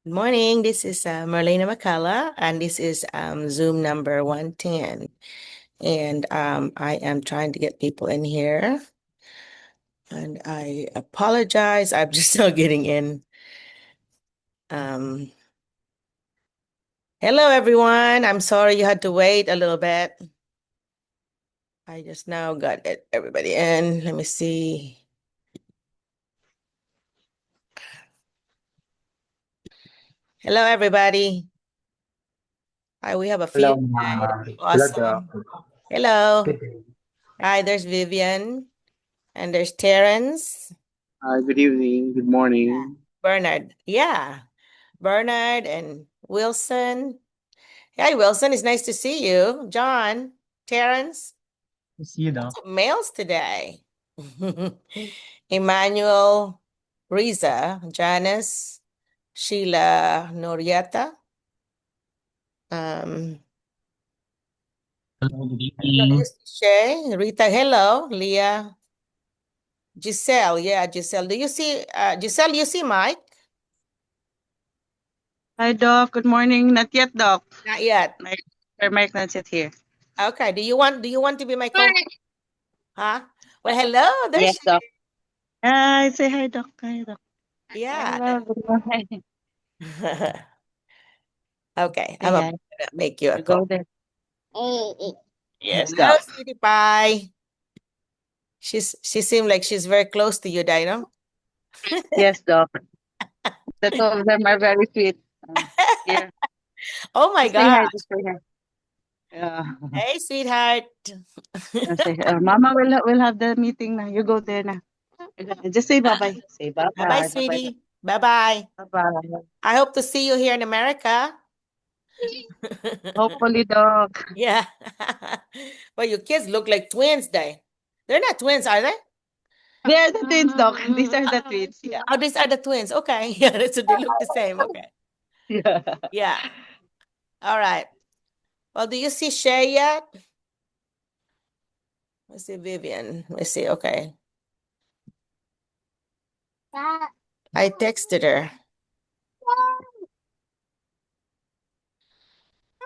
Good morning. This is Marlena McCullough, and this is Zoom number 110. And I am trying to get people in here. And I apologize. I'm just now getting in. Um, Hello, everyone. I'm sorry you had to wait a little bit. I just now got everybody in. Let me see. Hello, everybody. Hi, we have a few Hello, today. hello, Doc. Awesome. Hello. Good day. Hi, there's Vivian, and there's Terrence. Good evening. Good morning. Bernard. Yeah. Bernard and Wilson. Hey, Wilson, it's nice to see you. John, Terrence, See you, Doc. lots of males today. Emmanuel, Riza, Janice, Sheila Norieta. Um, Hello, good no, evening. this is Shey, Rita, hello, Leah, Giselle, yeah, Giselle. Do you see, Giselle, you see Mike? Hi, Doc. Good morning. Not yet, Doc. Not yet. Mike not yet here. Okay, do you want to be my co? Huh? Well, hello, there's Yes, Doc. Hi, say hi, Doc. Hi, Doc. yeah. Hello, good morning. Okay, I'm Say gonna hi. make you a You go call. there. Yes, Hello, Doc. sweetie pie. She seemed like she's very close to you, Dino. Yes, Doc. The two of them are very sweet. Here. Oh my Just say God. hi. Just say hi. Yeah. Hey, sweetheart. Say, Mama will have the meeting now. You go there now. Just say bye-bye. Say Bye bye, bye-bye. Bye-bye. sweetie. Bye bye. Bye-bye. I hope to see you here in America. Hopefully, Doc. Yeah. Well, your kids look like twins, they're not twins, are they? They are the twins, Doc. These are the twins. Yeah. Oh, these are the twins. Okay. Yeah, so they look the same. Okay. Yeah. Yeah. All right. Well, do you see Shay yet? Let's see, Vivian. Let's see. Okay. I texted her.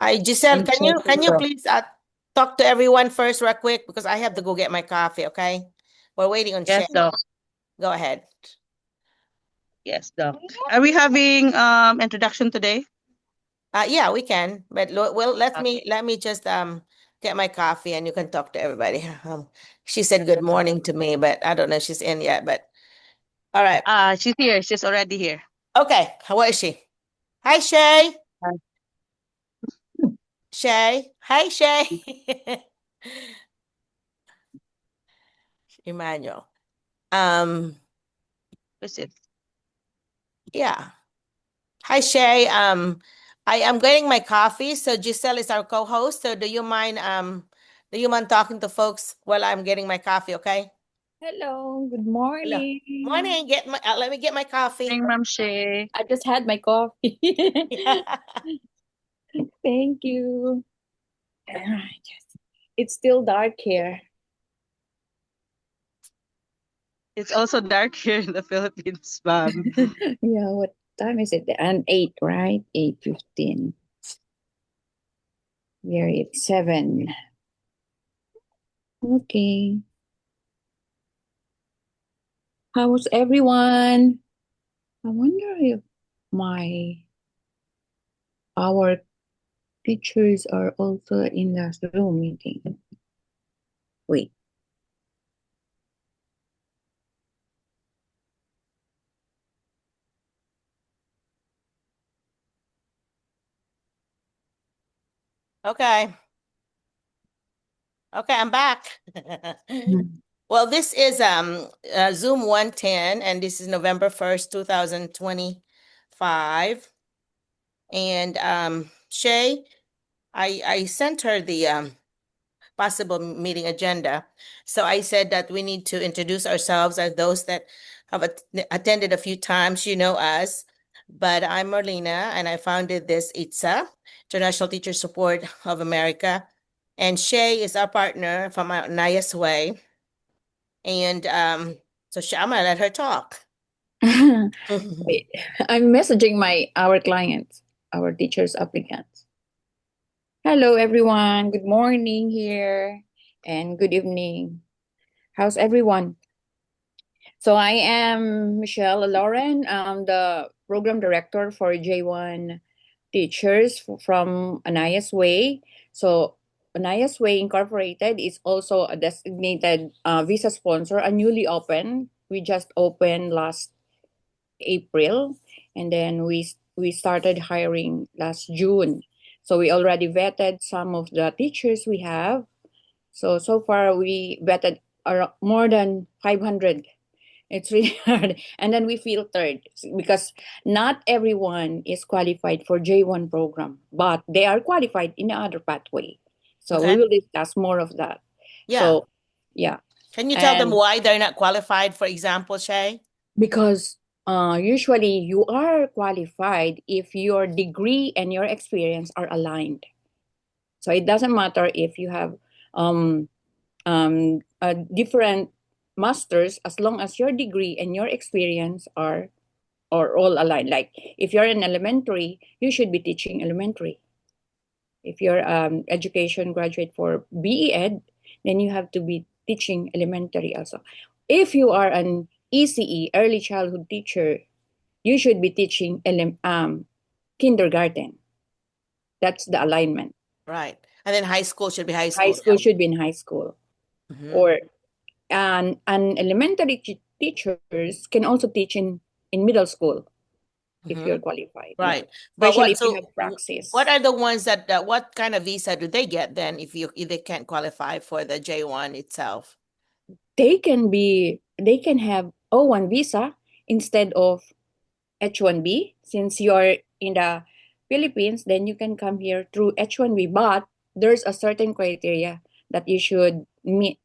Hi, Giselle. I'm Can you checking. please talk to everyone first, real quick, because I have to go get my coffee. Okay. We're waiting on Shay. Yes, Doc. Go ahead. Yes, Doc. Are we having introduction today? Yeah, we can, but well, let Okay. me let me just get my coffee and you can talk to everybody. She said good morning to me, but I don't know if she's in yet. But all right. She's here. She's already here. Okay. Where is she? Hi, Shay. Hi. Shay. Hi, Shay. Emmanuel. Um, Who's it? yeah. Hi, Shay. I am getting my coffee. So Giselle is our co-host. So do you mind talking to folks while I'm getting my coffee? Okay. Hello, good Hello. morning. Morning. Let me get my coffee. Morning, Ma'am Shey. I just had my coffee. Yeah. Thank you. Yes. It's still dark here. It's also dark here in the Philippines, ma'am. Yeah, what time is it? And 8, right? 8:15. Here it's 7. Okay. How's everyone? I wonder if my our teachers are also in the Zoom meeting. Wait. Okay. Okay, I'm back. Mm. Well, this is Zoom 110, and this is November 1st, 2025. And Shay, I sent her the possible meeting agenda. So I said that we need to introduce ourselves as those that have attended a few times, you know us. But I'm Marlena, and I founded this ITSA, International Teacher Support of America. And Shay is our partner from Naya's Way. And so I'm gonna let her talk. Wait, I'm messaging our clients, our teachers applicants. Hello everyone. Good morning here and good evening. How's everyone? So I am Michelle Lauren. I'm the program director for J1 teachers from Anayas Way. So Anayas Way Incorporated is also a designated visa sponsor, a newly open. We just opened last April, and then we started hiring last June. So we already vetted some of the teachers we have. So far we vetted more than 500. It's really hard. And then we filtered because not everyone is qualified for J1 program, but they are qualified in the other pathway. So we Okay. will discuss more of that. Yeah. So yeah. Can you tell them And why they're not qualified, for example, Shay? because usually you are qualified if your degree and your experience are aligned. So it doesn't matter if you have um, different masters, as long as your degree and your experience are all aligned. Like if you're in elementary, you should be teaching elementary. If you're education graduate for BE Ed, then you have to be teaching elementary also. If you are an ECE, early childhood teacher, you should be teaching kindergarten. That's the alignment. Right. And then high school should be high High school. school should be in high school. Mhm. Or and elementary teachers can also teach in middle school if you're Mhm. qualified. Yeah, Right. But especially what, if you so have what praxis. are the ones that, what kind of visa do they get then if they can't qualify for the J1 itself? They can have O1 visa instead of H1B. Since you're in the Philippines, then you can come here through H1B, but there's a certain criteria that you should meet.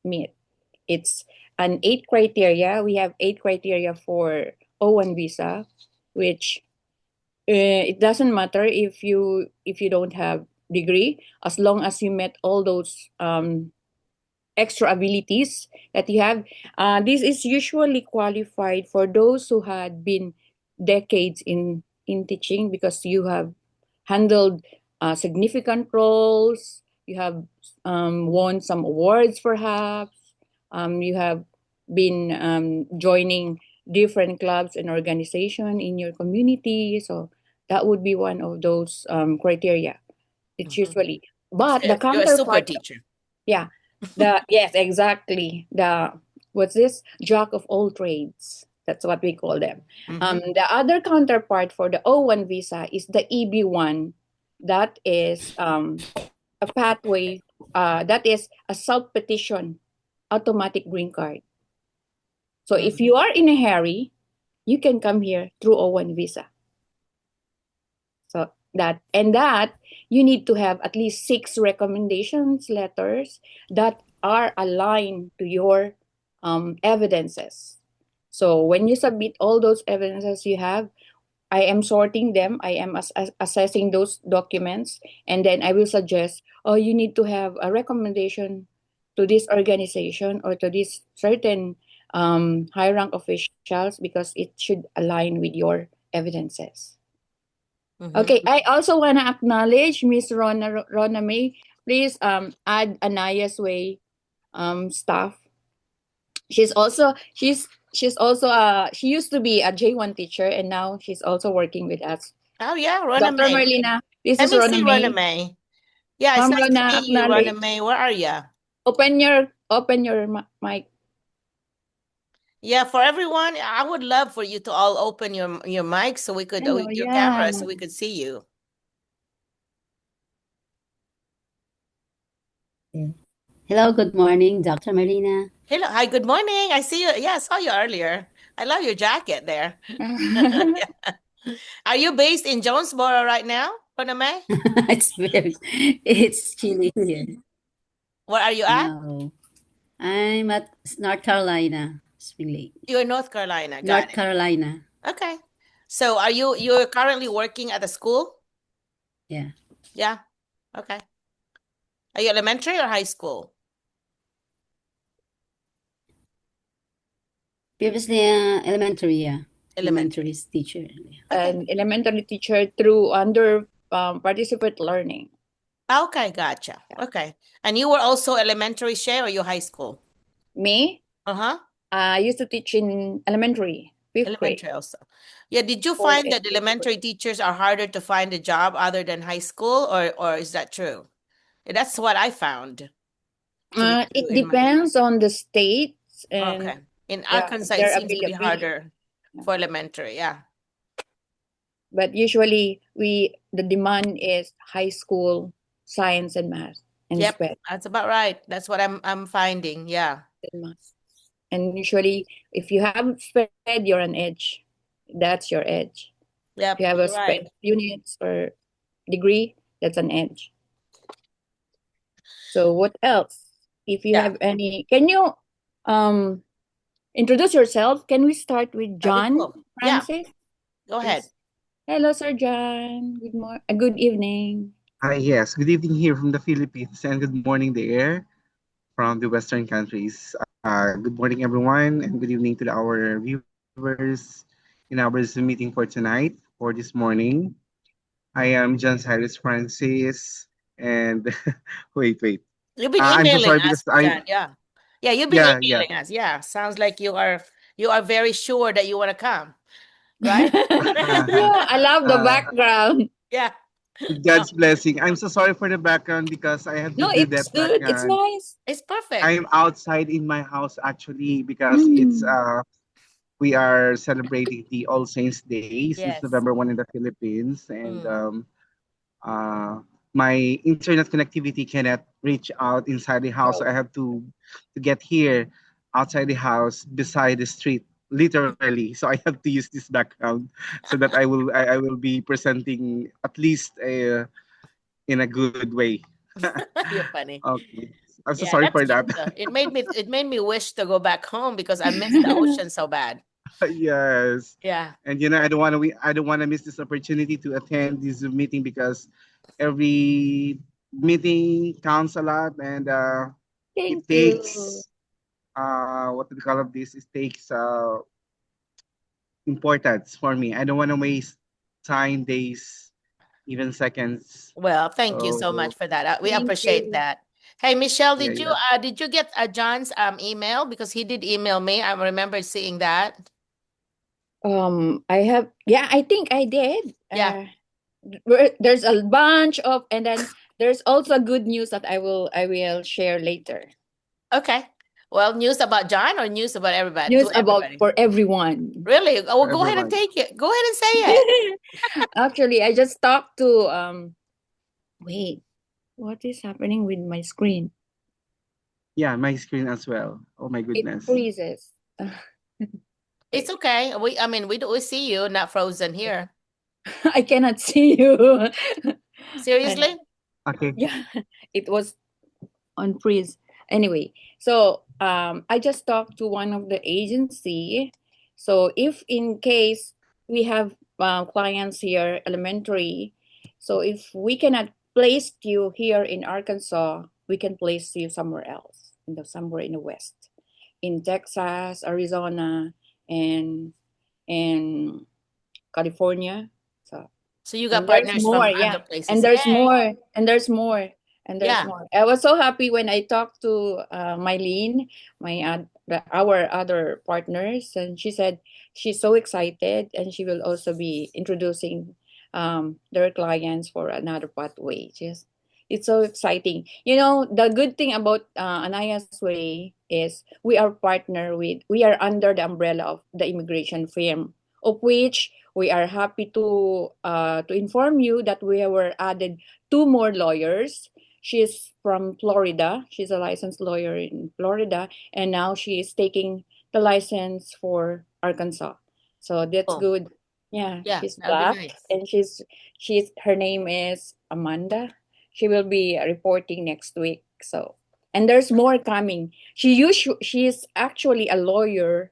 It's an 8 criteria. We have 8 criteria for O1 visa, which it doesn't matter if you don't have degree, as long as you met all those extra abilities that you have. This is usually qualified for those who had been decades in teaching, because you have handled significant roles. You have won some awards, perhaps. You have been joining different clubs and organization in your community. So that would be one of those criteria. It's Mhm. usually, but the You're a super counterpart, teacher. yeah, yes, exactly. What's this? Jack of all trades. That's what we call them. Mhm. The other counterpart for the O1 visa is the EB1. That is a pathway. That is a self-petition automatic green card. So if Mhm. you are in a hurry, you can come here through O1 visa. So that you need to have at least 6 recommendations letters that are aligned to your evidences. So when you submit all those evidences you have, I am sorting them. I am assessing those documents, and then I will suggest, oh, you need to have a recommendation to this organization or to this certain high rank officials, because it should align with your evidences. Mhm. Okay, I also want to acknowledge Miss Rona May. Please add Anaya's Way staff. She's also she used to be a J1 teacher, and now she's also working with us. Oh yeah, Rona Dr. May. Marlena, this Let is me Rona see Rona May. May. Yeah, it's Ma'am nice to Rona, meet you, Rona acknowledge. May. Where are you? Mic. Yeah, for everyone, I would love for you to all open your mic so we could, Hello, your yeah. camera so we could see you. Hello, good morning, Dr. Marina. Hello, hi, good morning. I see you. Yeah, I saw you earlier. I love your jacket there. Yeah. Are you based in Jonesboro right now, Rona May? It's chilly here. Where are you at? No, I'm at North Carolina, Spring Lake. You're in North Carolina. Got North it. Carolina, Okay. So you're currently working at a school? yeah. Yeah. Okay. Are you elementary or high school? Previously, elementary, yeah. Elementary. teacher. an elementary teacher through under participate learning. Okay, gotcha. Okay. And you were also elementary, Share, or you high school? Me, Uh-huh. I used to teach in elementary, fifth grade. Elementary also. Yeah, did you Fourth find and that fifth grade. elementary teachers are harder to find a job other than high school, or is that true? That's what I found to be true It in my depends on the states and okay. In yeah, Arkansas, it their seems to be availability. harder Yeah. for elementary, yeah. But usually the demand is high school science and math and Yep, sped that's about right. That's what I'm finding. Yeah. and math. And usually if you have sped, you're an edge. That's your edge. If Yep, you have a you're right. sped units or degree, that's an edge. So what else? If you Yeah, have any, can you um introduce yourself? Can we start with that'd be John cool. Yeah, Francis, go ahead. please? Hello, Sir John. Good evening. Yes, good evening here from the Philippines and good morning there from the Western countries. Good morning, everyone, and good evening to our viewers in our Zoom meeting for tonight, for this morning. I am John Cyrus Francis, and wait. You've been I'm so emailing sorry because us, Jan. Yeah. Yeah, you've been yeah. emailing us. Yeah. Sounds like you are very sure that you want to come, right? Yeah, I love the uh, background. Yeah. with No, God's blessing. I'm so sorry for the background because I have to No, do it's that good. It's background. nice. it's perfect. I'm outside in my house actually because it's Mm. we are celebrating the All Saints Day since Yes. November 1 in the Philippines, and Mm. uh, my internet connectivity cannot reach out inside the house, so Oh, I have to get here outside the house beside the street literally, so I have to use this background so that I will be presenting at least in a good way. You're funny. Okay, I'm so Yeah, sorry that's for cute that. though. It made me wish to go back home because I miss the ocean so bad. Yes. Yeah. And I don't want to miss this opportunity to attend this Zoom meeting because every meeting counts a lot, and it thank you. takes what do we call of this? It takes importance for me. I don't want to waste time, days, even seconds. Well, thank you so So much for that. We Thank appreciate you. that. Hey, Michelle, yeah, did you yeah. get John's email because he did email me. I remember seeing that. I think I did. Yeah. There's a bunch of, and then there's also good news that I will share later. Okay. Well, news about John or news about everybody to News about everybody? for everyone. Really? Oh, well, For go ahead and everyone. take it. Go ahead and say it. Actually, I just talked to wait, what is happening with my screen? Yeah, my screen as well. Oh my It goodness. freezes. It's Wait. okay. We see you, not frozen here. I cannot see you. And Seriously? Okay. yeah, it was on freeze. Anyway, so I just talked to one of the agency. So if in case we have clients here, elementary, so if we cannot place you here in Arkansas, we can place you somewhere else, somewhere in the West, in Texas, Arizona, and and California. So So you got and there's partners from more, other yeah. And places. there's Yay. more, and there's more, and there's Yeah. more. I was so happy when I talked to Mylene, our other partners, and she said she's so excited, and she will also be introducing their clients for another pathway. Just it's so exciting. You know, the good thing about Anaya's Way is we are under the umbrella of the immigration firm, of which we are happy to inform you that we were added two more lawyers. She's from Florida. She's a licensed lawyer in Florida, and now she is taking the license for Arkansas. So that's Cool. good. Yeah, Yeah, she's that'll be black, nice. and she's her name is Amanda. She will be reporting next week. So, and there's more coming. She is actually a lawyer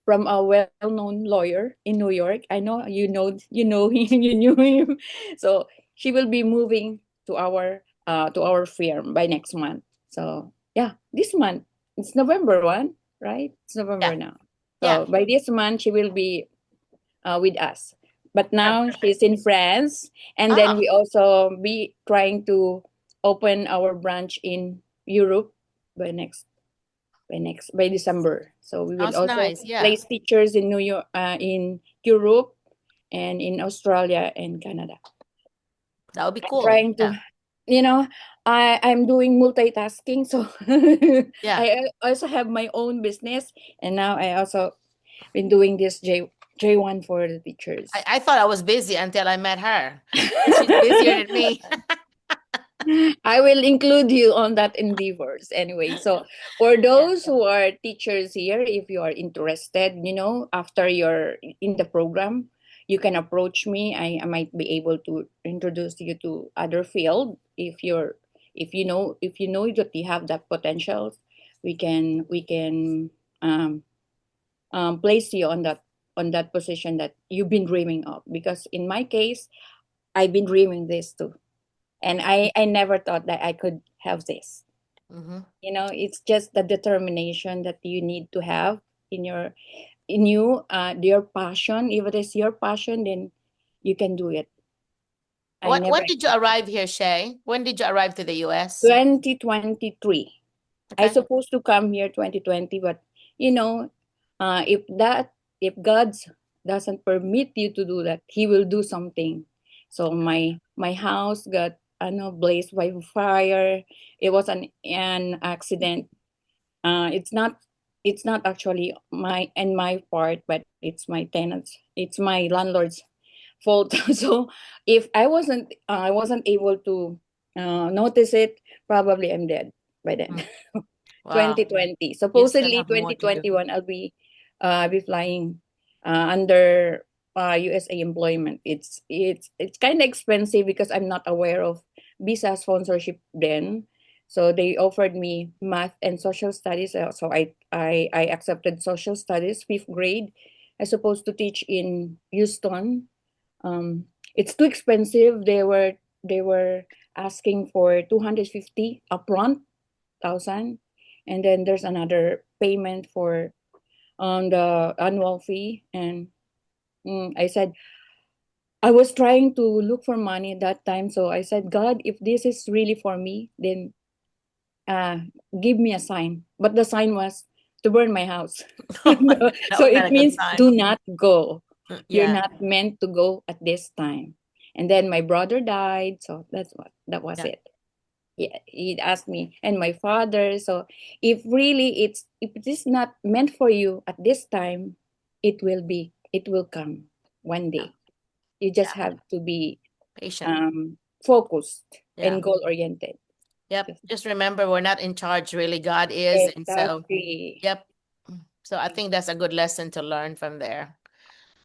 from a well-known lawyer in New York. I know you know him, you knew him. So she will be moving to our firm by next month. So yeah, this month it's November 1, right? It's November Yeah. now. Yeah. So by this month she will be with us. But now she's in France, and then Oh, we also be trying to open our branch in Europe by by December. So we will sounds also nice. Yeah, place teachers in New York, in Europe, and in Australia and Canada. that would be I'm cool. trying to, Yeah, you know, I'm doing multitasking, so yeah. I also have my own business, and now I also been doing this J1 for the teachers. I thought I was busy until I met her. She's busier than me. I will include you on that endeavors anyway. So for Yeah. those who are teachers here, if you are interested, after you're in the program, you can approach me. I might be able to introduce you to other field if you know that you have that potential, we can um, place you on that position that you've been dreaming of. Because in my case, I've been dreaming this too, and I never thought that I could have this. Mm-hmm. It's just the determination that you need to have in your passion. If it is your passion, then you can do it. I never When did you expected. arrive here, Shay? When did you arrive to the US? 2023. I Okay. supposed to come here 2020, but you know, if God doesn't permit you to do that, He will do something. So my house got blazed by fire. It was an accident. It's not actually my part, but it's my tenants. It's my landlord's fault. So if I wasn't able to notice it, probably I'm dead by then. Mm. Wow. 2020. You still Supposedly have more to do. 2021 I'll be flying under USA employment. It's kind of expensive because I'm not aware of visa sponsorship then. So they offered me math and social studies. So I accepted social studies, fifth grade. I supposed to teach in Houston. It's too expensive. They were asking for 250 upfront thousand, and then there's another payment for on the annual fee. And I said I was trying to look for money that time, so I said, God, if this is really for me, then uh give me a sign. But the sign was to burn my house. Oh my God, that So was not it a good means sign. do not go. You're Yeah. not meant to go at this time. And then my brother died, so that was Yeah. it. Yeah, he asked me and my father. So if it is not meant for you at this time, it will come one Yeah. day. You just Yeah. have to be Patient. focused Yeah. and goal oriented. Yep. Just remember, we're not in charge, really. God is. And so, Exactly. yep. So I think that's a good lesson to learn from there.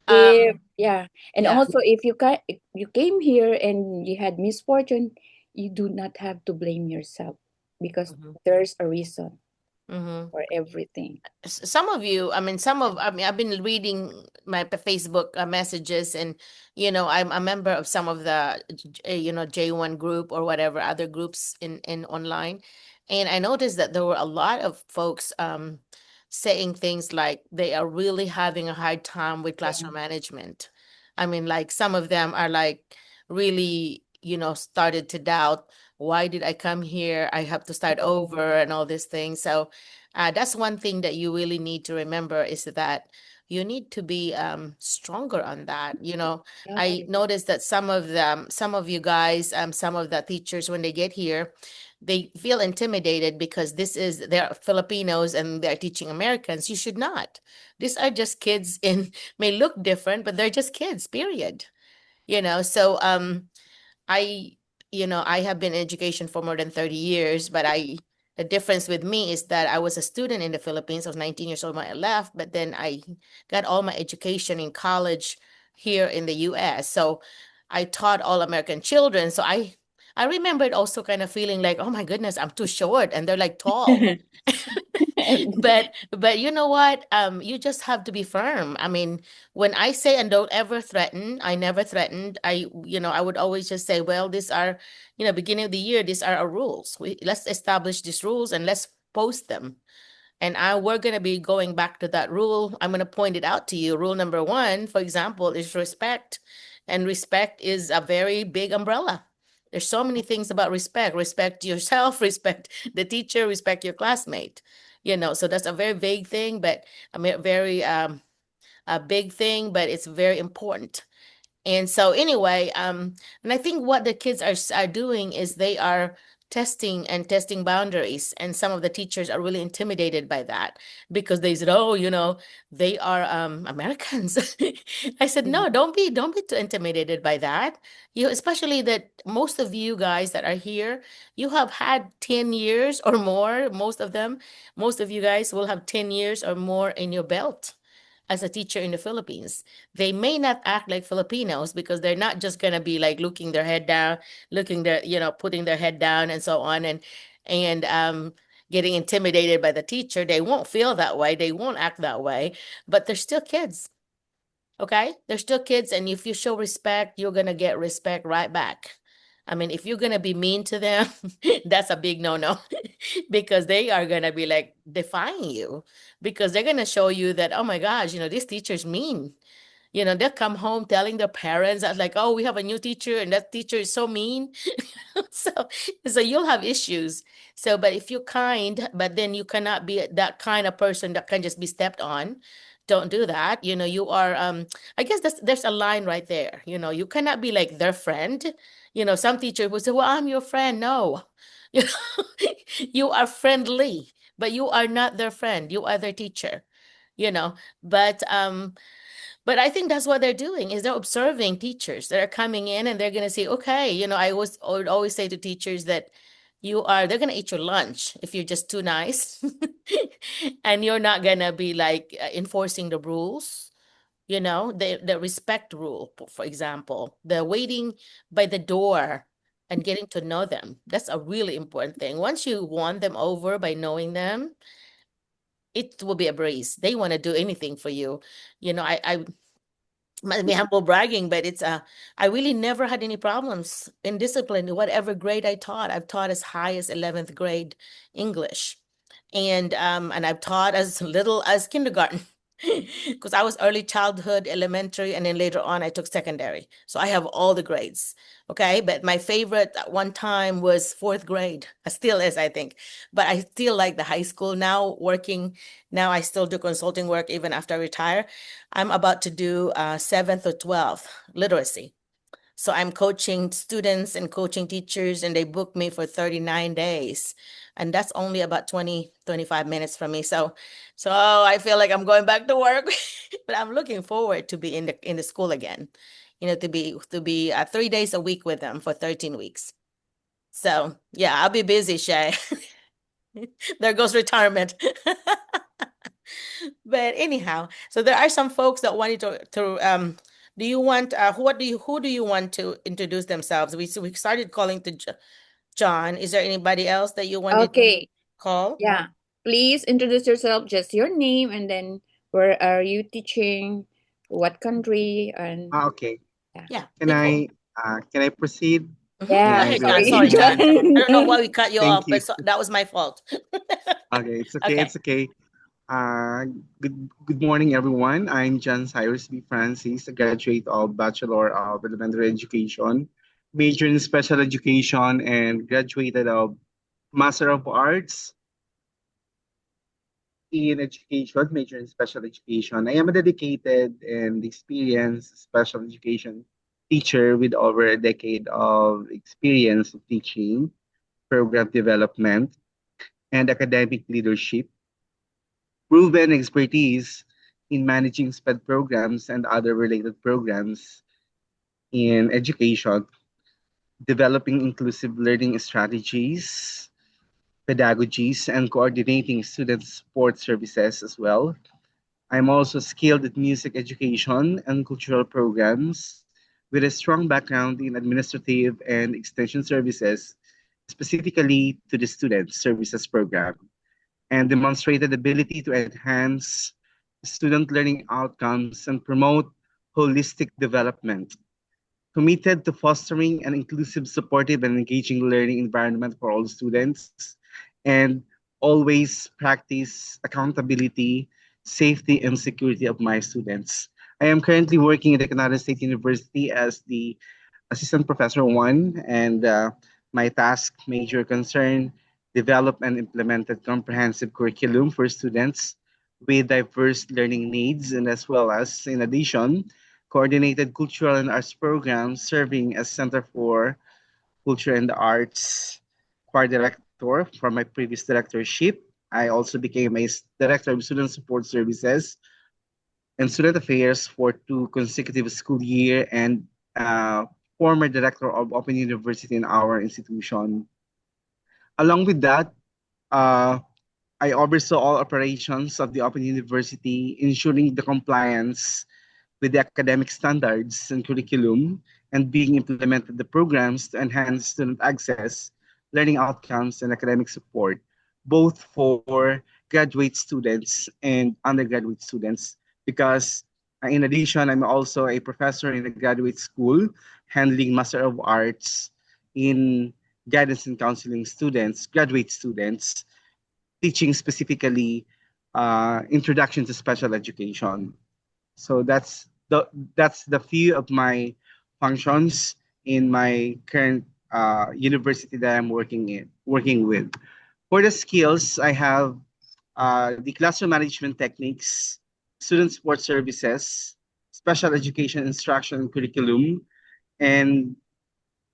If yeah, and Yeah. also if you came here and you had misfortune, you do not have to blame yourself, because Mm-hmm. there's a reason Mm-hmm. for everything. Some of you, I mean, I've been reading my Facebook messages, and I'm a member of some of the J1 group or whatever other groups in online, and I noticed that there were a lot of folks saying things like they are really having a hard time with Yeah. classroom management. I mean, like some of them are like really, started to doubt, why did I come here? I have to start over and all these things. So that's one thing that you really need to remember, is that you need to be stronger on that. I Exactly. noticed that some of you guys, some of the teachers, when they get here, they feel intimidated because they're Filipinos and they're teaching Americans. You should not. These are just kids in may look different, but they're just kids, period. So I, I have been in education for more than 30 years, but the difference with me is that I was a student in the Philippines. I was 19 years old when I left, but then I got all my education in college here in the US. So I taught all American children. So I remembered also kind of feeling like, oh my goodness, I'm too short and they're like tall. But you know what? You just have to be firm. I mean, when I say and don't ever threaten, I never threatened. I would always just say, well, these are, beginning of the year, these are our rules. Let's establish these rules and let's post them. And we're going to be going back to that rule. I'm going to point it out to you. Rule number 1, for example, is respect. And respect is a very big umbrella. There's so many things about respect. Respect yourself, respect the teacher, respect your classmate. So that's a very vague thing, but I mean, very a big thing, but it's very important. And so anyway, and I think what the kids are doing is they are testing boundaries, and some of the teachers are really intimidated by that because they said, "Oh, they are Americans." I said, "No, don't be too intimidated by that. Especially that most of you guys that are here, you have had 10 years or more, most of you guys will have 10 years or more in your belt as a teacher in the Philippines. They may not act like Filipinos because they're not just going to be like looking their head down, putting their head down and so on and getting intimidated by the teacher. They won't feel that way. They won't act that way, but they're still kids. Okay? They're still kids, and if you show respect, you're going to get respect right back. I mean, if you're going to be mean to them, that's a big no-no because they are going to be like defying you because they're going to show you that, oh my gosh, this teacher's mean. They'll come home telling their parents that like, oh, we have a new teacher and that teacher is so mean. So, so you'll have issues. So, but if you're kind, but then you cannot be that kind of person that can just be stepped on. Don't do that. You are, I guess there's a line right there. You cannot be like their friend. Some teacher will say, well, I'm your friend. No, you you are friendly, but you are not their friend. You are their teacher, you know, but, um, but I think that's what they're doing is they're observing teachers that are coming in and they're going to say, okay, I would always say to teachers that they're going to eat your lunch if you're just too nice and you're not going to be like enforcing the rules, the respect rule, for example, the waiting by the door and getting to know them. That's a really important thing. Once you won them over by knowing them, it will be a breeze. They want to do anything for you. I might be humble bragging, but I really never had any problems in discipline. Whatever grade I taught, I've taught as high as 11th grade English. And I've taught as little as kindergarten because I was early childhood, elementary, and then later on I took secondary. So I have all the grades. Okay. But my favorite at one time was 4th grade. Still is, I think. But I still like the high school now working. Now I still do consulting work even after I retire. I'm about to do 7th or 12th literacy. So I'm coaching students and coaching teachers, and they book me for 39 days. And that's only about 20, 25 minutes from me. So I feel like I'm going back to work, but I'm looking forward to be in the school again, to be 3 days a week with them for 13 weeks. So yeah, I'll be busy, Shey. There goes retirement. But anyhow, so there are some folks that wanted to do you want who do you want to introduce themselves? We started calling to John. Is there anybody else that you wanted to Okay. call? Yeah. Please introduce yourself, just your name, and then where are you teaching, what country, and Okay. yeah. Yeah, Can be cool. I proceed? Go Yeah, My ahead, good John. sorry, Sorry, John. morning. I don't know John. why we cut you Thank off, you. but that was my fault. Okay, it's okay. Okay. It's okay. Good morning, everyone. I'm John Cyrus B. Francis, a graduate of Bachelor of Elementary Education, major in Special Education, and graduated of Master of Arts in Education, major in Special Education. I am a dedicated and experienced special education teacher with over a decade of experience of teaching, program development, and academic leadership, proven expertise in managing SPED programs and other related programs in education, developing inclusive learning strategies, pedagogies, and coordinating student support services as well. I'm also skilled at music education and cultural programs with a strong background in administrative and extension services, specifically to the student services program, and demonstrated ability to enhance student learning outcomes and promote holistic development. Committed to fostering an inclusive, supportive, and engaging learning environment for all students, and always practice accountability, safety, and security of my students. I am currently working at the Canadian State University as the Assistant Professor 1, and my task major concern develop and implemented comprehensive curriculum for students with diverse learning needs, and as well as, in addition, coordinated cultural and arts programs serving as Center for Culture and Arts choir director from my previous directorship. I also became a director of student support services and student affairs for 2 consecutive school year, and former director of Open University in our institution. Along with that, uh, I oversaw all operations of the Open University, ensuring the compliance with the academic standards and curriculum, and being implemented the programs to enhance student access, learning outcomes, and academic support, both for graduate students and undergraduate students. Because in addition, I'm also a professor in a graduate school, handling Master of Arts in guidance and counseling students, graduate students, teaching specifically introduction to special education. So that's the few of my functions in my current university that I'm working with. For the skills, I have the classroom management techniques, student support services, special education instruction and curriculum, and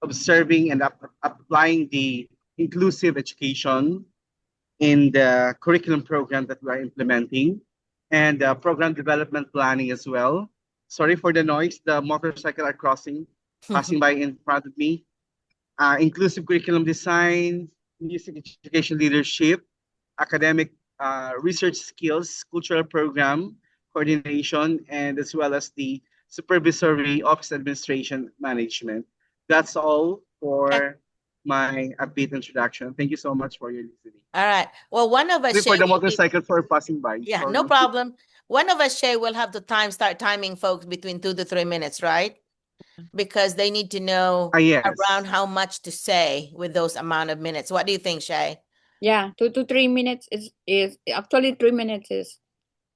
observing and applying the inclusive education in the curriculum program that we are implementing, and program development planning as well. Sorry for the noise. The motorcycle are passing by in front of me. Inclusive curriculum design, music education leadership, academic research skills, cultural program coordination, and as well as the supervisory office administration management. That's all Okay. for my upbeat introduction. Thank you so much for your listening. All right. Well, one of us, Sorry Shay, for the will be, motorcycle for passing by. yeah, no Sorry. problem. One of us, Shay, will have to start timing folks between 2 to 3 minutes, right? Because they need to know around Yes. how much to say with those amount of minutes. What do you think, Shay? Yeah, 2 to 3 minutes is actually 3 minutes is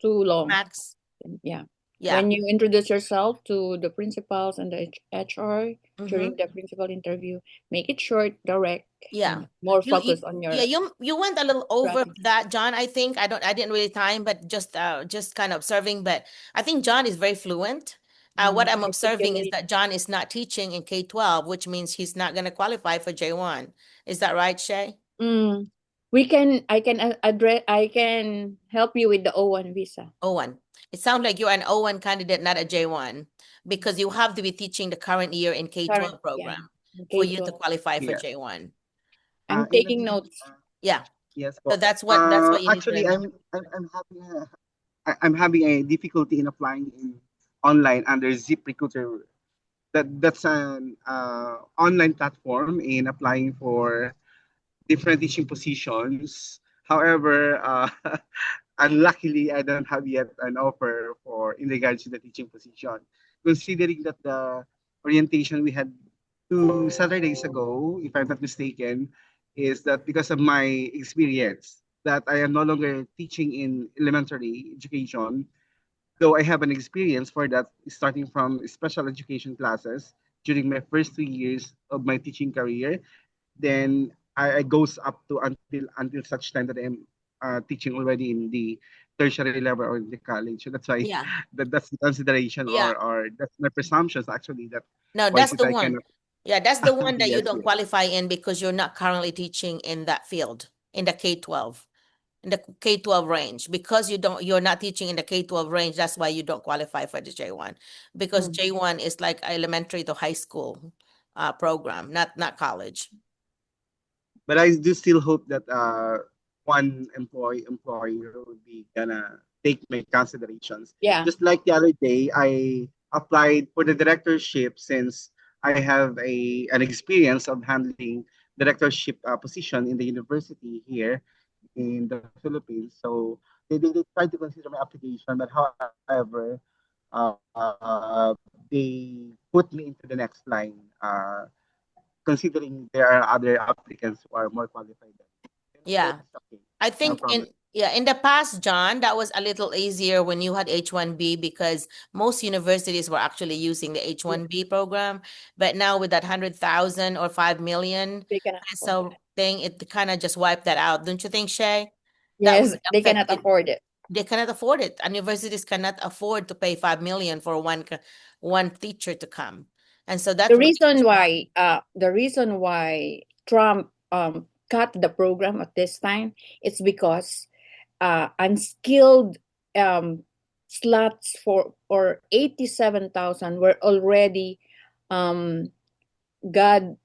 too long. Max? Yeah. Yeah. When you introduce yourself to the principals and the HR during Mm-hmm. the principal interview, make it short, direct, Yeah. and more You focus on yeah, your you went a little over strategy. that, John. I think I didn't really time, but just kind of observing. But I think John is very fluent. What I'm observing is Articulate. that John is not teaching in K-12, which means he's not going to qualify for J1. Is that right, Shay? Mm. I can help you with the O1 visa. O1. It sounds like you're an O1 candidate, not a J1, because you have to be teaching the current year in Current, K-12 yeah. program for you to K-12. qualify for Yeah. J1. I'm In taking addition, notes. Yeah. yes, So po. that's what you need to Actually, remember. I'm having a difficulty in applying in online under ZipRecruiter. That's an online platform in applying for different teaching positions. However, unluckily, I don't have yet an offer for in regards to the teaching position. Considering that the orientation we had 2 Saturdays ago, if I'm not mistaken, is that because of my experience that I am no longer teaching in elementary education, though I have an experience for that starting from special education classes during my first 2 years of my teaching career, then I goes up to until such time that I'm teaching already in the tertiary level or in the college. So that's why Yeah. that's the consideration, Yeah. or that's my presumptions actually, that No, why that's since the I one. cannot. Yeah, that's the one that you Yes, don't yes. qualify in because you're not currently teaching in that field, in the K-12, in the K-12 range. Because you're not teaching in the K-12 range, that's why you don't qualify for the J1. Because Mm. J1 is like elementary to high school program, not college. But I do still hope that one employer would be gonna take my considerations. Yeah. Just like the other day, I applied for the directorship since I have an experience of handling directorship position in the university here in the Philippines. So they tried to consider my application, but however, they put me into the next line. Considering there are other applicants who are more qualified than me. Yeah. Okay, I no think problem. in the past, John, that was a little easier when you had H1B because most universities were actually using the Yeah, H1B program. But now with that 100,000 or 5 million they cannot afford peso that. thing, it kind of just wiped that out. Don't you think, Shay? That Yes, would they cannot affect it. afford it. They cannot afford it. Universities cannot afford to pay 5 million for one teacher to come. And so that really The reason why Trump cut the program at this time, it's because unskilled um slots for 87,000 were already um god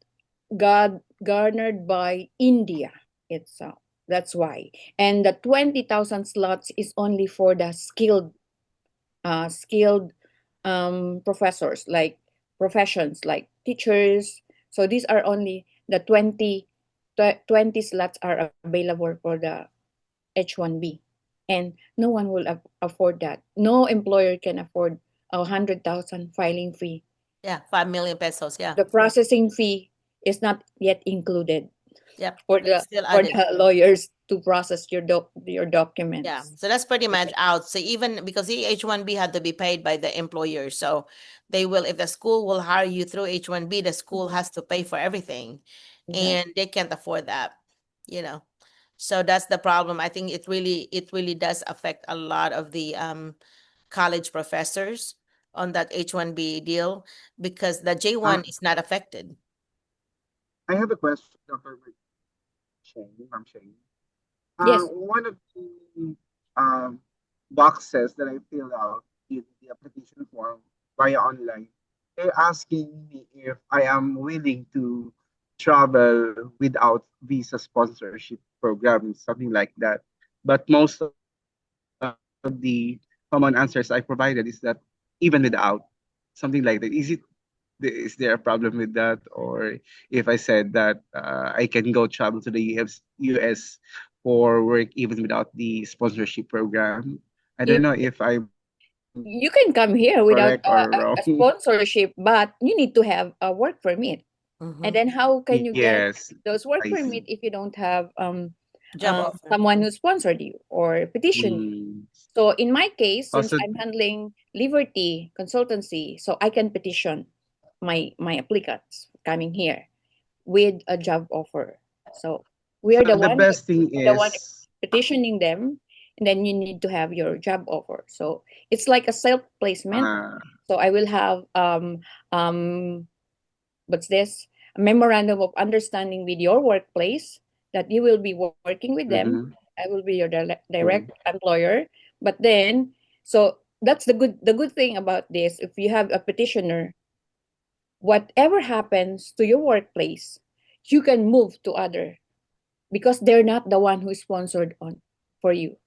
garnered by India itself. That's why. And the 20,000 slots is only for the skilled professors, like professions like teachers. So these are only the 20 slots are available for the H1B. And no one will afford that. No employer can afford 100,000 filing fee. yeah, 5 million pesos. Yeah. The processing fee is not yet included Yep. for It's the still for added. the lawyers to process your Yeah, documents. so that's pretty much Okay. out. So even because the H1B had to be paid by the employer, so they will, if the school will hire you through H1B, the school has to pay for everything, Exactly. and they can't afford that, you know. So that's the problem. I think it really does affect a lot of the college professors on that H1B deal because the J1 Uh, is not affected. I have a question, Dr. Shane, Ma'am Shane. Yes. One of the um, boxes that I filled out in the application form via online, they're asking me if I am willing to travel without visa sponsorship program, something like that. But most of the common answers I provided is that even without, something like that. Is there a problem with that? Or if I said that I can go travel to the US for work even without the sponsorship program? I don't If know if I'm you can come here correct without or wrong. a sponsorship, but you need to have a work permit. And Mm-hmm. then how can you get Yes, those I work see. permit if you don't have Job offer. someone who sponsored you or petitioned you? Mm. So in my case, since Also, I'm handling Liberty consultancy, so I can petition my applicants coming here with a job offer. So we are so the best thing the one is, petitioning them, and then you need to have your job offer. So it's like a self placement. uh, So I will have um what's this, a memorandum of understanding with your workplace that you will be working with them. mhm, I will be your direct mm, employer. But then, so that's the good thing about this. If you have a petitioner, whatever happens to your workplace, you can move to other because they're not the one who is sponsored on for you.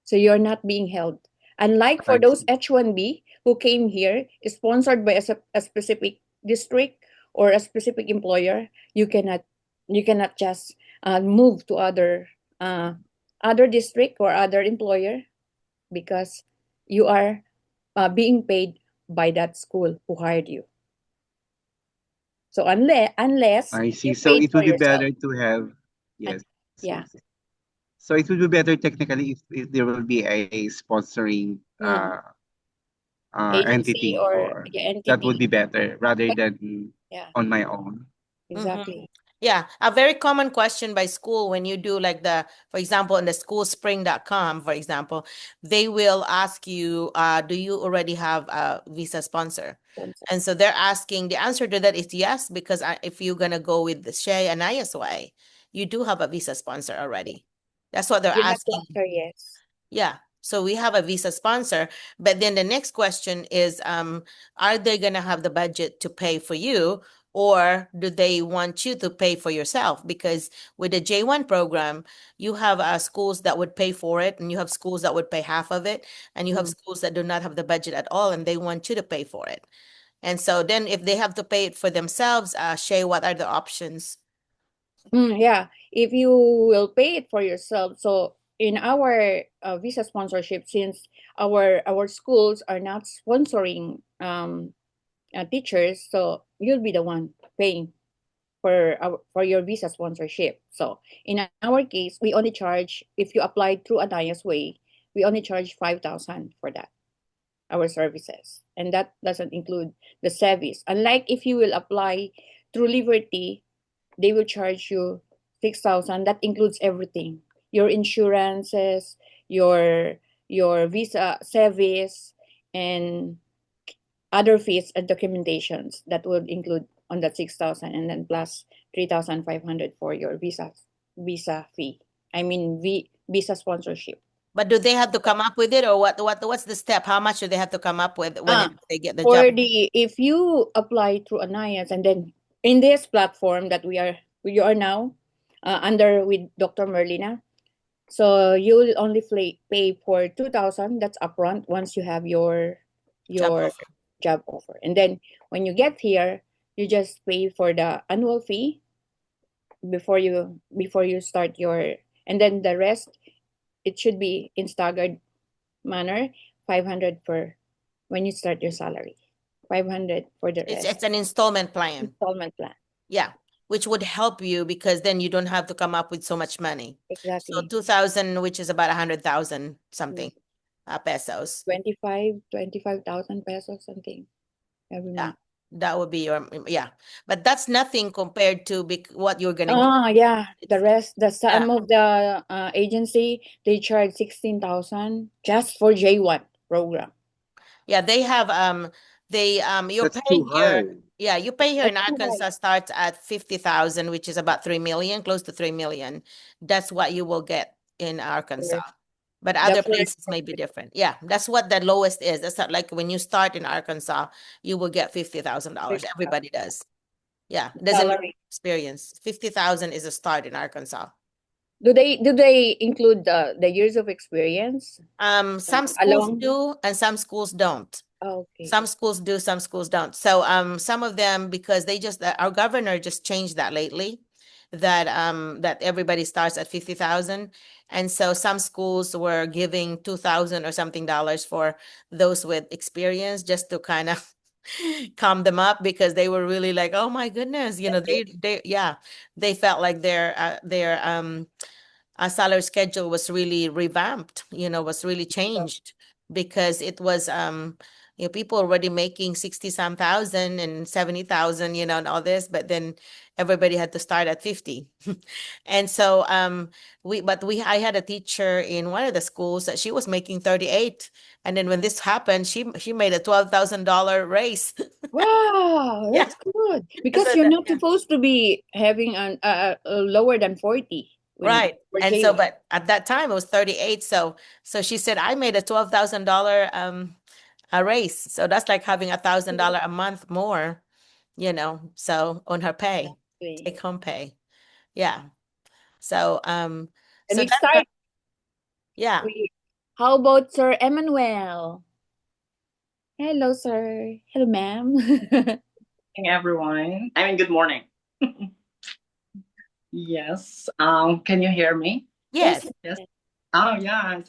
So you're not being held. Unlike for I those see. H1B who came here, sponsored by a specific district or a specific employer, you cannot just move to other district or other employer because you are being paid by that school who hired you. So unless I see. you So paid it for would be yourself. better to have, And yes, yes. yeah. So it would be better technically if there will be a sponsoring Mm. Agency entity, or or the that would be entity. better rather But than yeah, on my own. Mm-hmm. exactly. Yeah, a very common question by school when you do like for example, in the schoolspring.com, for example, they will ask you, do you already have a visa sponsor? Sponsor. And so they're asking, the answer to that is yes, because if you're gonna go with the Shey and ISY, you do have a visa sponsor already. That's what they're You have to asking. answer yes. Yeah. So we have a visa sponsor, but then the next question is, are they gonna have the budget to pay for you, or do they want you to pay for yourself? Because with the J1 program, you have schools that would pay for it, and you have schools that would pay half of it, and you have Mm. schools that do not have the budget at all, and they want you to pay for it. And so then if they have to pay it for themselves, Shay, what are the options? Yeah, if you will pay it for yourself. So in our visa sponsorship, since our schools are not sponsoring teachers, so you'll be the one paying for your visa sponsorship. So in our case, we only charge, if you apply through Anaya's way, we only charge 5,000 for that, our services, and that doesn't include the service. Unlike if you will apply through Liberty, they will charge you 6,000. That includes everything: your insurances, your visa service, and other fees and documentations that would include on that 6,000, and then plus 3,500 for your visa fee. I mean, visa sponsorship. But do they have to come up with it, or what's the step? How much do they have to come up with when Ah, they get the job? for the if you apply through Anayas, and then in this platform that you are now under with Dr. Merlina, so you will only pay for 2,000. That's upfront once you have your Job your offer. job offer, and then when you get here, you just pay for the annual fee before you start your, and then the rest, it should be in staggered manner, 500 per when you start your salary, 500 for the It's rest. an installment plan. Installment plan. Yeah, which would help you because then you don't have to come up with so much money. So Exactly. 2,000, which is about 100,000 something pesos. 25,000 pesos something every Yeah, month. that would be your yeah. But that's nothing compared to what you're gonna get. Yeah, the It's, rest, the yeah, some of the agency, they charge 16,000 just for J1 program. yeah. They have your That's pay too here. high. Yeah, you pay here in That's too high. Arkansas starts at 50,000, which is about 3 million, close to 3 million. That's what you will get in Arkansas. First, But the other first places may be different. Yeah, that's what the lowest is. That's not like when you start in Arkansas, you will get $50,000. Everybody does. Yeah, it doesn't matter salary. experience. 50,000 is a start in Arkansas. Do they include the years of experience Some schools along? do and some schools don't. Okay. Some schools do, some schools don't. So some of them, because our governor just changed that lately, that everybody starts at 50,000. And so some schools were giving 2,000 or something dollars for those with experience just to kind of calm them up because they were really like, oh my goodness, they felt like their salary schedule was really revamped, was really changed because it was people already making 60 some thousand and 70,000, and all this, but then everybody had to start at 50. And so I had a teacher in one of the schools that she was making 38. And then when this happened, she made a $12,000 raise. Wow, Yeah. that's good because So you're that, not yeah. supposed to be having a lower than 40 when Right. for And so, J1. but at that time it was 38. So she said, I made a $12,000 a raise. So that's like having $1,000 a month more, so on her pay, Exactly. take home pay. Yeah. So And so we that's start. yeah. How about Sir Emmanuel? Hello, sir. Hello, ma'am. Morning, everyone. I mean, good morning. Yes. Can you hear me? Yes. Yes. Oh, yeah.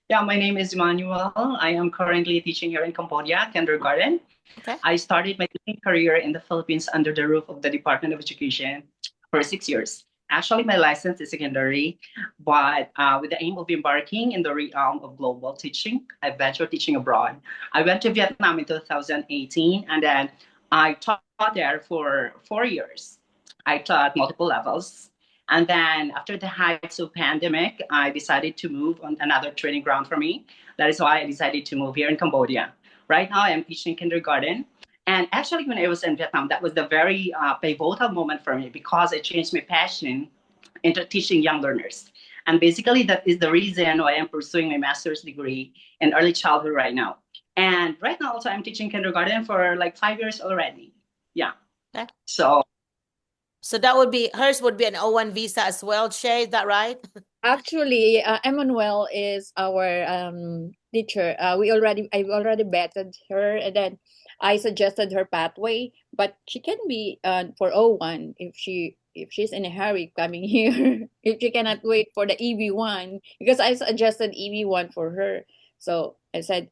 Yeah, my name is Emmanuel. I am currently teaching here in Cambodia, kindergarten. Okay. I started my teaching career in the Philippines under the roof of the Department of Education for 6 years. Actually, my license is secondary, but with the aim of embarking in the realm of global teaching, I ventured teaching abroad. I went to Vietnam in 2018, and then I taught there for 4 years. I taught multiple levels. And then after the heights of pandemic, I decided to move on another training ground for me. That is why I decided to move here in Cambodia. Right now, I am teaching kindergarten. And actually, when I was in Vietnam, that was the very pivotal moment for me because it changed my passion into teaching young learners. And basically, that is the reason why I'm pursuing my master's degree in early childhood right now. And right now, also, I'm teaching kindergarten for like 5 years already. Yeah. Okay. So So hers would be an O1 visa as well, Shay, is that right? Actually, Emmanuel is our teacher. I've already vetted her, and then I suggested her pathway, but she can be for O1 if she's in a hurry coming here. If she cannot wait for the EB1, because I suggested EB1 for her. So I said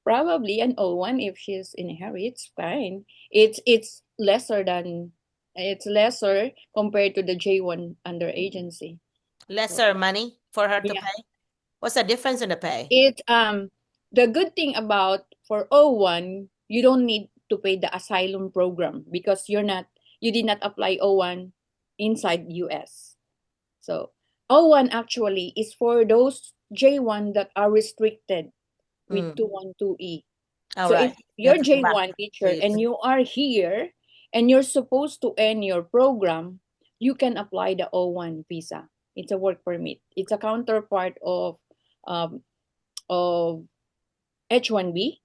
probably an O1 if she's in a hurry. It's fine. It's lesser than It's lesser compared to the J1 under agency. Lesser money for her to Yeah. pay? What's the difference in the pay? It the good thing about for O1, you don't need to pay the asylum program because you did not apply O1 inside US. So O1 actually is for those J1 that are restricted with Mm. 212E. All So right. if You have you're to come back J1 to teacher you. and you are here and you're supposed to end your program, you can apply the O1 visa. It's a work permit. It's a counterpart um, of H1B.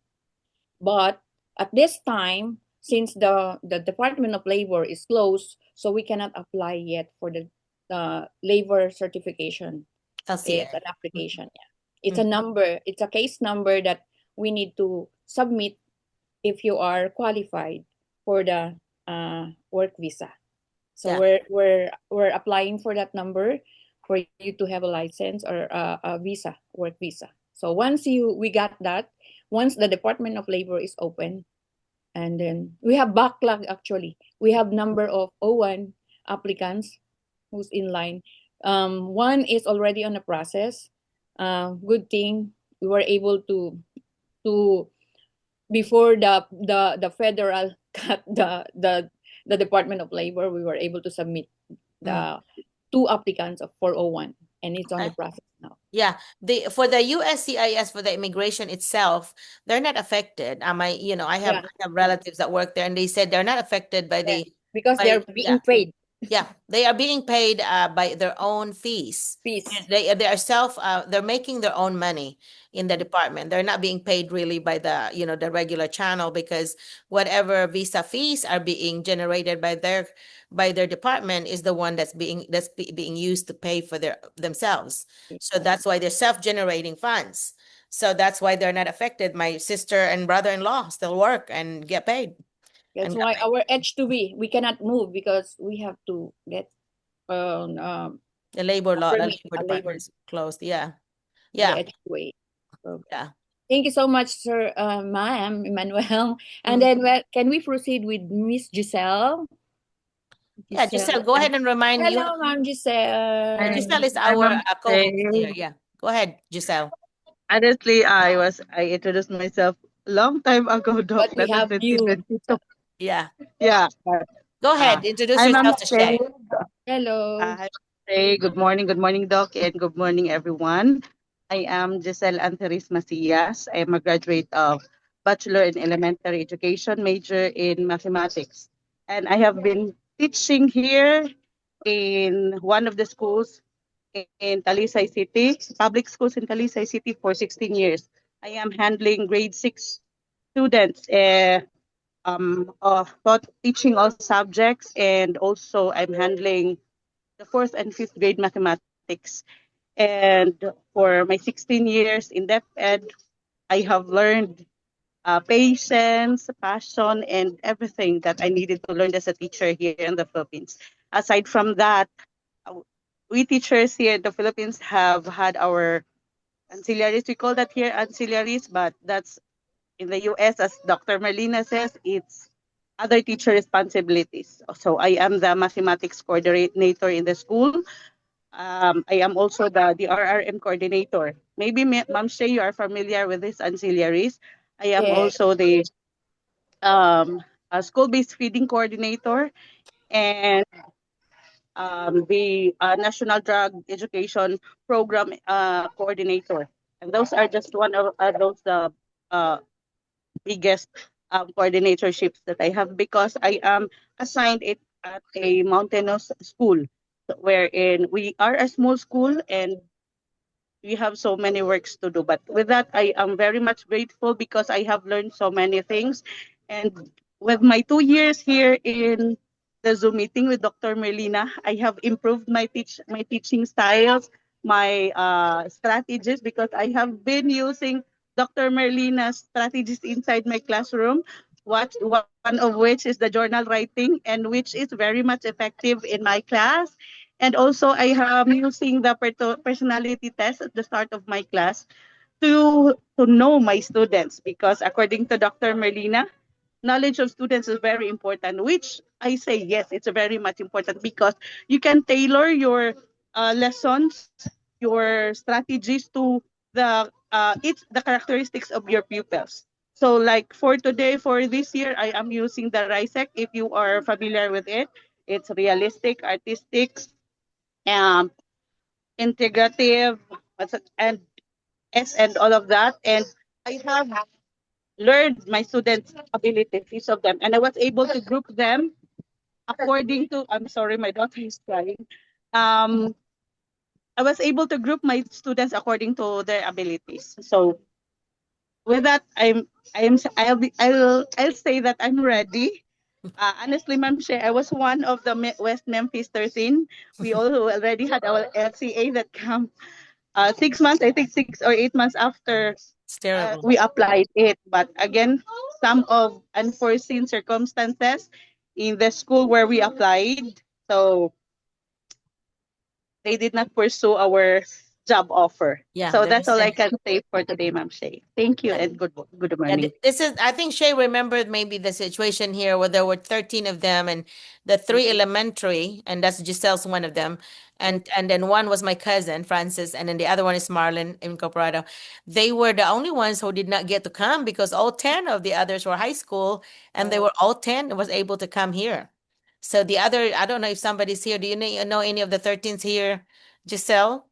But at this time, since the Department of Labor is closed, so we cannot apply yet for the labor certification. LCA. It's an Mm, application. Yeah. It's a mm. number. It's a case number that we need to submit if you are qualified for the work visa. So Yeah. we're applying for that number for you to have a license or a visa, work visa. So once we got that, once the Department of Labor is open, and then we have backlog actually. We have number of O1 applicants who's in line. One is already on the process. Good thing we were able to before the federal cut the Department of Labor, we were able to submit Mm. the two applicants of 401, and it's on the Okay. process now. Yeah, for the USCIS for the immigration itself, they're not affected. I have Yeah, I have relatives that work there, and they said they're not affected by yeah, because by they're yeah, being paid yeah, they are being paid by their own fees. fees. They're making their own money in the department. They're not being paid really by the regular channel, because whatever visa fees are being generated by their department is the one being used to pay for themselves. So that's why they're self-generating funds. So that's why they're not affected. My sister and brother-in-law still work and get paid That's and got why paid. our H2B we cannot move because we have to get The labor a law, the permit, labor a labor department is closed. Yeah. for the Yeah. H2A program. Yeah. Thank you so much, Sir Ma'am Emmanuel. And Mm. then can we proceed with Miss Giselle? Yeah, Giselle. Giselle, go ahead and remind you. Hello, Ma'am Giselle. Giselle is Hi, our Ma'am co-host here. Shey. Yeah. Go ahead, Giselle. Honestly, I introduced myself long time ago, Doc, But we not in have you. 2022. Yeah. Yeah, but Go uh, ahead. Introduce hi, Ma'am yourself to Shey. Shay. Hello. Hi, Shey. Good morning, Doc, and good morning, everyone. I am Giselle Anteris Macias. I am a graduate of Bachelor in Elementary Education, major in Mathematics. And I have been teaching here in one of the schools in Talisay City, public schools in Talisay City for 16 years. I am handling grade 6 students, teaching all subjects, and also I'm handling the fourth and fifth grade mathematics. And for my 16 years in depth ed, I have learned patience, passion, and everything that I needed to learn as a teacher here in the Philippines. Aside from that, uh, we teachers here in the Philippines have had our ancillaries. We call that here ancillaries, but that's in the US, as Dr. Merlina says, it's other teacher responsibilities. So I am the mathematics coordinator in the school. I am also the RRM coordinator. Maybe Ma'am Shea, you are familiar with these ancillaries. I am Yes. also the school-based feeding coordinator and the National Drug Education Program coordinator. And those are just one of those uh, biggest coordinatorships that I have because I am assigned it at a mountainous school wherein we are a small school and we have so many works to do. But with that, I am very much grateful because I have learned so many things. And with my 2 years here in the Zoom meeting with Dr. Merlina, I have improved my teaching styles, my strategies because I have been using Dr. Merlina's strategies inside my classroom. One of which is the journal writing, and which is very much effective in my class. And also, I am using the personality test at the start of my class to know my students because according to Dr. Merlina, knowledge of students is very important, which I say yes, it's very much important because you can tailor your lessons, your strategies to the characteristics of your pupils. So like for today, for this year, I am using the RISEC. If you are familiar with it, it's realistic, artistic, um, integrative, and S and all of that. And I have learned my students' abilities, each of them, and I was able to group them according to. I'm sorry, my daughter is crying. Um, I was able to group my students according to their abilities. So with that, I'll say that I'm ready. Honestly, Ma'am Shea, I was one of the West Memphis 13. We all already had our LCA that come 6 months, I think 6 or 8 months after It's terrible. we applied it. But again, some of unforeseen circumstances in the school where we applied, so they did not pursue our job offer. Yeah, So they that's all I rescinded. can say for today, Ma'am Shea. Thank you Yeah. and good Yeah, morning. this is, I think Shay remembered maybe the situation here where there were 13 of them and the three elementary, and that's Giselle's one of them. And then one was my cousin, Francis, and then the other one is Marlon in Colorado. They were the only ones who did not get to come because all 10 of the others were high school and they were all 10 was able to come here. So the other, I don't know if somebody's here. Do you know any of the 13s here, Giselle?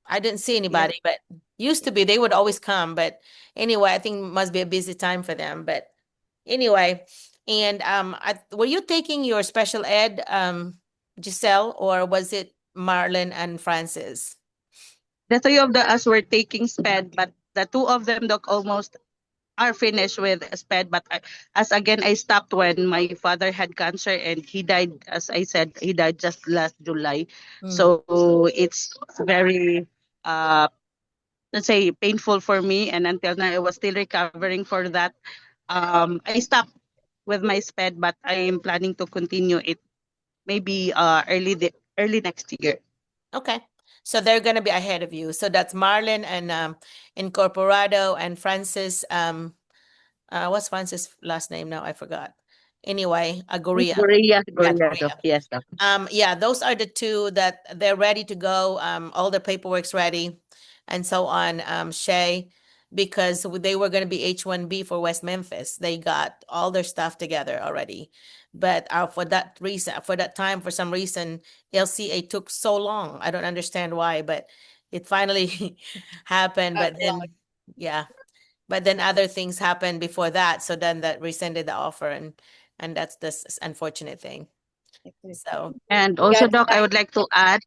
I didn't see Yeah. anybody, but used to be they would always come. But anyway, I think it must be a busy time for them. But anyway, and were you taking your special ed, Giselle, or was it Marlon and Francis? The three of us were taking SPED, but the two of them look almost are finished with SPED. But as again, I stopped when my father had cancer and he died. As I said, he died just last July. Mm, So it's very, let's say, painful for me. And until now, I was still recovering for that. I stopped with my SPED, but I am planning to continue it maybe early next year. okay. So they're gonna be ahead of you. So that's Marlon and Incorporado and Francis. What's Francis' last name now? I forgot. Anyway, Miss Agoria. Goria, Yeah, Goria, Korea. yes, Doc. Yeah, those are the two that they're ready to go. All the paperwork's ready and so on. Shay, because they were going to be H1B for West Memphis. They got all their stuff together already. But for that reason, for that time, for some reason, LCA took so long. I don't understand why, but it finally happened. But then, yeah, but then other things happened before that. So then that rescinded the offer, and that's this unfortunate thing. So. And also, God's Doc, I would time. like to add,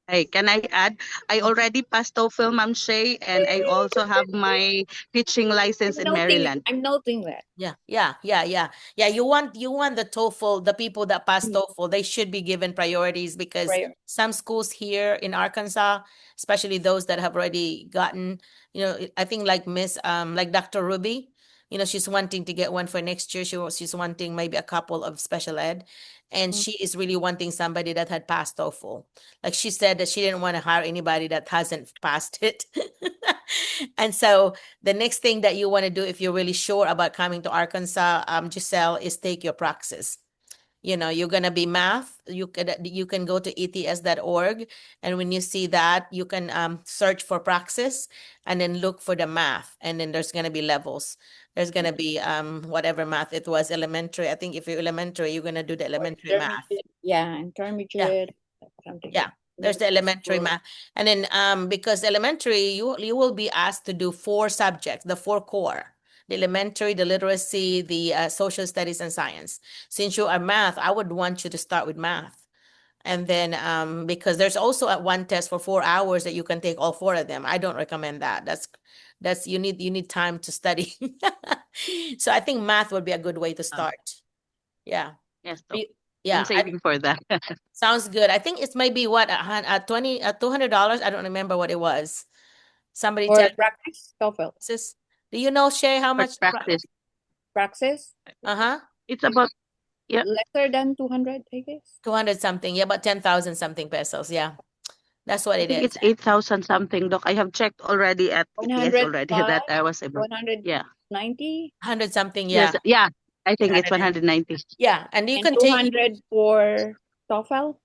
hey, can I add? I already passed TOEFL, Ma'am Shea, and I also have my teaching license in Maryland. I'm noting that. Yeah. You want the TOEFL, the people that pass Mm. TOEFL, they should be given priorities because Prayer. some schools here in Arkansas, especially those that have already gotten, I think like like Dr. Ruby, she's wanting to get one for next year. She's wanting maybe a couple of special ed, and Mm. she is really wanting somebody that had passed TOEFL. Like she said that she didn't want to hire anybody that hasn't passed it. And so the next thing that you want to do if you're really sure about coming to Arkansas, Giselle, is take your praxis. You're gonna be math. You can go to ets.org, and when you see that, you can search for praxis and then look for the math, and then there's gonna be levels. There's gonna be whatever math it was, elementary. I think if you're elementary, you're gonna do the Or elementary math. intermediate. Yeah, Yeah. intermediate. Something Yeah, like there's the middle elementary school. math. And then because elementary, you will be asked to do 4 subjects, the 4 core. The elementary, the literacy, the social studies and science. Since you are math, I would want you to start with math. And then because there's also one test for 4 hours that you can take all 4 of them. I don't recommend that. That's you need time to study. So I think math would be a good way to start. Yeah. Yes, Doc. You- I'm Yeah. saving for that. Sounds good. I think it's maybe what, 200. I don't remember what it was. Somebody Or tell me, practice TOEFL. sis. Do you know, Shay, how For much? practice. Praxis, Uh-huh. It's about, yeah. lesser than 200, I guess. 200 something. Yeah, about 10,000 something pesos. Yeah. That's what I it think is. it's 8,000 something, Doc. I have checked already at ITS 105, already that I was able. Yeah. 190, 100 something, Yes. yeah. Yeah. I think it's 100 190. yeah, and you and can take 200 for TOEFL.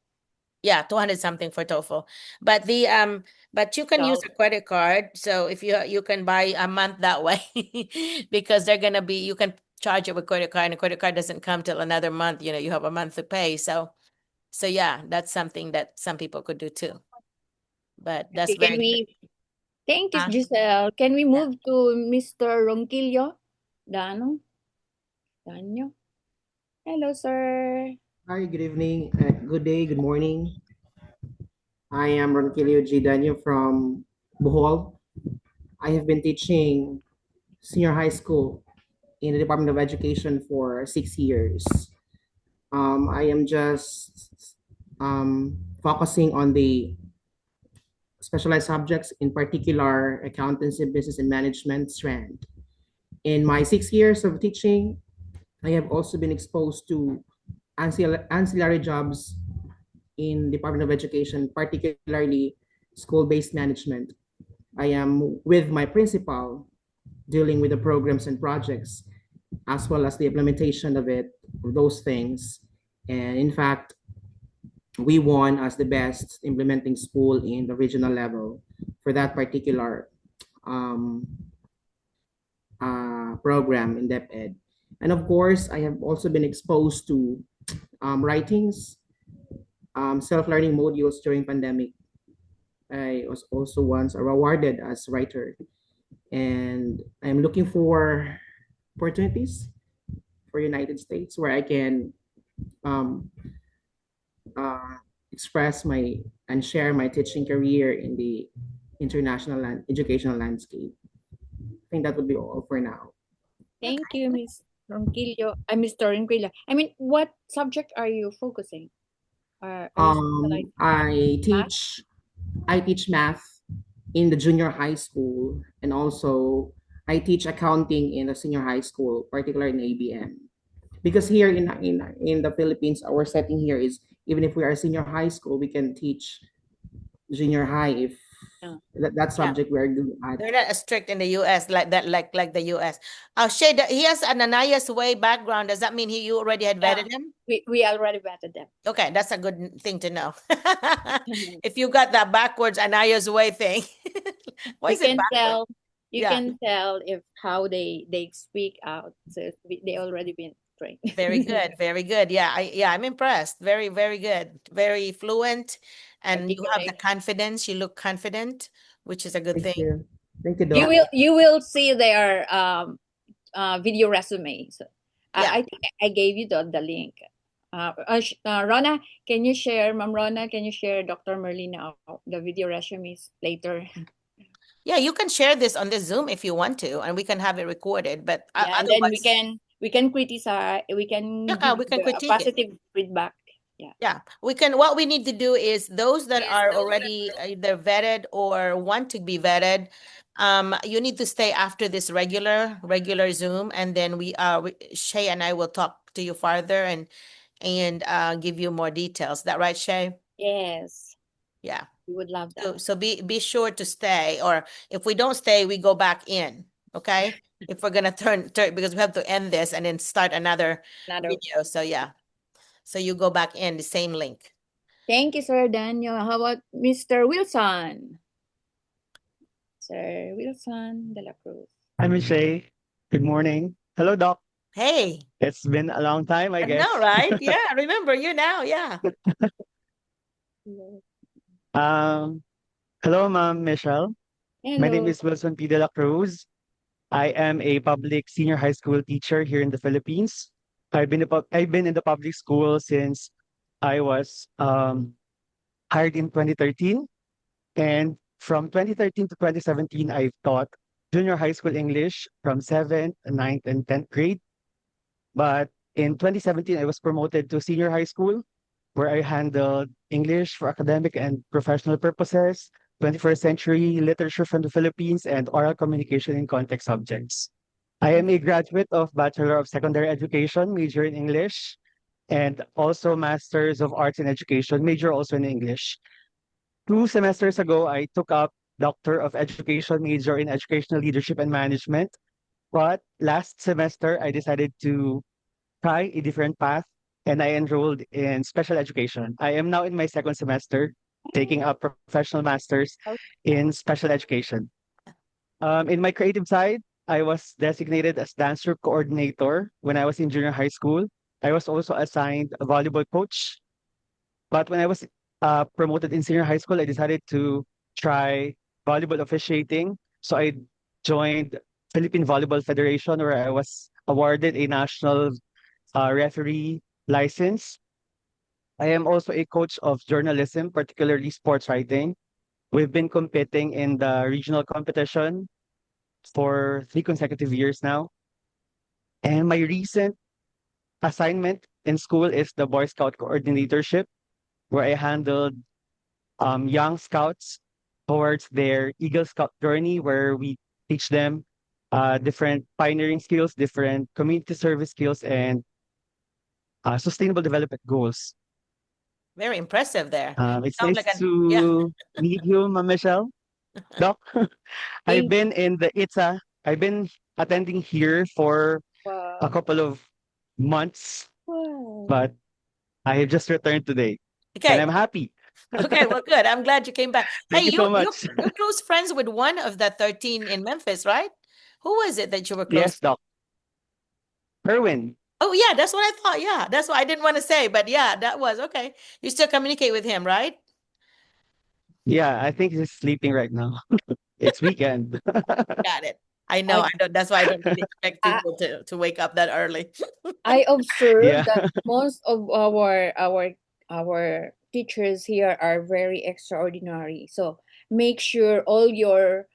yeah, 200 something for TOEFL. But but you can use So a credit card. So if you can buy a month that way because they're gonna be you can charge it with credit card and the credit card doesn't come till another month, you have a month to pay. So yeah, that's something that some people could do too. But that's okay, can very good. we thank you, Huh? Giselle. Can we Yeah. move to Mr. Ronquillo Dano? Danyo? Hello, sir. Hi, good evening, good day, good morning. I am Ronquillo G. Danyo from Bohol. I have been teaching senior high school in the Department of Education for 6 years. I am just focusing on the specialized subjects, in particular accountancy, business, and management strand. In my 6 years of teaching, I have also been exposed to ancillary jobs in Department of Education, particularly school-based management. I am with my principal dealing with the programs and projects as well as the implementation of those things. And in fact, we won as the best implementing school in the regional level for that particular um, program in DepEd. And of course, I have also been exposed to writings, self-learning modules during pandemic. I was also once awarded as writer, and I'm looking for opportunities for United States where I can um, uh, express my and share my teaching career in the international educational landscape. I think that would be all for now. Thank you, Miss Ronquillo. Mr. Ronquillo. I mean, what subject are you focusing? Are you specializing I math? teach math in the junior high school, and also I teach accounting in the senior high school, particularly in ABM. Because here in the Philippines, our setting here is even if we are senior high school, we can teach junior high if Yeah. that Yeah. subject we are good at. They're not as strict in the US like that, like the US. Shey, he has an Ananias Way background. Does that mean you already had Yeah. vetted him? We already vetted them. Okay, that's a good thing to know. If you got that backwards Anaya's way thing, why You is it can backwards? tell you Yeah, can tell if how they speak out. So they already been trained. very good, very good. I'm impressed. Very, very good. Very fluent, and you have the Articulate. confidence. You look confident, which is a good Thank thing. you. Thank you, You Doc. will see their video resume. So Yeah. I think I gave you the link. Rona, can you share, Ma'am Rona, can you share Dr. Merlina the video resumes later? Yeah, you can share this on the Zoom if you want to, and we can have it recorded. But Yeah, and then otherwise, we can criticize, we can yeah, give we can a critique it. positive feedback. Yeah. Yeah, we can. What we need to do is those that are already either vetted or want to be vetted, you need to stay after this regular Zoom, and then Shay and I will talk to you farther and give you more details. Is that right, Shay? Yes, Yeah. we would love So that. so be sure to stay, or if we don't stay, we go back in. Okay. If we're gonna turn because we have to end this and then start another Another. video. So yeah. So you go back in the same link. Thank you, Sir Daniel. How about Mr. Wilson? Sir Wilson de la Cruz. I'm Shey. Good morning. Hello, Doc. Hey, It's been a long time, I I know, guess. right? Yeah, I remember you now. Yeah. Um, Hello, Ma'am Michelle. My name Hello. is Wilson P. De La Cruz. I am a public senior high school teacher here in the Philippines. I've been in the public school since I was hired in 2013, and from 2013 to 2017, I've taught junior high school English from 7th, ninth, and 10th grade. But in 2017, I was promoted to senior high school, where I handled English for academic and professional purposes, 21st century literature from the Philippines, and oral communication in context subjects. I am a graduate of Bachelor of Secondary Education, major in English, and also Masters of Arts in Education, major also in English. 2 semesters ago, I took up Doctor of Education major in Educational Leadership and Management. But last semester, I decided to try a different path and I enrolled in special education. I am now in my second semester taking up professional masters in special education. In my creative side, I was designated as dance group coordinator when I was in junior high school. I was also assigned a volleyball coach. But when I was promoted in senior high school, I decided to try volleyball officiating. So I joined Philippine Volleyball Federation, where I was awarded a national referee license. I am also a coach of journalism, particularly sports writing. We've been competing in the regional competition for 3 consecutive years now. And my recent assignment in school is the Boy Scout coordinatorship, where I handled young scouts towards their Eagle Scout journey, where we teach them different pioneering skills, different community service skills, and sustainable development goals. Very impressive there. It's Sounds nice like a, yeah. to meet you, Ma'am Michelle. Doc, I've Thank been in the ITSA. I've been attending here for a Wow. couple of months, Wow. but I have just returned today, and I'm Okay. happy. Okay, well, good. I'm glad you came back. Hey, Thank you so much. you're close friends with one of the 13 in Memphis, right? Who was it that you were close? Yes, Doc. Erwin. Oh, yeah, that's what I thought. Yeah, that's what I didn't want to say, but yeah, that was okay. You still communicate with him, right? Yeah, I think he's sleeping right now. It's weekend. Got it. I know. I I don't. That's why I don't really expect I, people to wake up that early. I observed Yeah. that most of our teachers here are very extraordinary. So make sure all your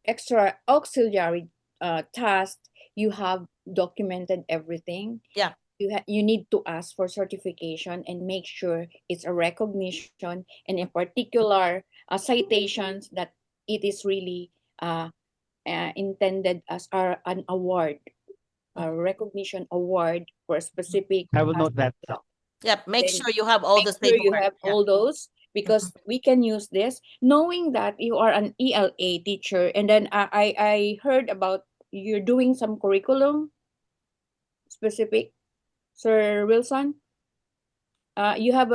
extra auxiliary tasks you have documented everything. Yeah. You need to ask for certification and make sure it's a recognition and in particular citations that it is really intended as an award, a recognition award for a specific I will note that, Doc. Yep. Make then sure you have all make those sure you paperwork. have Yeah. all those Mhm. because we can use this knowing that you are an ELA teacher. And then I heard about you're doing some curriculum specific, Sir Wilson. You have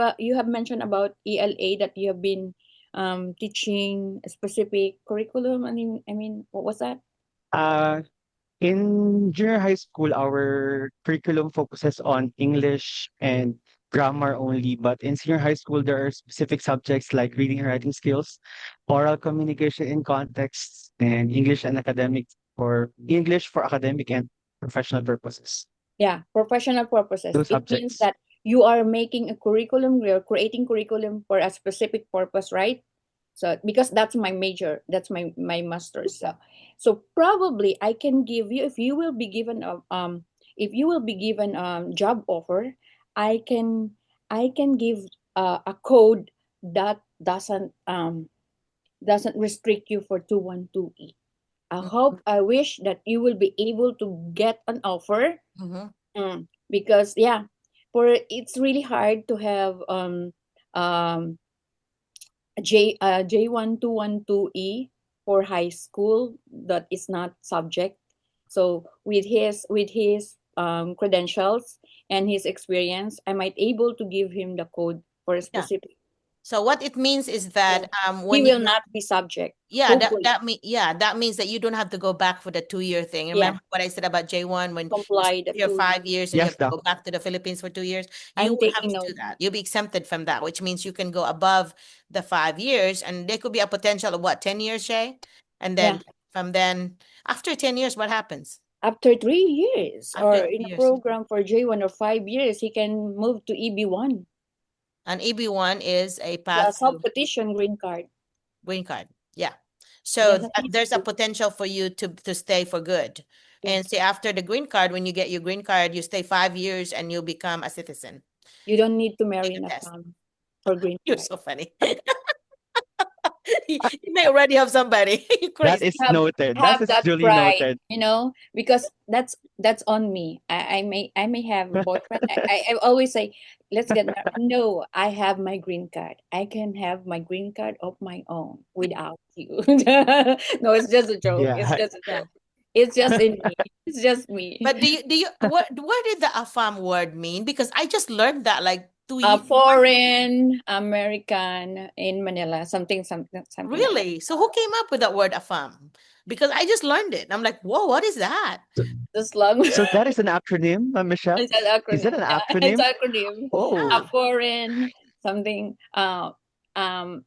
mentioned about ELA that you have been teaching a specific curriculum. I mean, what was that? Uh, in junior high school, our curriculum focuses on English and grammar only, but in senior high school, there are specific subjects like reading and writing skills, oral communication in context, and English for academic and professional purposes. Yeah, professional purposes. Those It means subjects. that you are making a curriculum, you're creating curriculum for a specific purpose, right? So because that's my major, that's my master's. So probably I can give you if you will be given job offer, I can give a code that doesn't restrict you for 212E. I wish that you will be able to get an offer. Because yeah, for it's really hard to have J1212E for high school that is not subject. So with his credentials and his experience, I might able to give him the code for a Yeah. specific. So what it means is that He when will you not be subject. yeah, Hopefully, that means that you don't have to go back for the 2-year thing. yeah, Remember what I said about J1 when you comply the serve your 2 years. 5 years and you Yes, have to Doc. go back to the Philippines for 2 years? You I'm won't have taking to note. do that. You'll be exempted from that, which means you can go above the 5 years, and there could be a potential of what, 10 years, Shay? And Yeah, then from then, after 10 years, what happens? after 3 years or After in 3 a years. program for J1 or 5 years, he can move to EB1. And EB1 is a The path to competition green card. green card. Yeah. Yes, So there's a potential for you to stay for good. Yeah. And say after the green card, when you get your green card, you stay 5 years and you'll become a citizen. You don't need to marry Take in a a test. town for green You're card. so funny. You may already have somebody. You're That crazy. is noted. That Have is that duly pride, noted. because that's on me. I may have a boyfriend. I always say, let's get married. No, I have my green card. I can have my green card of my own without you. No, it's just a joke. It's Yeah. just a joke. It's just in me. It's just me. But do you what did the AFAM word mean? Because I just learned that like A 1 foreign American in Manila, something like that. really. So who came up with that word AFAM? Because I just learned it. I'm like, whoa, what is that? So, The slug. so that is an acronym, Michelle? It's an Is that acronym. an Yeah, it's acronym? acronym. A Oh, foreign something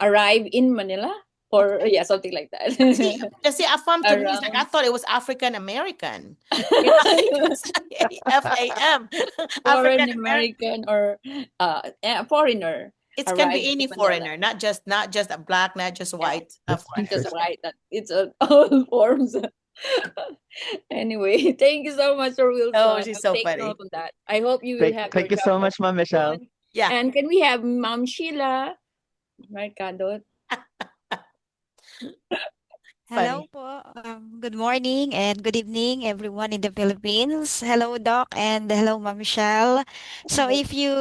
arrive in Manila, or yeah, something like See, that. see, AFAM to me is like I Around thought it was African American. You know, FAM, foreign African American. American or foreigner It can arrived be in any Manila. foreigner, not just a black, not just Yeah, white, a that's not just foreigner. interesting. right. That it's all forms. Anyway, thank you so much, Sir Oh, Wilson. she's I'll so take note funny. of that. I hope you will have your Thank you job so much, Michelle. soon. Yeah. And can we have Ma'am Sheila Mercado? Hello Funny. po. Good morning and good evening, everyone in the Philippines. Hello, Doc, and hello, Ma'am Michelle. So, if you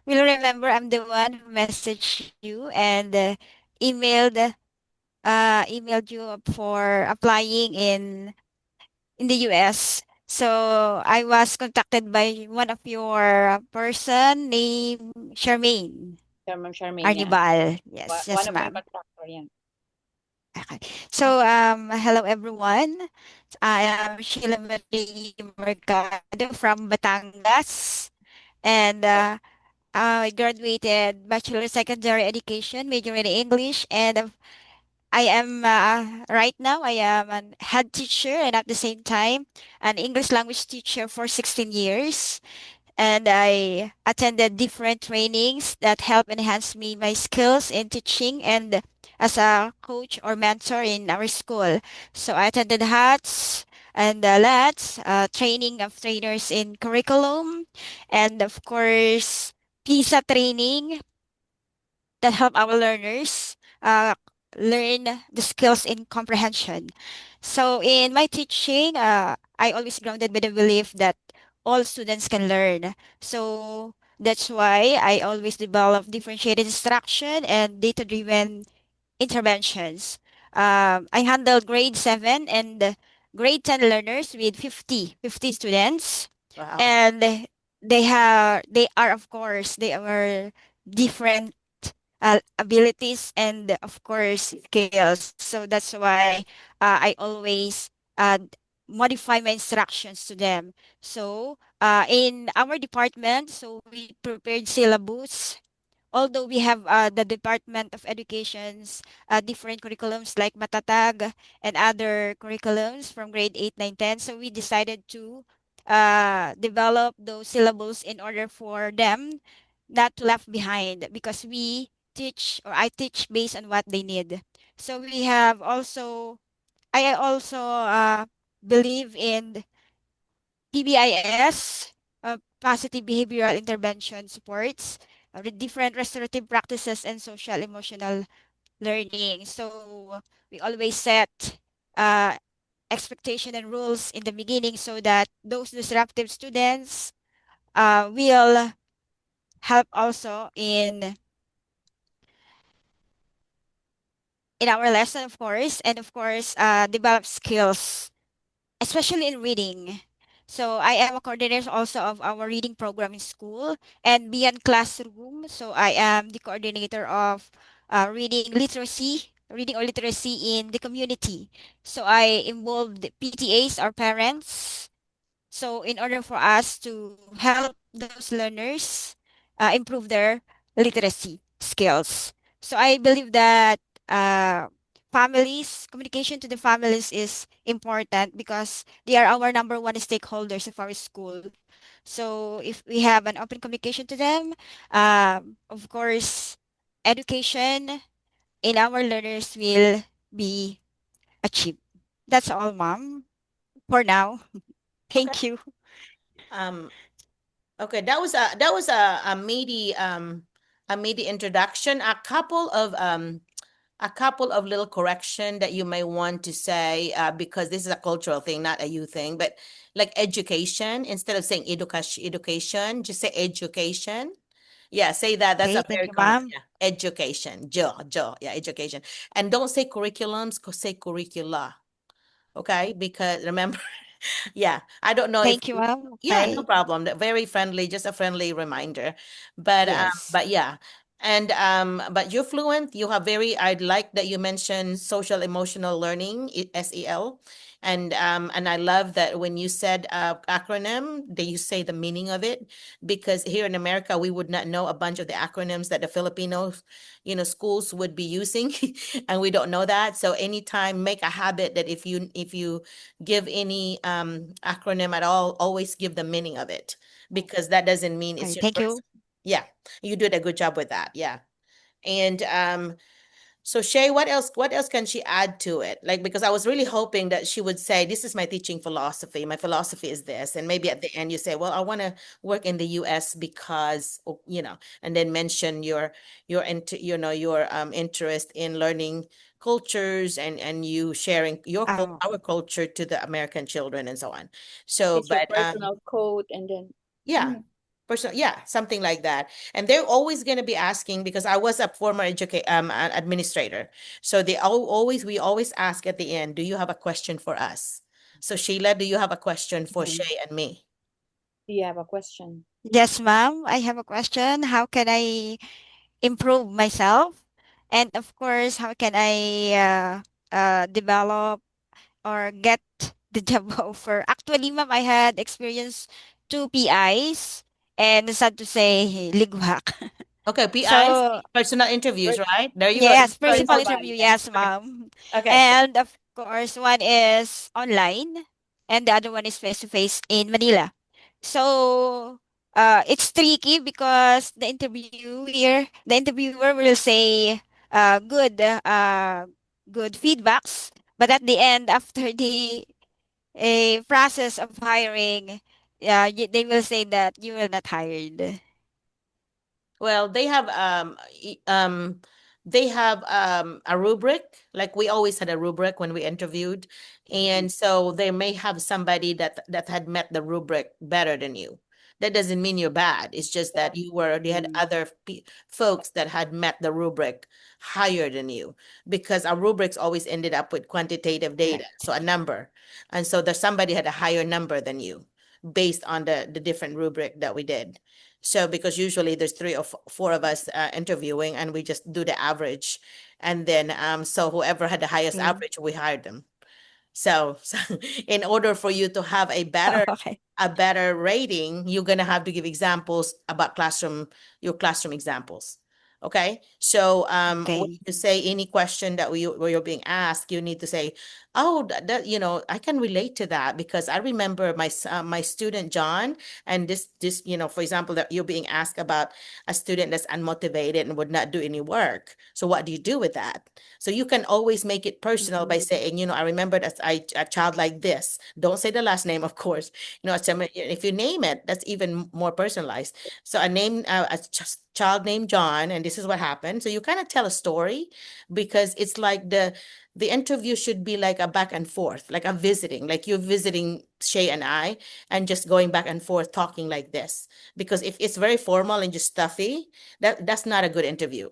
will remember, I'm the one who messaged you and emailed emailed you for applying in the US. So, I was contacted by one of your person named Charmaine Ma'am Charmaine, yeah. Arnibal. Yes, One yes, of my ma'am. contractor, yeah. Okay. So, hello everyone. I am Sheila Marie Mercado from Batangas, and I graduated Bachelor Secondary Education, major in English, and I am right now I am an head teacher and at the same time an English language teacher for 16 years, and I attended different trainings that help enhance me my skills in teaching and as a coach or mentor in our school. So I attended HATS and LATS, training of trainers in curriculum, and of course PISA training that help our learners learn the skills in comprehension. So in my teaching, I always grounded by the belief that all students can learn. So that's why I always develop differentiated instruction and data-driven interventions. I handled grade 7 and grade 10 learners with 50 students. Wow. And they are of course they are different abilities and of course skills. So that's why I always modify my instructions to them. So in our department, so we prepared syllabus. Although we have the Department of Education's different curriculums like Matatag and other curriculums from grade 8, 9, 10. So we decided to develop those syllables in order for them not to left behind because we teach or I teach based on what they need. So we have also, I also believe in PBIS, positive behavioral intervention supports, different restorative practices and social emotional learning. So we always set uh, expectation and rules in the beginning so that those disruptive students will help also in our lesson, of course, and of course, develop skills, especially in reading. So I am a coordinator also of our reading program in school and beyond classroom. So I am the coordinator of reading or literacy in the community. So I involved PTAs, our parents, so in order for us to help those learners improve their literacy skills. So I believe that uh, families, communication to the families is important because they are our number one stakeholders of our school. So if we have an open communication to them, of course, education in our learners will be achieved. That's all, mom, for now. Okay. Thank you. Um, okay, that was a meaty introduction. A couple of a couple of little correction that you may want to say, because this is a cultural thing, not a you thing, but like education, instead of saying education, just say education. Yeah, say that. That's Okay, a thank very you, common, ma'am. yeah, education. Yeah, education. And don't say curriculums, say curricula. Okay, because remember, yeah, I don't know if, Thank you, ma'am. yeah, no Okay. problem. Very friendly, just a friendly reminder. Yes. But yeah. And but you're fluent. You have very, I'd like that you mentioned social emotional learning, SEL. And I love that when you said acronym, that you say the meaning of it, because here in America we would not know a bunch of the acronyms that the Filipinos, schools would be using, and we don't know that. So anytime, make a habit that if you give any acronym at all, always give the meaning of it, because that doesn't mean it's Okay, your thank first. you. Yeah, you did a good job with that. Yeah. And so Shay, what else can she add to it? Like, because I was really hoping that she would say, this is my teaching philosophy. My philosophy is this. And maybe at the end you say, well, I want to work in the US because, and then mention your interest in learning cultures, and you sharing our Okay. culture to the American children and so on. What So, is your but personal quote? And then, yeah. mm, Yeah, something like that. And they're always going to be asking, because I was a former administrator. So we always ask at the end, do you have a question for us? So Sheila, do you have a question for mm, Shay and me? do you have a question? Yes, ma'am. I have a question. How can I improve myself? And of course, how can I develop or get the job offer? Actually, ma'am, I had experienced two PIs and sad to say, ligwak. Okay, PIs, So, personal interviews, Per- right? There you go. yes, Personal principal interview. interview. Correspondent. Yes, Okay. ma'am. Okay. And of course, one is online and the other one is face to face in Manila. So, it's tricky because the interviewer will say good feedbacks, but at the end, after the a process of hiring, they will say that you will not hired. Well, they have a rubric, like we always had a rubric when we interviewed. Mhm. And so they may have somebody that had met the rubric better than you. That doesn't mean you're bad. It's just that they had Mm, other folks that had met the rubric higher than you, because our rubrics always ended up with quantitative data, Correct. so a number. And so there's somebody had a higher number than you based on the different rubric that we did. So because usually there's three or four of us interviewing, and we just do the average. And then so whoever had the highest Okay. average, we hired them. So in order for you to have a better Okay. rating, you're gonna have to give examples about your classroom examples. Okay. So when Okay. you say any question that where you're being asked, you need to say, oh, I can relate to that, because I remember my student John, and this, for example, that you're being asked about a student that's unmotivated and would not do any work. So what do you do with that? So you can always make it personal by mhm. saying, I remember that a child like this. Don't say the last name, of course. If you name it, that's even more personalized. So I named child named John, and this is what happened. So you kind of tell a story, because it's like the interview should be like a back and forth, like a visiting, like you're visiting Shay and I, and just going back and forth talking like this. Because if it's very formal and just stuffy, that's not a good interview.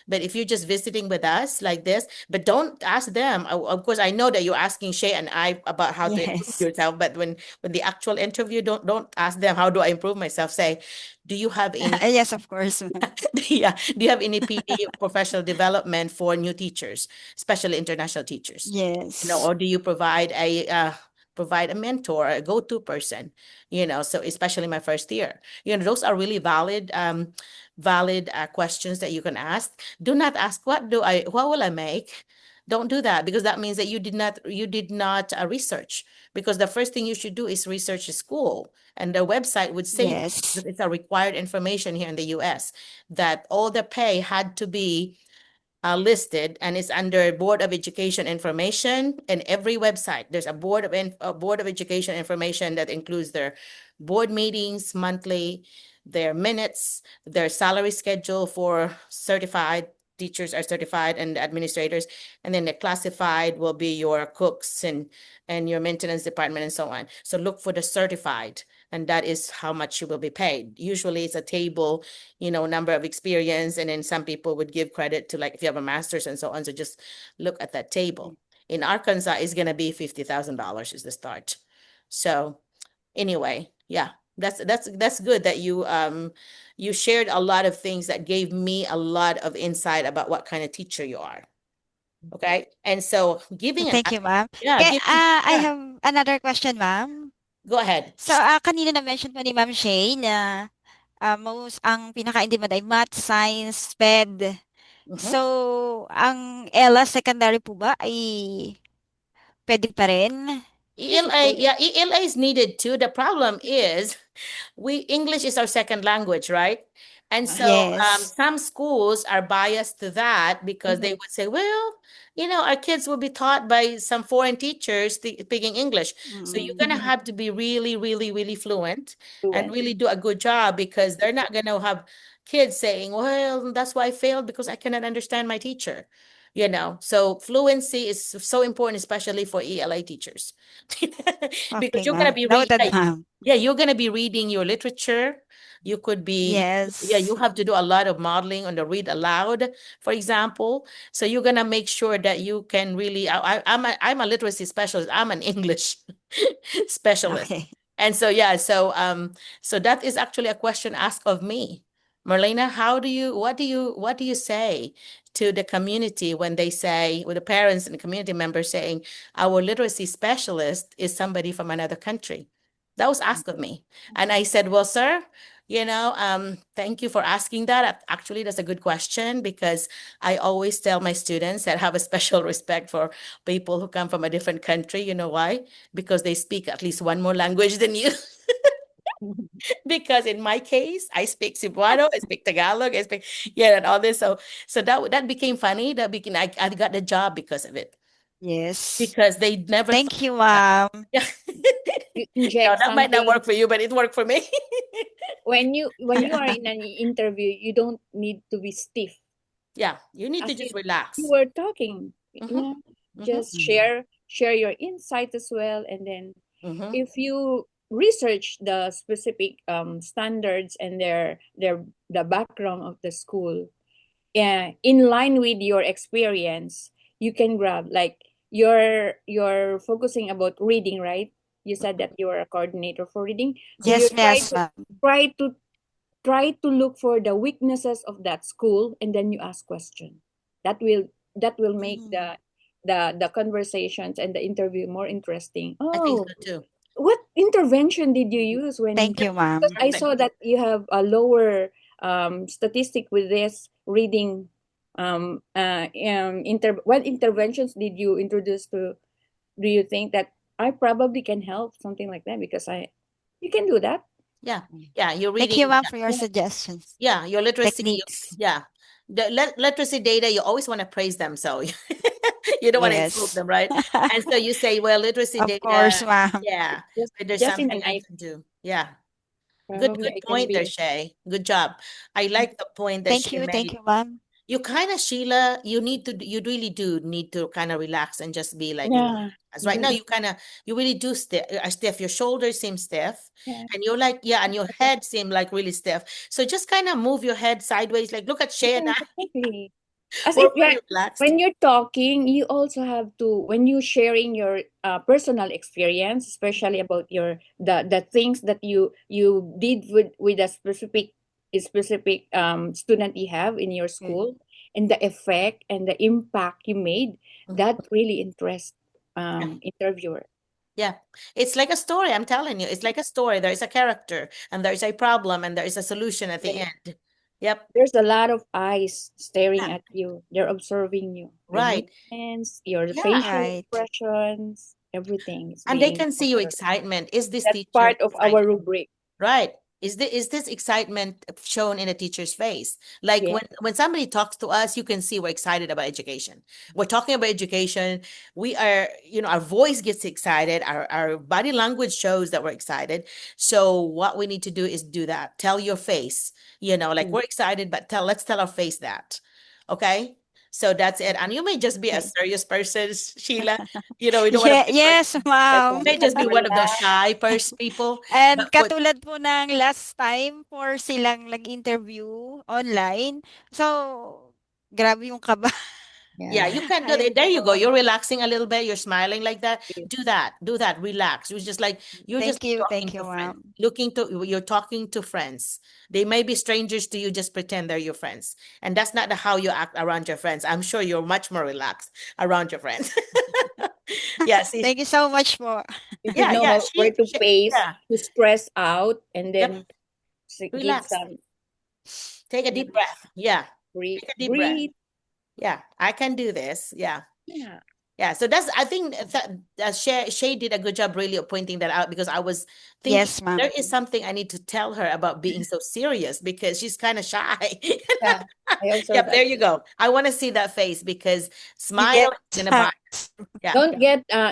But if you're just visiting with us like this, but don't ask them. Of course, I know that you're asking Shay and I about how to improve Yes. yourself, but when the actual interview, don't ask them, how do I improve myself? Say, do you have any Yes, of course, ma'am. yeah, do you have any PD or professional development for new teachers, especially international teachers? Yes. Or do you provide a mentor, a go-to person? So especially my first year. Those are really valid questions that you can ask. Do not ask, what will I make? Don't do that, because that means that you did not research, because the first thing you should do is research the school, and the website would say that, Yes. because it's a required information here in the US, that all the pay had to be listed, and it's under Board of Education information. And every website, there's a Board of Education information that includes their board meetings monthly, their minutes, their salary schedule for certified teachers are certified and administrators, and then the classified will be your cooks and your maintenance department and so on. So look for the certified, and that is how much you will be paid. Usually it's a table, number of experience, and then some people would give credit to, like, if you have a master's and so on. So just look at that table. In Arkansas, it's gonna be $50,000 is the start. So anyway, yeah, that's good that you shared a lot of things that gave me a lot of insight about what kind of teacher you are. Okay, and so giving an Thank you, ma'am. yeah, Okay, giving I yeah, have another question, ma'am. go ahead. So, kanina na-mention po ni Ma'am Shey na ang pinaka-in-demand ay math, science, SPED. Mhm. So, ang ELA secondary po ba ay pwede pa rin? Yes, of ELA, course. yeah, ELA is needed too. The problem is English is our second language, right? And so Yes. some schools are biased to that because they Mhm. would say, well, our kids will be taught by some foreign teachers speaking English. So you're Mm. going to Mhm. have to be really, really, really fluent and Fluent. really do a good job, because they're not going to have kids saying, well, that's why I failed because I cannot understand my teacher. So fluency is so important, especially for ELA teachers. Because Okay, you're gonna ma'am. be Noted, reading, ma'am. yeah, you're gonna be reading your literature. You could be, yeah, you Yes. have to do a lot of modeling on the read aloud, for example. So you're gonna make sure that you can really. I'm a literacy specialist. I'm an English specialist, Okay. and so yeah, so that is actually a question asked of me, Marlena. What do you say to the community when they say, with the parents and the community members saying, our literacy specialist is somebody from another country? That was asked of me. And I said, well, sir, thank you for asking that. Actually, that's a good question, because I always tell my students that have a special respect for people who come from a different country. You know why? Because they speak at least one more language than you. Because in my case, I speak Cebuano, I speak Tagalog, I speak, yeah, and all this. So that became funny. I got the job because of it, Yes. because they never thought Thank you, that. ma'am. Yeah. You No, inject that might not something work for you, but it worked for me. when you are in an interview. You don't need to be stiff, Yeah, you need to as just you relax. were talking. Mm-hmm. Mm-hmm. Just Mhm. share your insight as well, and then Mm-hmm. if you research the specific standards and the background of the school, in line with your experience, you can grab, like, you're focusing about reading, right? You said that you're a coordinator for reading, so you Yes, yes, ma'am. try to try to look for the weaknesses of that school, and then you ask question. That will make Mm. the conversations and the interview more interesting. I think Oh, so too. what intervention did you use when, Thank you, because ma'am. I Perfect. saw that you have a lower statistic with this reading. What interventions did you introduce to? Do you think that I probably can help something like that, because you can do that? Yeah. Yeah. You're Thank you, reading. ma'am, for your Yeah, suggestions. Yeah. Your literacy. Techniques. Yeah. The literacy data, you always want to praise them. So you don't want to insult Yes. them, right? And so you say, well, literacy Of data, course, ma'am. yeah, just but there's just in my something I life, can do. Yeah. Good, probably good I can point there, be. Shay. Good job. I like the point that Shay Thank made. you, ma'am. You kind of, Sheila, you really do need to kind of relax and just be like, Yeah. as right now, Mhm. you really do stiff. Your shoulders seem stiff, Yeah. and you're like, yeah, and your head seem like really stiff. So just kind of move your head sideways. Like, look at Shay and Yeah, I. exactly. As We're if, yeah, pretty relaxed. when you're talking, you also have to, when you sharing your personal experience, especially about the things that you did with a specific student you have in your Mm. school, and the effect and the impact you made, Mhm. that really interests Yeah. interviewer. Yeah. It's like a story. I'm telling you, it's like a story. There's a character, and there's a problem, and there is a solution at the And end. Yep. there's a lot of eyes staring Yeah. at you. They're observing you. Your Right. movements, your Yeah. facial Right. expressions, everything is And they being can see your observed. excitement. Is this That's teacher part of excited? our rubric. Right. Is this excitement shown in a teacher's face? Like Yeah. when somebody talks to us, you can see we're excited about education. We're talking about education. We are, our voice gets excited. Our body language shows that we're excited. So what we need to do is do that. Tell your face, like Mm. we're excited, but let's tell our face that. Okay. So that's it. And you may just be a serious person, Sheila. You know, we don't want to Yeah, be yes, Yes, you ma'am. may just be one of those relax. shy first people. And But put katulad po ng last time for silang nag-interview online. So, grabe yung kaba. yeah, Yeah. you can do Ayun that. There you go. po. You're relaxing a little bit. You're smiling like that. Do that. Do that. Relax. You're just talking Thank to you, friends. ma'am. You're talking to friends. They may be strangers to you, just pretend they're your friends. And that's not how you act around your friends. I'm sure you're much more relaxed around your friends. Yeah, see, Thank you so much po. You should yeah, know yeah. how where to pace, Yeah. to stress out, and Yep. then give Relax. some, Take a you deep know, breath. Yeah. breathe, Take a deep breath. breathe. Yeah, I can do this. Yeah. Yeah. Yeah, so that's I think that Shay did a good job really of pointing that out because I was thinking Yes, there ma'am. is something I need to tell her about being so serious because she's kind of shy. Yeah. I observe Yep, there that. you go. I want to see that face because smile Yes, is gonna buy. Yeah,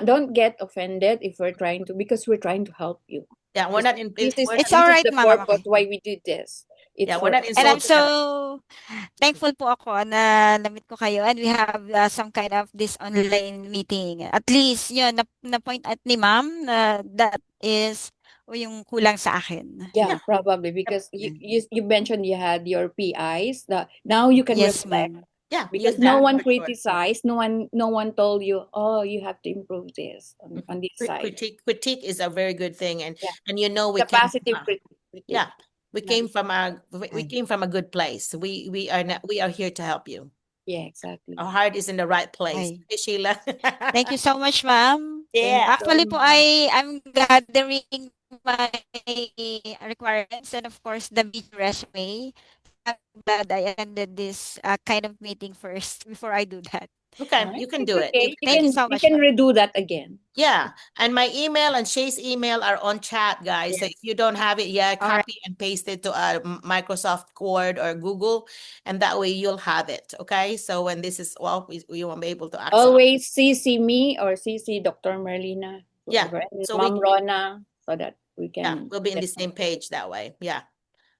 Don't get offended if we're trying to, because we're trying to help you. yeah, we're not in we're not it's This all is right, the ma'am. I'm purpose okay. why we do this. It's yeah, we're for not And I'm insulting at all. so thankful po ako na na-meet ko kayo and we have some kind of this online meeting. At least, yun, na-point out ni ma'am na that is yung kulang sa akin. Yeah, Yeah. probably Yep. because Yan. you mentioned you had your PIs. Now you can Yes, reflect ma'am. Yeah, use because no that one for sure. criticized, no one told you, oh, you have to improve this Mhm. on this side. Critique is a very good thing, Yeah, and you know we the came from positive critique. yeah, we Not, came from we Ay. came from a good place. We are here to help you. yeah, exactly. Our heart is in the right place. Ay. Hey, Sheila. Thank you so much, ma'am. Thank Yeah. you so Actually po much. I'm gathering my requirements and of course the video resume. I'm glad I attended this kind of meeting first before I do that. Okay, Alright, you can it's do it. You okay. can do Thank it. you so You much, can ma'am. redo that again. Yeah. And my email and Shay's email are on chat, guys. So Yeah. if you don't have it yet, All right. copy and paste it to Microsoft Word or Google, and that way you'll have it. Okay. So when this is well, we won't be able to access. Always CC me or CC Dr. Merlina, Yeah. whoever, and So Mom Rona, so that we yeah, can we'll be in get the same something. page that way. Yeah.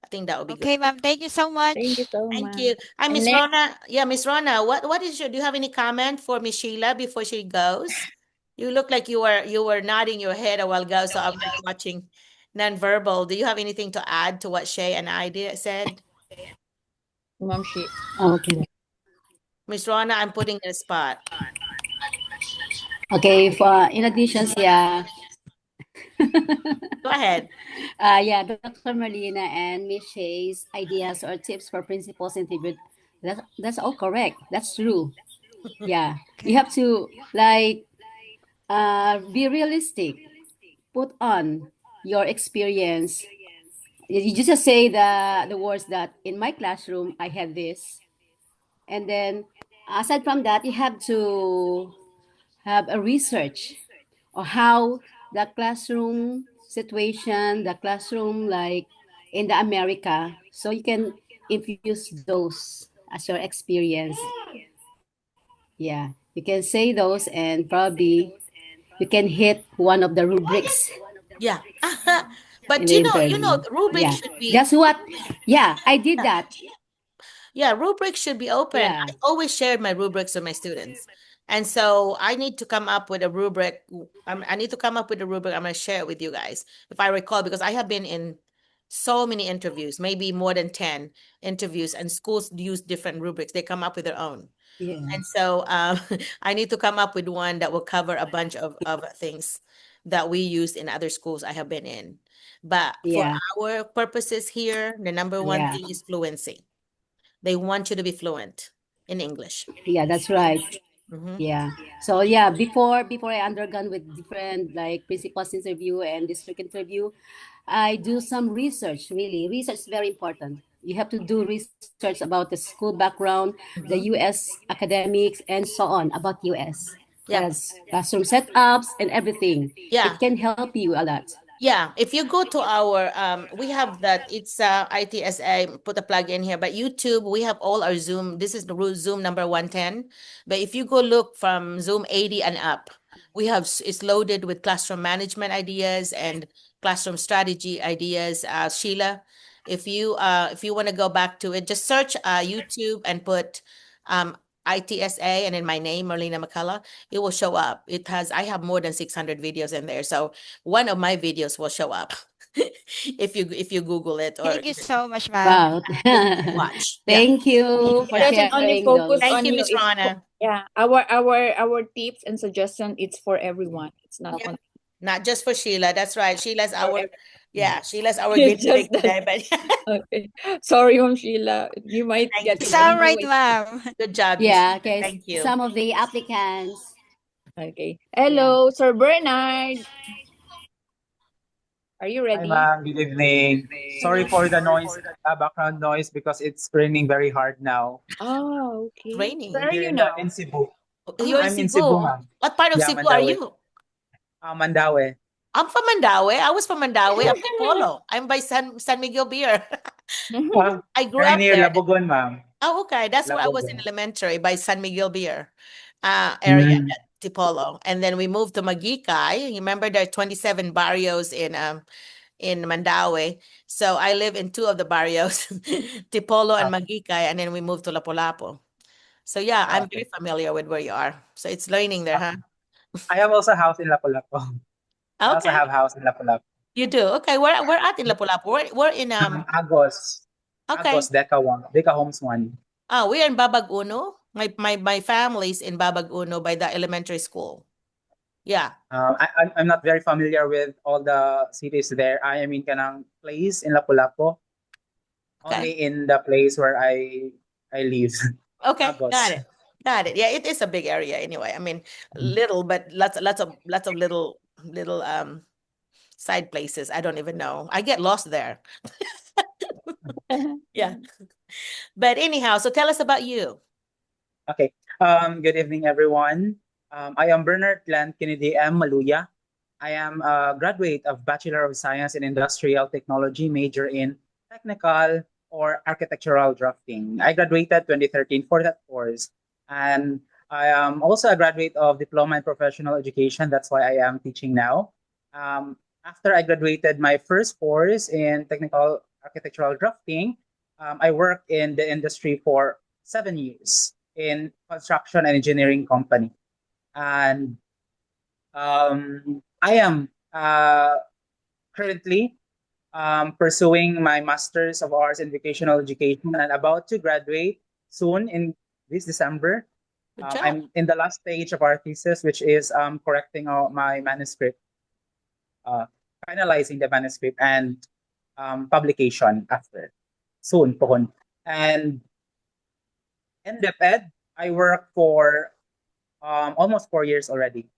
I think that would be good. Okay, ma'am. Thank you so Thank you much. so Thank much. you. Hi, And Miss next, Rona. Yeah, Miss Rona, what is do you have any comment for Miss Sheila before she goes? You look like you were nodding your head a while ago, so I'm just watching nonverbal. Do you have anything to add to what Shay and I said? Mom, she, Okay. Miss Rona, I'm putting in a spot. Okay, for in addition, yeah, Go ahead. yeah, Dr. Marlena and Miss Shay's ideas or tips for principals interview. That's all correct. That's true. Yeah, you Okay. have to like be realistic. Put on your experience. You just say the words that in my classroom I had this, and then aside from that, you have to have a research or how the classroom situation, the classroom like in the America, so you can infuse those as your experience. Yeah, you can say those and probably you can hit one of the rubrics Yeah. in But the you know, interview. the rubric Yeah, should be that's what. Yeah, I did yeah, that. yeah, rubric should be open. Yeah, I always shared my rubrics with my students. And so I need to come up with a rubric. I need to come up with a rubric. I'm going to share it with you guys if I recall, because I have been in so many interviews, maybe more than 10 interviews, and schools use different rubrics. They come up with their own. yeah, And so I need to come up with one that will cover a bunch of things that we use in other schools I have been in. But for yeah, our purposes here, the number one yeah, thing is fluency. They want you to be fluent in English. yeah. That's right. Hmm. Yeah. So yeah, before I undergone with different like principals interview and district interview, I do some research. Really, research is very important. You have to do research about the school background, the Hmm. U.S. academics, and so on about U.S. Yeah. Classroom setups and everything. Yeah. It can help you a lot. Yeah, if you go to our we have that it's ITSA, put a plug in here, but YouTube, we have all our Zoom. This is the Zoom number 110. But if you go look from Zoom 80 and up, we have it's loaded with classroom management ideas and classroom strategy ideas. Sheila, if you want to go back to it, just search YouTube and put ITSA and then my name, Marlena McCullough, it will show up. I have more than 600 videos in there. So one of my videos will show up if you Google it or Thank you so much, ma'am. Wow. you can watch. Yeah. Thank you It for Yeah. doesn't only sharing focus those. Thank on you, you. Miss Rana. Yeah, our tips and suggestion. It's for everyone. It's not Yep. only Not just for Sheila. That's right. for everyone. Sheila's our It's guinea just pig that. today, but Okay. Sorry, Ma'am Sheila. You might thank get you. It's all right, annoyed. ma'am. Good job, Miss Yeah, Sheila. because Thank you. some of the applicants, Okay. yeah. Hello, Sir Bernard. Are you Hi, ready? ma'am. Good evening. Sorry for the noise, background noise, because it's raining very hard now. Oh, It's okay. Where raining. are Here you in now? Cebu. You're in I'm in Cebu, Cebu. ma'am. What part of Yeah, Cebu are Mandaue. you? Mandaue. I'm from Mandaue. I was from Mandaue. I'm Tipolo. I'm by San Miguel Beer. I grew Very up near there. Labugon, ma'am. Oh, okay. That's where I was in Labugon. elementary by San Miguel Beer area, Mm. Tipolo. And then we moved to Magikay. You remember there are 27 barrios in Mandaue. So I live in two of the barrios, Tipolo and Ah, Magikay, and then we moved to Lapu-Lapu. So yeah, I'm very okay. familiar with where you are. So it's raining there, Ah, huh? I have also a house in Lapu-Lapu. I also Okay. have a house in Lapu-Lapu. You do. Okay. Where at in Lapu-Lapu? We're in Agos. okay. Agos, Deca 1. Deca Homes 1. We're in Babag Uno. My family's in Babag Uno by the elementary school. Yeah. I'm not very familiar with all the cities there. I am in Kanang place in Lapu-Lapu. Okay. Only in the place where I live. Okay. Got Agos. it. Got it. Yeah, it is a big area anyway. I mean, little, but lots of little side places. I don't even know. I get lost there. Yeah. But anyhow, so tell us about you. Okay. Good evening, everyone. I am Bernard Glenn Kennedy M. Maluya. I am a graduate of Bachelor of Science in Industrial Technology, major in technical or architectural drafting. I graduated 2013 for that course. And I am also a graduate of Diploma in Professional Education. That's why I am teaching now. After I graduated my first course in technical architectural drafting, I worked in the industry for 7 years in construction and engineering company. And I am currently pursuing my Master's of Arts in Vocational Education and about to graduate soon in this December. Good job. I'm in the last stage of our thesis, which is correcting my manuscript, uh, finalizing the manuscript and publication after soon. Pohon. And in DepEd, I work for almost 4 years already.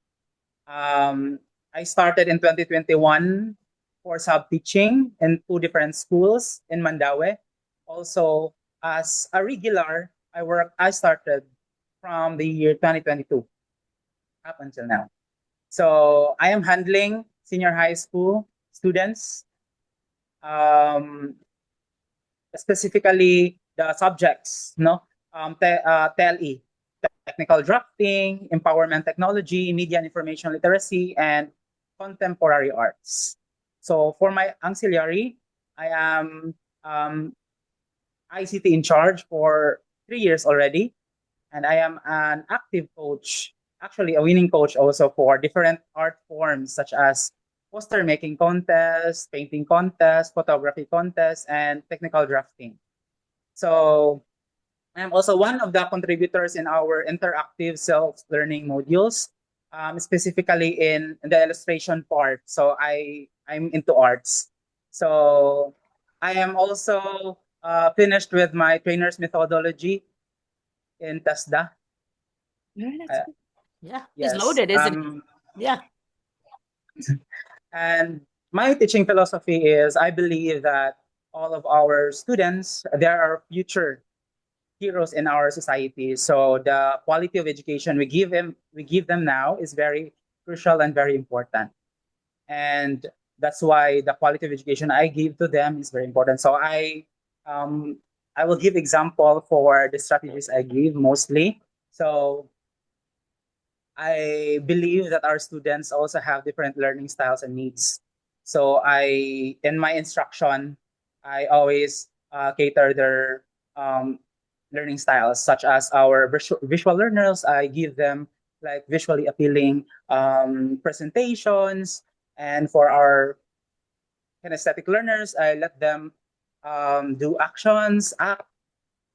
Um, I started in 2021 for sub teaching in two different schools in Mandaue. Also, as a regular, I started from the year 2022 up until now. So I am handling senior high school students, um, specifically the subjects, no, TLE, technical drafting, empowerment technology, media and information literacy, and contemporary arts. So for my auxiliary, I am ICT in charge for 3 years already, and I am an active coach, actually a winning coach also for different art forms such as poster making contest, painting contest, photography contest, and technical drafting. So I'm also one of the contributors in our interactive self-learning modules, specifically in the illustration part. So I'm into arts. So I am also finished with my trainer's methodology in TASDA. Yeah, that's Uh, good. Yeah. It's yes. loaded, isn't it? Yeah. And my teaching philosophy is I believe that all of our students, they are future heroes in our society. So the quality of education we give them now is very crucial and very important. And that's why the quality of education I give to them is very important. So um, I will give example for the strategies I give mostly. So I believe that our students also have different learning styles and needs. So in my instruction, I always cater their um, learning styles, such as our visual learners. I give them like visually appealing presentations, and for our kinesthetic learners, I let them do actions, act,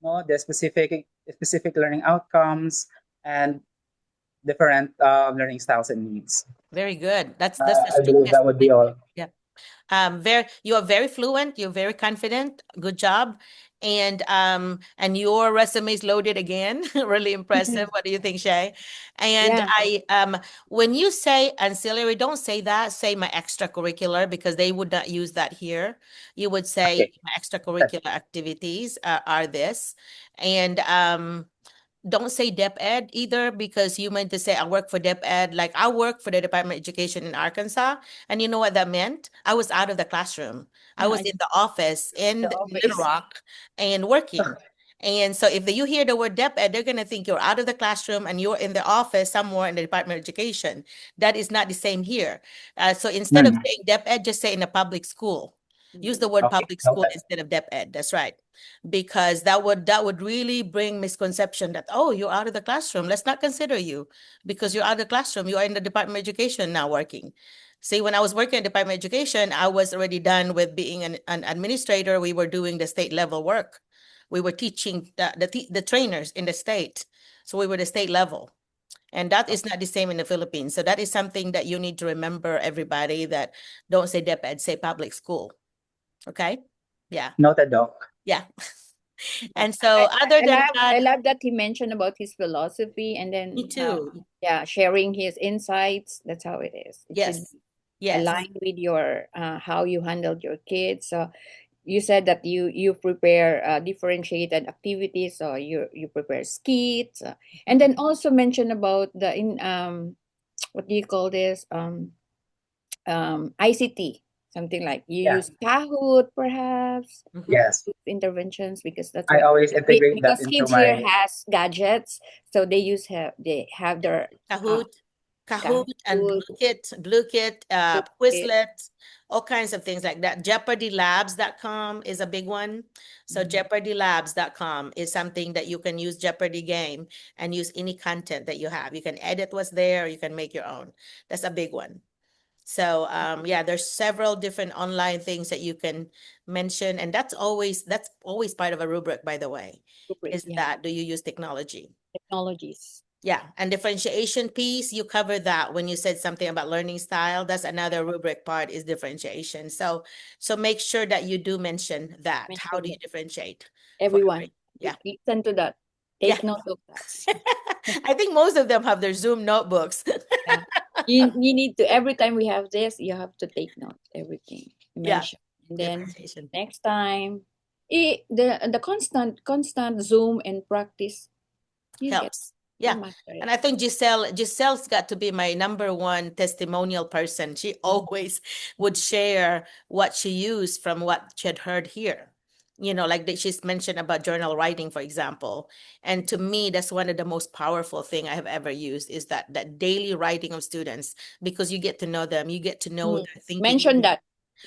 no, the specific learning outcomes, and different learning styles and needs. Very good. That's the I believe strongest that would be point. all. Yeah. You are very fluent, you're very confident. Good job. And your resume is loaded again. Really impressive. What do you think, Shay? And Yeah. when you say ancillary, don't say that. Say my extracurricular, because they would not use that here. You would say Okay. my extracurricular activities are this. And don't say Dep Ed either, because you meant to say I work for Dep Ed. Like, I work for the Department of Education in Arkansas, and you know what that meant? I was out of the classroom. I was in the office in The Little office. Rock and working. And so if you hear the word Dep Ed, they're going to think you're out of the classroom and you're in the office somewhere in the Department of Education. That is not the same here. So instead of Mm. saying Dep Ed, just say in a public school. Use the word Okay, public school noted. instead of Dep Ed. That's right, because that would really bring misconception that, oh, you're out of the classroom, let's not consider you because you're out of the classroom, you are in the Department of Education now working. See, when I was working in Department of Education, I was already done with being an administrator. We were doing the state level work. We were teaching the trainers in the state, so we were the state level. And that is not the same in the Philippines. So that is something that you need to remember, everybody, that don't say DepEd, say public school. Okay? Yeah. Noted, Doc. Yeah. Yeah. And so other than I that, love that he mentioned about his philosophy, and me then too. yeah, sharing his insights. That's how it is. It should Yes. Yes. align with your how you handled your kids. So you said that you prepare differentiated activities. So you prepare skits, and then also mention about the in what do you call this ICT, something like you Yeah. use Kahoot perhaps Mhm. Yes. interventions, because that's I what always integrate that because into kids here my. has gadgets, so they have their Kahoot, Kahoot and Kahoot, Blue Kit, Toolkit. Quizlet, all kinds of things like that. JeopardyLabs.com is a big one. So JeopardyLabs.com is something that you can use Jeopardy game and use any content that you have. You can edit what's there, or you can make your own. That's a big one. So yeah, there's several different online things that you can mention, and that's always part of a rubric, by the way, Rubric, is yeah, that do you use technology? technologies. Yeah, and differentiation piece, you cover that when you said something about learning style. That's another rubric part, is differentiation. So make sure that you do mention that. How Mention do you that differentiate for everyone yeah. listen to that. Yeah. Take note of that. I think most of them have their Zoom notebooks. Yeah. You need to, every time we have this, you have to take note everything you Yeah, mention. And then differentiation next time, the constant Zoom and practice, you get helps. you Yeah. master And it. I think Giselle's got to be my number one testimonial person. She always would share what she used from what she had heard here. You know, like that she's mentioned about journal writing, for example. And to me, that's one of the most powerful thing I have ever used, is that daily writing of students, because you get to know them, you get to know their thinking. Mention that.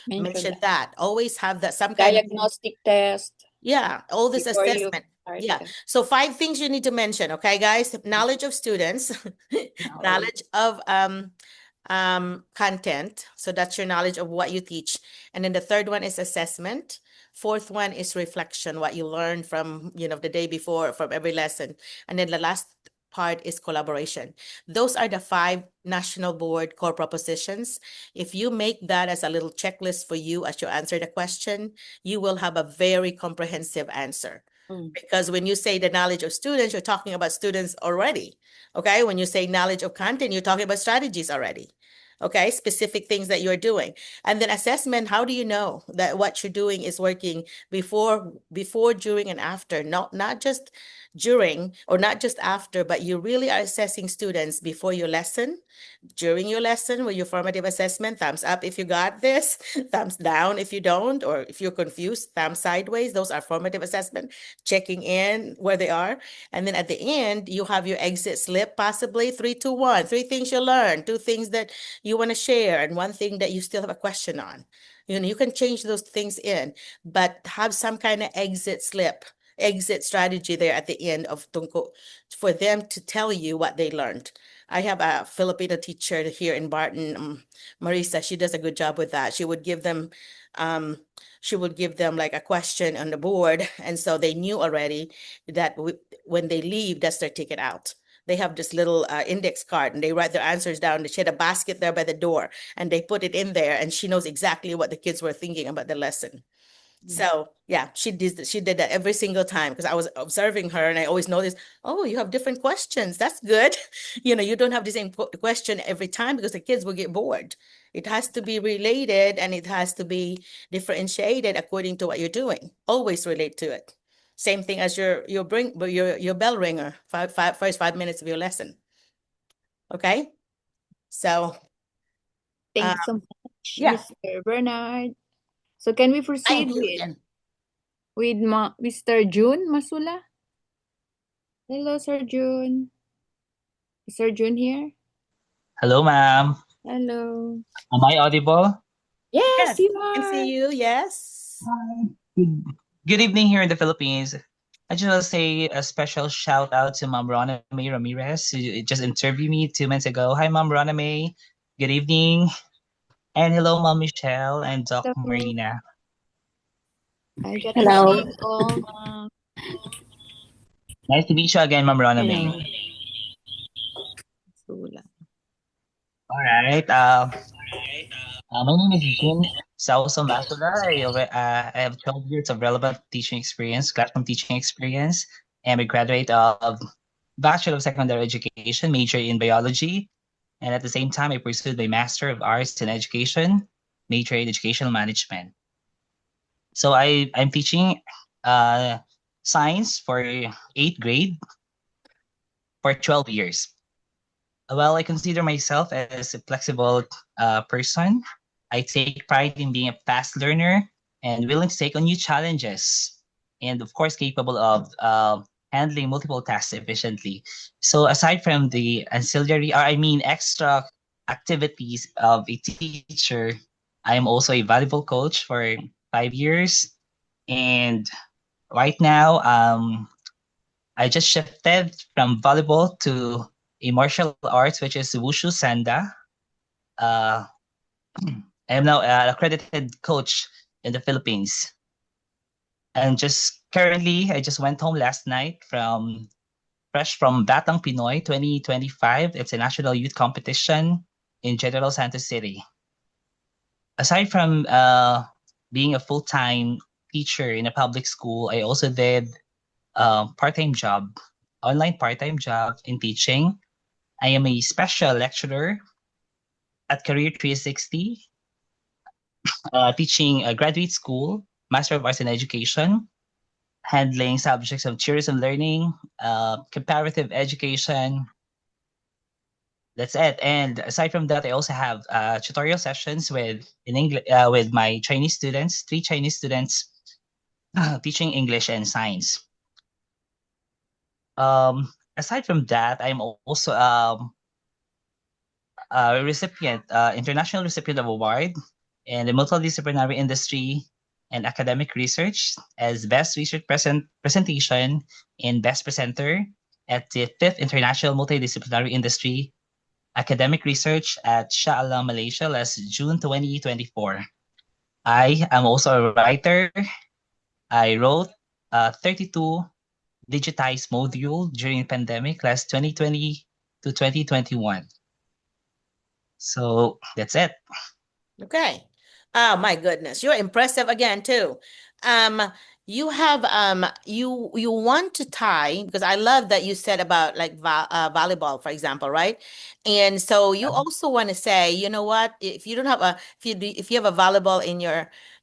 Mention Mention that. that. Always have that some kind of Diagnostic test yeah, all this before you assessment. start Yeah. the So 5 things you need to mention, okay, guys? Knowledge of students, knowledge. knowledge of content. So that's your knowledge of what you teach. And then the third one is assessment. Fourth one is reflection, what you learned from, the day before, from every lesson. And then the last part is collaboration. Those are the 5 national board core propositions. If you make that as a little checklist for you as you answer the question, you will have a very comprehensive answer. Because when you say the knowledge of students, you're talking about students already. Okay. When you say knowledge of content, you're talking about strategies already. Okay. Specific things that you're doing. And then assessment, how do you know that what you're doing is working before, during, and after? Not just during or not just after, but you really are assessing students before your lesson, during your lesson with your formative assessment. Thumbs up if you got this, thumbs down if you don't, or if you're confused, thumbs sideways. Those are formative assessment, checking in where they are. And then at the end, you have your exit slip, possibly 3, 2, 1, 3 things you learned, 2 things that you want to share, and 1 thing that you still have a question on. You can change those things in, but have some kind of exit slip, exit strategy there at the end of for them to tell you what they learned. I have a Filipino teacher here in Barton, Marisa. She does a good job with that. Um, she would give them like a question on the board, and so they knew already that when they leave, that's their ticket out. They have this little index card, and they write their answers down. She had a basket there by the door, and they put it in there, and she knows exactly what the kids were thinking about the lesson. So yeah, she did that every single time because I was observing her and I always noticed, oh, you have different questions. That's good. You don't have the same question every time because the kids will get bored. It has to be related and it has to be differentiated according to what you're doing. Always relate to it. Same thing as your bell ringer, first 5 minutes of your lesson. Okay. So Thank you so much, yeah. Mr. Bernard. So can we proceed Thank you again. with Mr. June Masula? Hello, Sir June. Is Sir June here? Hello, ma'am. Hello. Am I audible? Yes, you I can see are. you. Yes. Good evening here in the Philippines. I just want to say a special shout out to Ma'am Rona May Ramirez, who just interviewed me 2 months ago. Hi, Ma'am Rona May. Good evening. And hello, Ma'am Michelle and Doc Hello. Marina. Hi, good Hello. evening all. Nice to meet you again, Ma'am Rona May. Hello. Masula. All right. My name is Jim Sauso Masula. I have 12 years of relevant teaching experience, classroom teaching experience. I'm a graduate of Bachelor of Secondary Education, major in biology. And at the same time, I pursued my Master of Arts in Education, major in Educational Management. So I'm teaching science for 8th grade for 12 years. Well, I consider myself as a flexible person. I take pride in being a fast learner and willing to take on new challenges, and of course, capable of handling multiple tasks efficiently. So, aside from the extra activities of a teacher, I am also a volleyball coach for 5 years. And right now, I just shifted from volleyball to a martial arts, which is Wushu Sanda. I am now an accredited coach in the Philippines. And just currently, I just went home last night fresh from Batang Pinoy 2025. It's a national youth competition in General Santos City. Aside from being a full-time teacher in a public school, I also did part-time job, online part-time job in teaching. I am a special lecturer at Career 360, teaching a graduate school, Master of Arts in Education, handling subjects of tourism learning, comparative education. That's it. And aside from that, I also have tutorial sessions in English with my Chinese students, 3 Chinese students, teaching English and science. Aside from that, I'm also a recipient, international recipient of award in the multidisciplinary industry and academic research as best research presentation and best presenter at the 5th International Multidisciplinary Industry Academic Research at Shah Alam, Malaysia last June 2024. I am also a writer. I wrote 32 digitized module during pandemic last 2020 to 2021. So that's it. Okay. Oh my goodness, you're impressive again too. Um, you have you want to tie because I love that you said about like volleyball, for example, right? And so you also want to say, you know what? If you don't have if you have a volleyball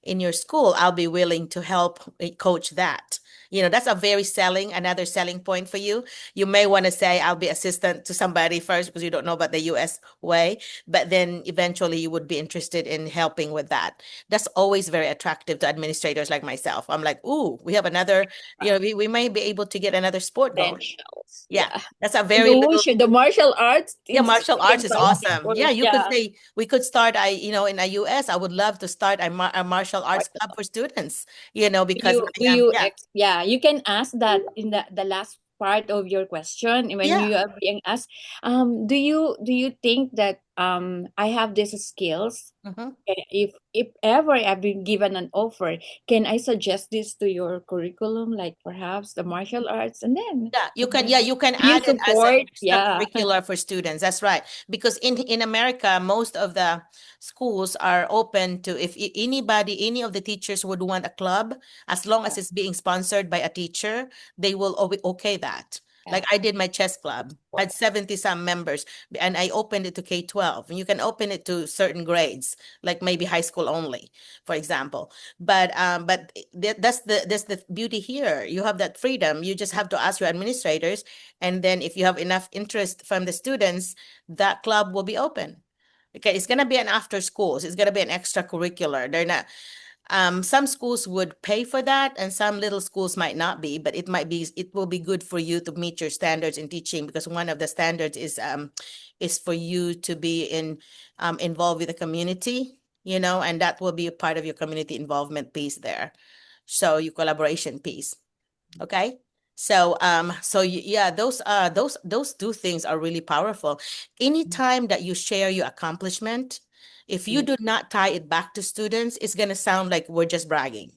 in your school, I'll be willing to help coach that. That's another selling point for you. You may want to say, I'll be assistant to somebody first because you don't know about the US way, but then eventually you would be interested in helping with that. That's always very attractive to administrators like myself. I'm like, ooh, we have another, we may be able to get another sport going. Yeah, Yeah. that's a And very the little. wushu, the martial arts, Yeah, it's martial arts is fantastic awesome. for, Yeah, you could yeah. say we could start. In the US, I would love to start a martial arts Martial club for arts. students. Because You, I am. Yeah, yeah, you can ask that in the last part of your question when yeah. you are being asked, do you think that I have these skills? Mhm. If ever I've been given an offer, can I suggest this to your curriculum, like perhaps the martial arts, and then Yeah, you can. Yeah, you can do you add it as an support? Yeah. extracurricular for students. That's right. Because in America, most of the schools are open to if any of the teachers would want a club, as long as it's being sponsored by a teacher, they will okay that. Like Yeah. I did my chess club. I had 70 some members and I opened it to K-12. And you can open it to certain grades, like maybe high school only, for example. But that's the beauty here. You have that freedom. You just have to ask your administrators, and then if you have enough interest from the students, that club will be open. Okay, it's gonna be an after schools. It's gonna be an extracurricular. They're not. Some schools would pay for that, and some little schools might not be. But it will be good for you to meet your standards in teaching because one of the standards is for you to be involved with the community, and that will be a part of your community involvement piece there. So your collaboration piece. Okay. Yeah, those two things are really powerful. Anytime that you share your accomplishment, if you Mm. do not tie it back to students, it's gonna sound like we're just bragging.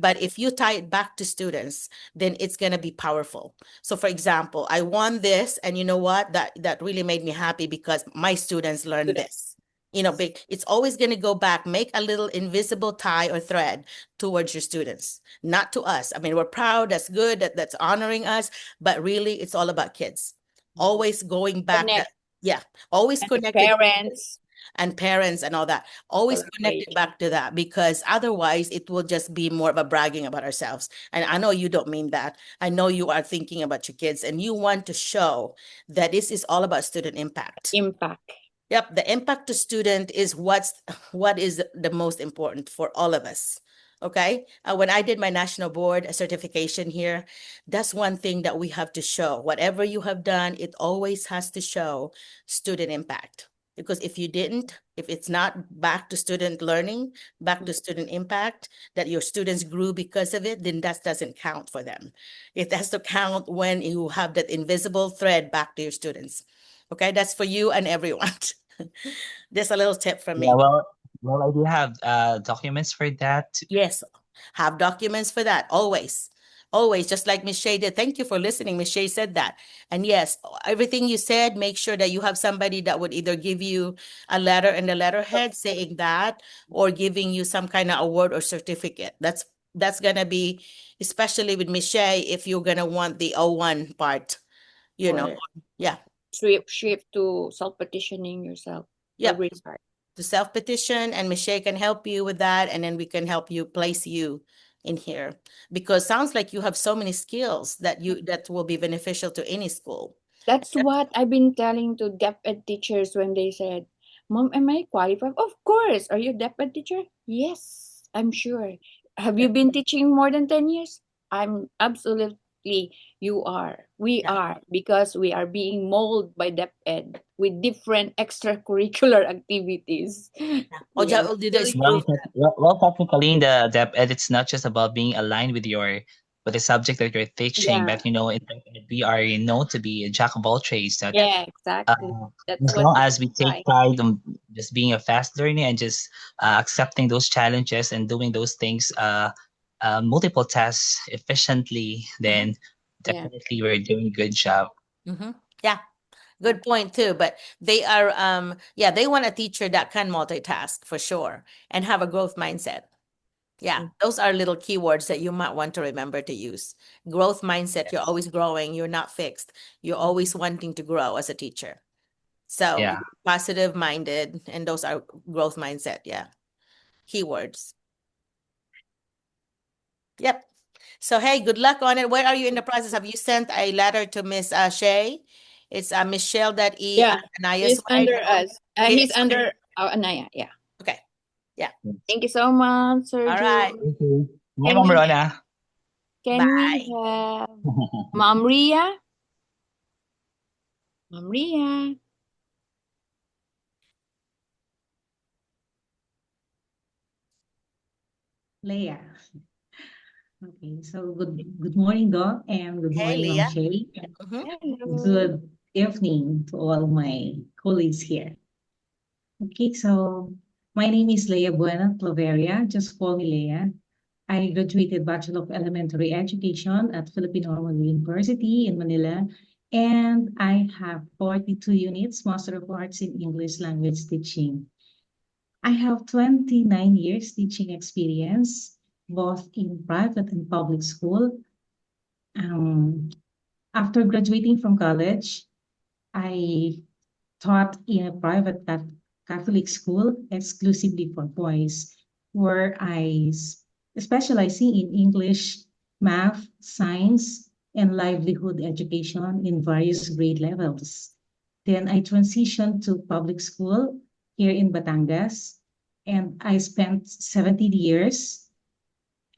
But if you tie it back to students, then it's gonna be powerful. So for example, I won this, and you know what? That really made me happy because my students learned Students. this. It's always gonna go back, make a little invisible tie or thread towards your students, not to us. I mean, we're proud, that's good, that's honoring us, but really it's all about kids. Always going back that, Connect. yeah, always And the connected parents and parents and all that. Always collaborate. connected back to that because otherwise it will just be more of a bragging about ourselves. And I know you don't mean that. I know you are thinking about your kids and you want to show that this is all about student impact. Impact. Yep, the impact to student is what is the most important for all of us. Okay, when I did my national board certification here, that's one thing that we have to show. Whatever you have done, it always has to show student impact. Because if it's not back to student learning, back to student impact, that your students grew because of it, then that doesn't count for them. It has to count when you have that invisible thread back to your students. Okay, that's for you and everyone. Just a little tip from Yeah, me. well, I do have documents for that. Yes, have documents for that. Always. Always, just like Miss Shea did. Thank you for listening. Miss Shea said that. And yes, everything you said, make sure that you have somebody that would either give you a letter in the letterhead saying that or giving you some kind of award or certificate. That's gonna be, especially with Miss Shea, if you're gonna want the O1 part, you know. Or Yeah. shift to self-petitioning yourself or Yep. restart. To self-petition, and Michelle can help you with that, and then we can help you place you in here because sounds like you have so many skills that will be beneficial to any school. That's what I've been telling to deaf ed teachers when they said, Mom, am I qualified? Of course. Are you a deaf ed teacher? Yes, I'm sure. Have you been teaching more than 10 years? I'm absolutely, you are. We Yeah. are, because we are being molded by deaf ed with different extracurricular activities. Oh, We yeah, are oh, did really this Well, prove good. that? technically, in the depth ed, it's not just about being aligned with with the subject that you're teaching, Yeah, but we are known to be a jack of all trades. That yeah, exactly. uh, That's as what long we as we take try. pride on just being a fast learner and just accepting those challenges and doing those things, multiple tasks efficiently, Mm-hmm. then Yeah. definitely we're doing a good job. Mm-hmm. Yeah, good point too. But they are yeah, they want a teacher that can multitask for sure and have a growth mindset. Yeah, Mm. those are little keywords that you might want to remember to use. Growth mindset, you're Yes. always growing, you're not fixed. You're always wanting to grow as a teacher. So Yeah. positive minded, and those are growth mindset. Yeah, keywords. Yep. So hey, good luck on it. Where are you in the process? Have you sent a letter to Miss Shea? It's Michelle that Yeah, Anaya's he's right under now. us. He He's is under. under Anaya. Yeah. Okay. Yeah. Thank you so much, Sir All right. June. Thank you. Bye, Can Ma'am we Rona. can we Bye. have Ma'am Ria? Ria. Leah. Okay, so good morning, Doc, and good Hey, morning, Ma'am Leah. Shey. Mhm. Hello. Good evening to all my colleagues here. Okay, so my name is Leah Buena Claveria. Just call me Leah. I graduated Bachelor of Elementary Education at Philippine Normal University in Manila, and I have 42 units, Master of Arts in English Language Teaching. I have 29 years teaching experience, both in private and public school. Um, After graduating from college, I taught in a private Catholic school exclusively for boys, where specializing in English, math, science, and livelihood education in various grade levels. Then I transitioned to public school here in Batangas, and I spent 17 years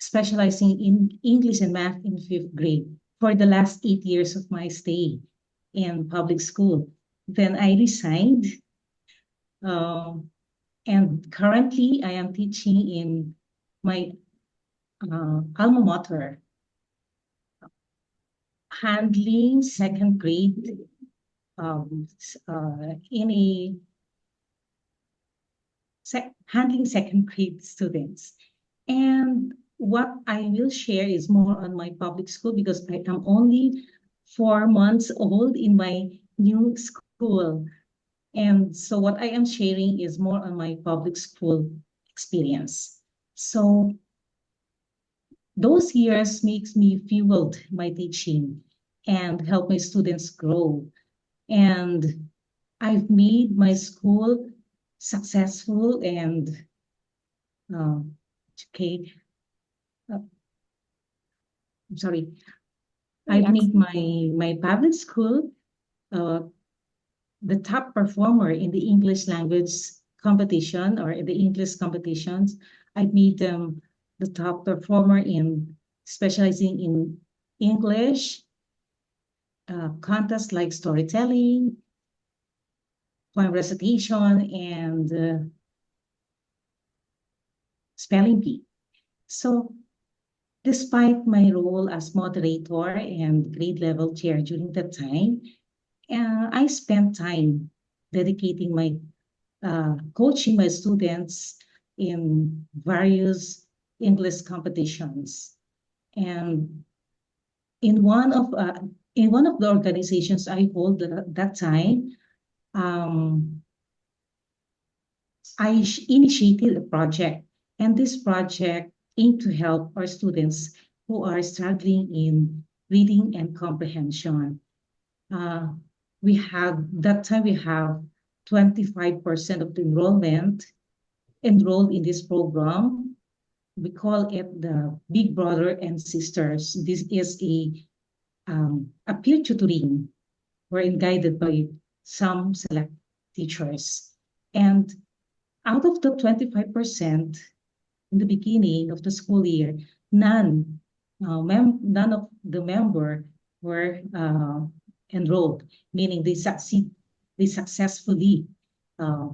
specializing in English and math in fifth grade for the last 8 years of my stay in public school. Then I resigned, um, and currently I am teaching in my alma mater, handling second grade in a handling second grade students. And what I will share is more on my public school because I am only 4 months old in my new school. And so what I am sharing is more on my public school experience. So those years makes me fueled my teaching and help my students grow. And I've made my school successful and uh, okay, I'm sorry. I've Relax. made my public school uh, the top performer in the English language competition or the English competitions. I've made them the top performer in specializing in English contests like storytelling, poem recitation, and spelling bee. So despite my role as moderator and grade level chair during that time, I spent time dedicating my coaching my students in various English competitions. And in one of uh, in one of the organizations I hold at that time, um, I initiated a project, and this project aimed to help our students who are struggling in reading and comprehension. Uh, we have that time we have 25% of the enrollment enrolled in this program. We call it the Big Brother and Sisters. This is a peer tutoring wherein guided by some select teachers. And out of the 25% in the beginning of the school year, none of the member were enrolled, meaning they successfully uh,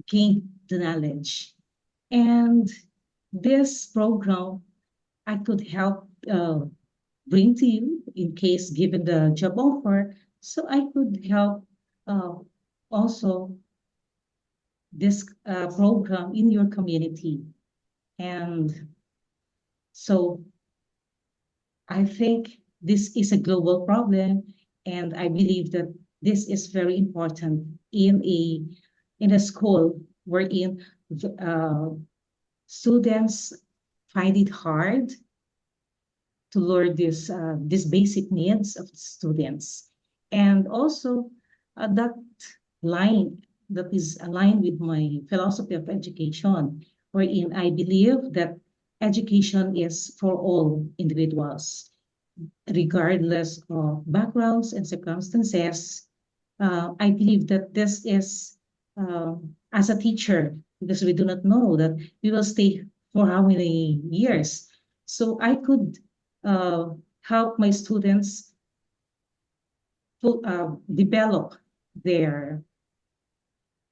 gained the knowledge. And this program I could help bring to you in case given the job offer. So I could help uh, also this program in your community. And so I think this is a global problem, and I believe that this is very important in a school wherein students find it hard to learn these basic needs of students, and also that line that is aligned with my philosophy of education, wherein I believe that education is for all individuals, regardless of backgrounds and circumstances. I believe that this is, as a teacher, because we do not know that we will stay for how many years. So I could uh, help my students develop their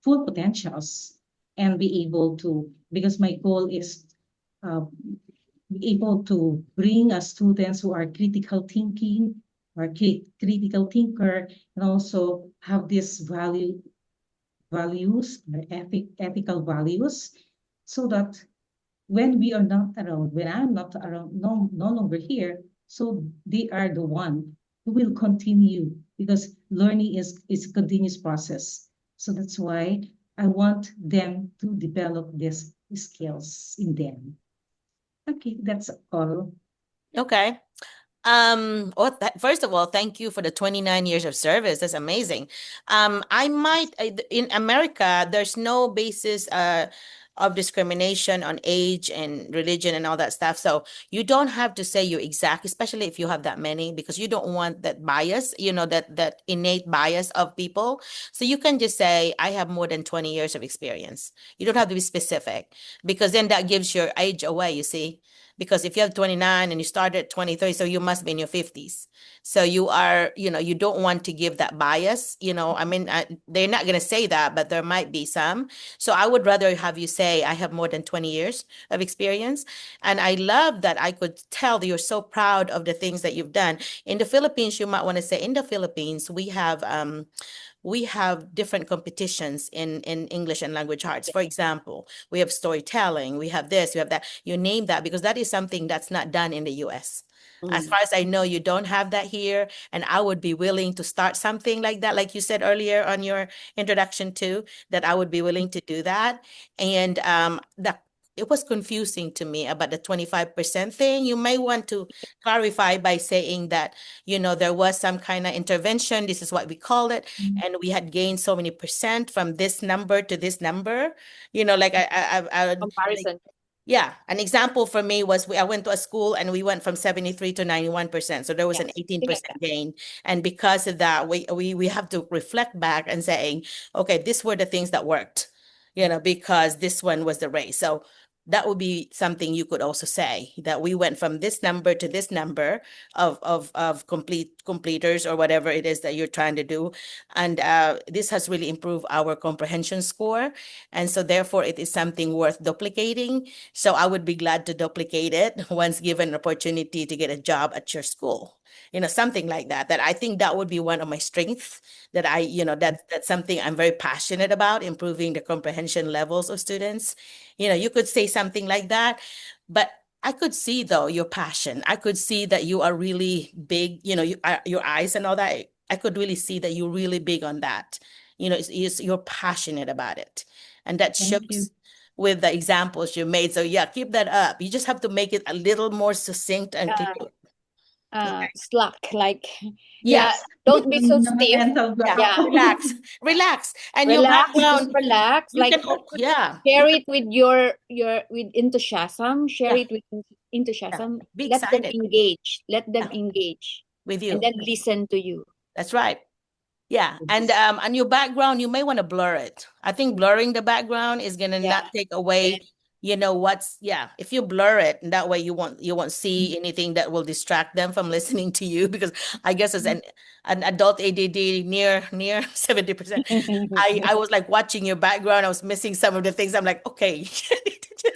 full potentials and be able to, because my goal is uh, be able to bring students who are critical thinking or critical thinker, and also have this values or ethical values, so that when we are not around, when I'm not around, no longer here, so they are the one who will continue, because learning is a continuous process. So that's why I want them to develop these skills in them. Okay, that's all. Okay. Well, first of all, thank you for the 29 years of service. That's amazing. I might, in America, there's no basis of discrimination on age and religion and all that stuff. So you don't have to say your exact, especially if you have that many, because you don't want that bias, that innate bias of people. So you can just say, I have more than 20 years of experience. You don't have to be specific, because then that gives your age away, you see. Because if you have 29 and you started at 23, so you must be in your 50s. So you are, you don't want to give that bias, I mean, they're not going to say that, but there might be some. So I would rather have you say, I have more than 20 years of experience. And I love that I could tell that you're so proud of the things that you've done. In the Philippines, you might want to say, in the Philippines, we have different competitions in English and language arts. For example, we have storytelling, we have this, we have that. You name that, because that is something that's not done in the US. As far as I know, you don't have that here. And I would be willing to start something like that, like you said earlier on your introduction too, that I would be willing to do that. And that it was confusing to me about the 25% thing. You may want to clarify by saying that, there was some kind of intervention. This is what we call it. And we had gained so many percent from this number to this number. Like like, Comparison. yeah, an example for me was I went to a school and we went from 73 to 91%. So there was an Yes, something like 18% gain. And because of that, we have to reflect back and saying, okay, these were the things that worked, because this one was the race. So that would be something you could also say, that we went from this number to this number of completers, or whatever it is that you're trying to do. And this has really improved our comprehension score. And so therefore it is something worth duplicating. So I would be glad to duplicate it once given an opportunity to get a job at your school. Something like that, that I think that would be one of my strengths, that that's something I'm very passionate about, improving the comprehension levels of students. You could say something like that, but I could see though your passion. I could see that you are really big, your eyes and all that. I could really see that you're really big on that. You're passionate about it. And that Thank you. shows with the examples you made. So yeah, keep that up. You just have to make it a little more succinct and clear. Slack, like, yeah, Yes. don't be so No stiff. mental block. Yeah, Relax. And your relax, just background, relax. you Like, can, yeah, share it with your with enthusiasm. Share yeah, it with yeah. enthusiasm. Be Let them excited. engage. Let them Yeah, engage, with and you. then listen to you. That's right. Yeah. And your background, you may want to blur it. I think blurring the background is gonna Yeah. not take away, if you blur it, and that way you won't see anything that will distract them from listening to you. Because I guess as an adult ADD near 70%, I was like watching your background. I was missing some of the things. I'm like, okay.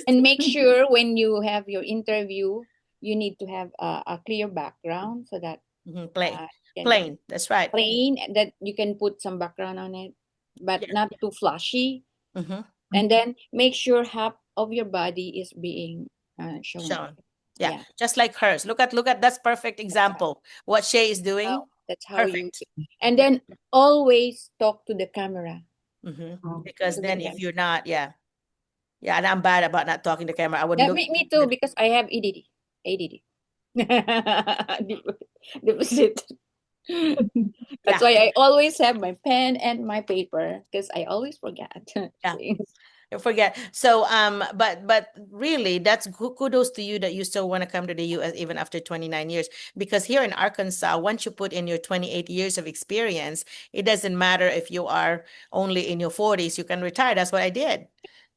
And make sure when you have your interview, you need to have a clear background, so that Plain. you can Plain. That's right. plain, and that you can put some background on it, but Yeah. not too flashy. Mm-hmm. And then make sure half of your body is being shown. Shown. Yeah. Yeah. Just like hers. Look at that's perfect example. What Shey is doing. That's how you. Perfect. And then always talk to the camera. Because To the then if camera. you're not, yeah. Yeah, and I'm bad about not talking to camera. I would Yeah, look. me too, because I have ADD. ADD. Deposit. That's Yeah. why I always have my pen and my paper, because I always forget Yeah. things. I forget. So, but really, that's kudos to you that you still want to come to the U.S. even after 29 years. Because here in Arkansas, once you put in your 28 years of experience, it doesn't matter if you are only in your 40s, you can retire. That's what I did.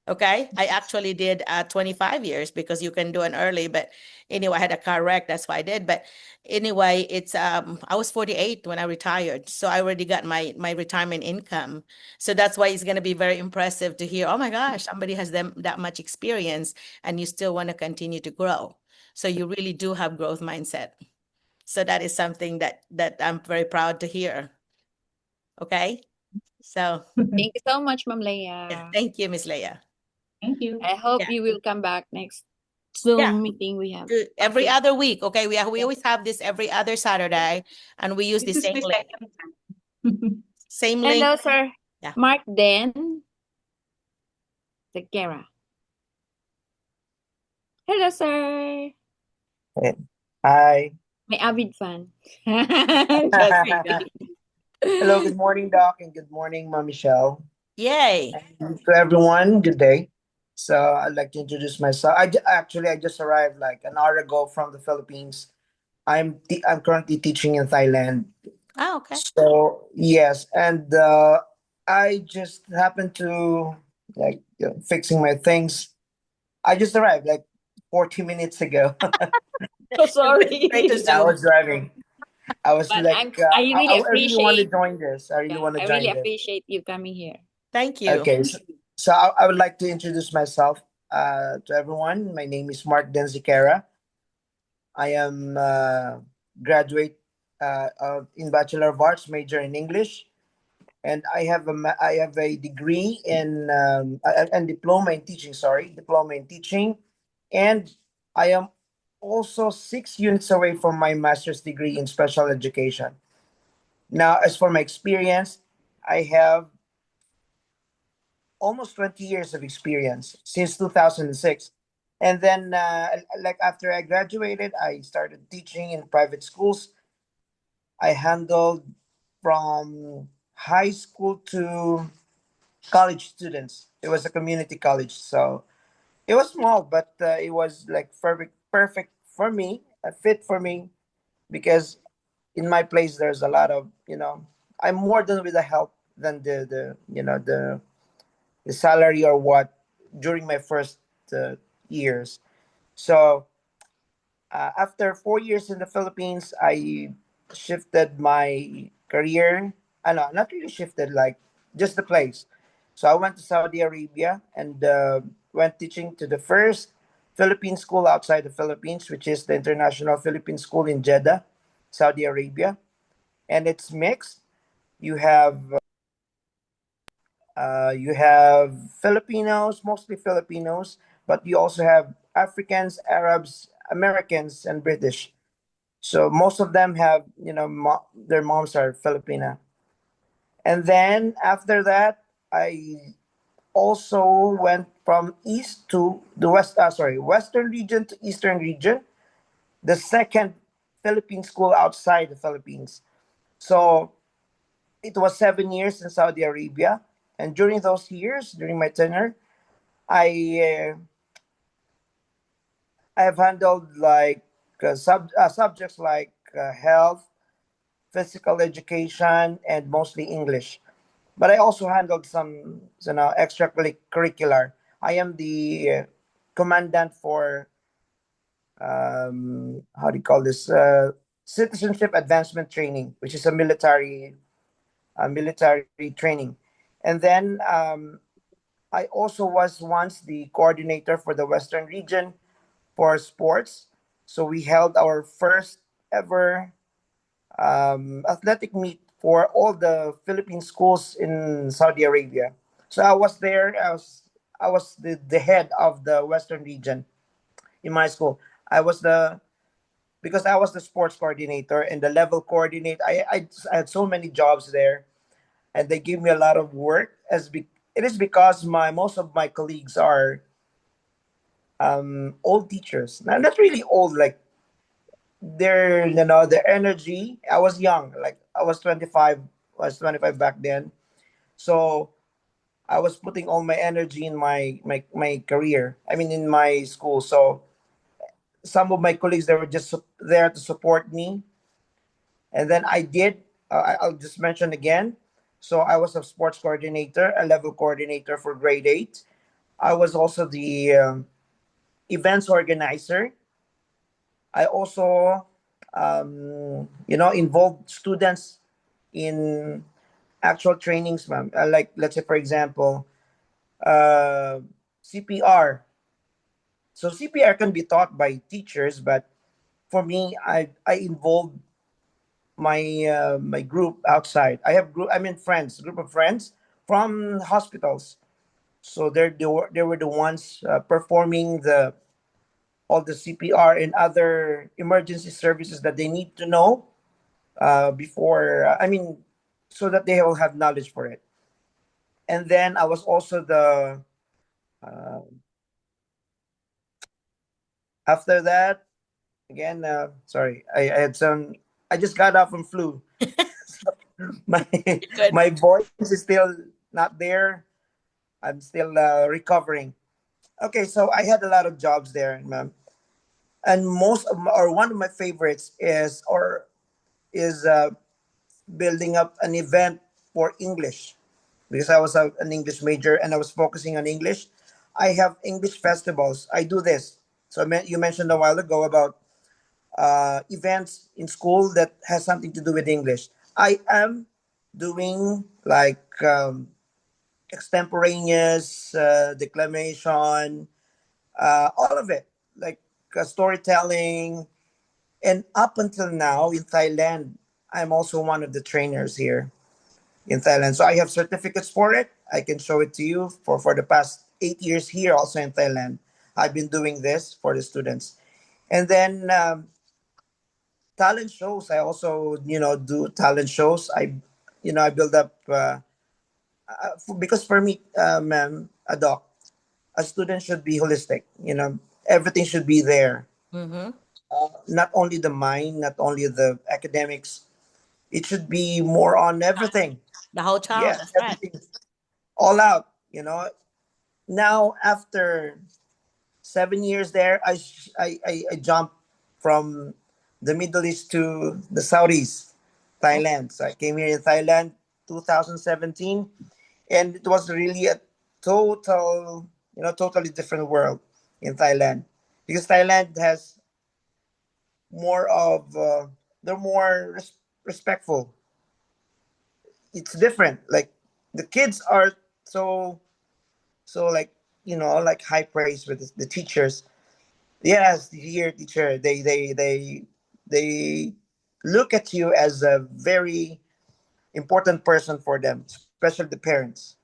Okay, I actually did 25 years because you can do an early, but anyway, I had a car wreck, that's why I did. But anyway, it's I was 48 when I retired, so I already got my retirement income. So that's why it's going to be very impressive to hear, oh my gosh, somebody has them that much experience and you still want to continue to grow. So you really do have growth mindset. So that is something that I'm very proud to hear. Okay, so Thank you so much, Ma'am yeah, Leia. thank you, Miss Leia. Thank you. I hope Yeah. you will come back next Yeah. Zoom meeting we have. Every Okay. other week. Okay, we always have this every other Saturday, and we use the This is same my link. second time. Same link. Hello, Sir Yeah. Mark Den Sequeira. Hello, sir. Hi. My avid fan. Just kidding. Hello, good morning, Doc, and good morning, Mom Michelle. Yay. And to everyone, good day. So I'd like to introduce myself. Actually I just arrived like an hour ago from the Philippines. I'm currently teaching in Thailand. Oh, okay. So yes, and I just happened to like fixing my things. I just arrived like 40 minutes ago. So You went straight to sorry. I Zoom. was driving. I was But like, I really I really want to appreciate, join this. I really yeah, want to I really join this. appreciate you coming here. Thank you. Okay, so I would like to introduce myself to everyone. My name is Mark Denziquera. I am graduate in Bachelor of Arts, major in English, and I have a degree in and diploma in teaching. Sorry, diploma in teaching, and I am also 6 units away from my master's degree in special education. Now, as for my experience, I have almost 20 years of experience since 2006. And then, like after I graduated, I started teaching in private schools. I handled from high school to college students. It was a community college, so it was small, but it was like perfect for me, a fit for me, because in my place there's a lot of I'm more than with the help than the salary or what during my first years. So after 4 years in the Philippines, I shifted my career. I know, not really shifted, like just the place. So I went to Saudi Arabia and went teaching to the first Philippine school outside the Philippines, which is the International Philippine School in Jeddah, Saudi Arabia. And it's mixed. You have you have Filipinos, mostly Filipinos, but you also have Africans, Arabs, Americans, and British. So most of them have, their moms are Filipina. And then after that, I also went from east to the western region to eastern region, the second Philippine school outside the Philippines. So it was 7 years in Saudi Arabia. And during those years, during my tenure, I I have handled like subjects like health, physical education, and mostly English. But I also handled some extracurricular. I am the commandant for how do you call this citizenship advancement training, which is a military training, and then I also was once the coordinator for the Western region for sports. So we held our first ever athletic meet for all the Philippine schools in Saudi Arabia. So I was there. I was the head of the Western region in my school. I was the because I was the sports coordinator and the level coordinator. I had so many jobs there, and they give me a lot of work. It is because my most of my colleagues are old teachers. Not really old, like their energy. I was young, like I was 25. I was 25 back then, so I was putting all my energy in my career. I mean, in my school. So some of my colleagues, they were just there to support me, and then I did. I'll just mention again. So I was a sports coordinator, a level coordinator for grade 8. I was also the events organizer. I also, involved students in actual trainings, ma'am. Like, let's say, for example, uh, CPR. So CPR can be taught by teachers, but for me, I involved my group outside. I have group. I mean, friends, group of friends from hospitals. So they were the ones performing the all the CPR and other emergency services that they need to know before. So that they will have knowledge for it. And then I was also the uh, after that again. Sorry, I had some. I just got off from flu. my Good. my voice is still not there. I'm still recovering. Okay, so I had a lot of jobs there, ma'am, and or one of my favorites is building up an event for English because I was an English major and I was focusing on English. I have English festivals. I do this. So you mentioned a while ago about events in school that has something to do with English. I am doing like extemporaneous declamation, all of it, like storytelling. And up until now in Thailand, I'm also one of the trainers here in Thailand. So I have certificates for it. I can show it to you for the past 8 years here, also in Thailand. I've been doing this for the students. And then talent shows. I also, do talent shows. I build up because for me, ma'am, a doc, a student should be holistic. Everything should be there. Mm-hmm. Not only the mind, not only the academics. It should be more on everything. The whole child, Yes, that's right. everything, all out. Now after 7 years there, I jumped from the Middle East to the Southeast, Oh, Thailand. So I came here in Thailand 2017, and it was really a totally different world in Thailand because Thailand has more of they're more respectful. It's different. Like the kids are so like like high praise with the teachers. Yes, here teacher, they look at you as a very important person for them, especially the parents.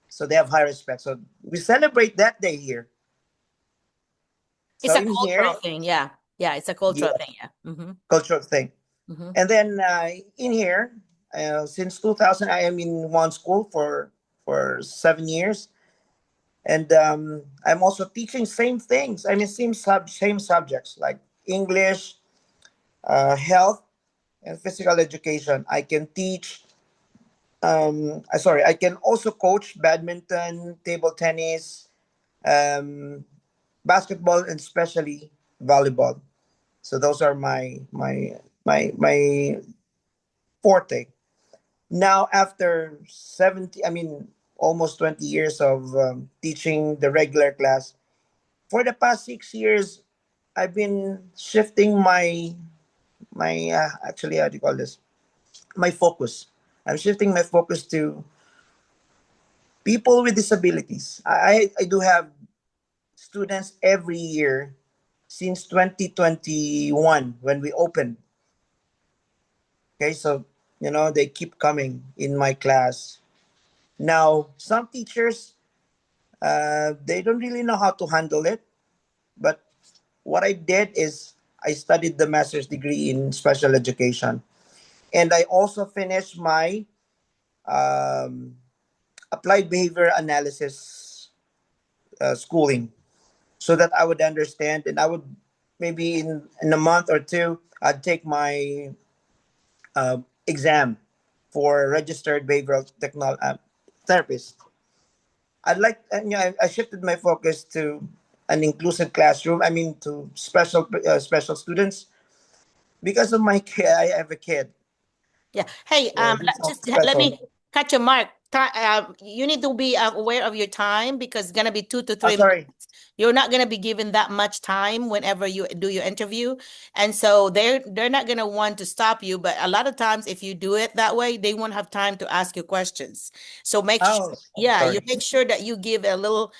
So they have high respect. So we celebrate that day here. it's So a in here, cultural thing. Yeah. Yeah, it's a cultural yeah, thing. Yeah. Mm-hmm. cultural thing. Mm-hmm. And then in here, since 2000, I am in one school for 7 years, and I'm also teaching same things. I mean, same subjects like English, health, and physical education. I can teach. Sorry, I can also coach badminton, table tennis, um, basketball, and especially volleyball. So those are my forte. Now after 70, I mean almost 20 years of teaching the regular class, for the past 6 years, I've been shifting my actually, how do you call this, my focus. I'm shifting my focus to people with disabilities. I do have students every year since 2021 when we opened. Okay, so they keep coming in my class. Now some teachers, they don't really know how to handle it, but what I did is I studied the master's degree in special education, and I also finished my um, applied behavior analysis schooling, so that I would understand, and I would maybe in a month or two I'd take my uh, exam for registered behavioral therapist. I'd like, I shifted my focus to an inclusive classroom. I mean, to special students because of my kid. I have a kid. Yeah. Hey, Yeah, he's also let special. me cut your mark. you need to be aware of your time because it's gonna be 2 to 3 sorry. minutes. You're not gonna be given that much time whenever you do your interview, and so they're not gonna want to stop you. But a lot of times, if you do it that way, they won't have time to ask you questions. So make sure, Oh, I'm yeah, you sorry. make sure that you give a little,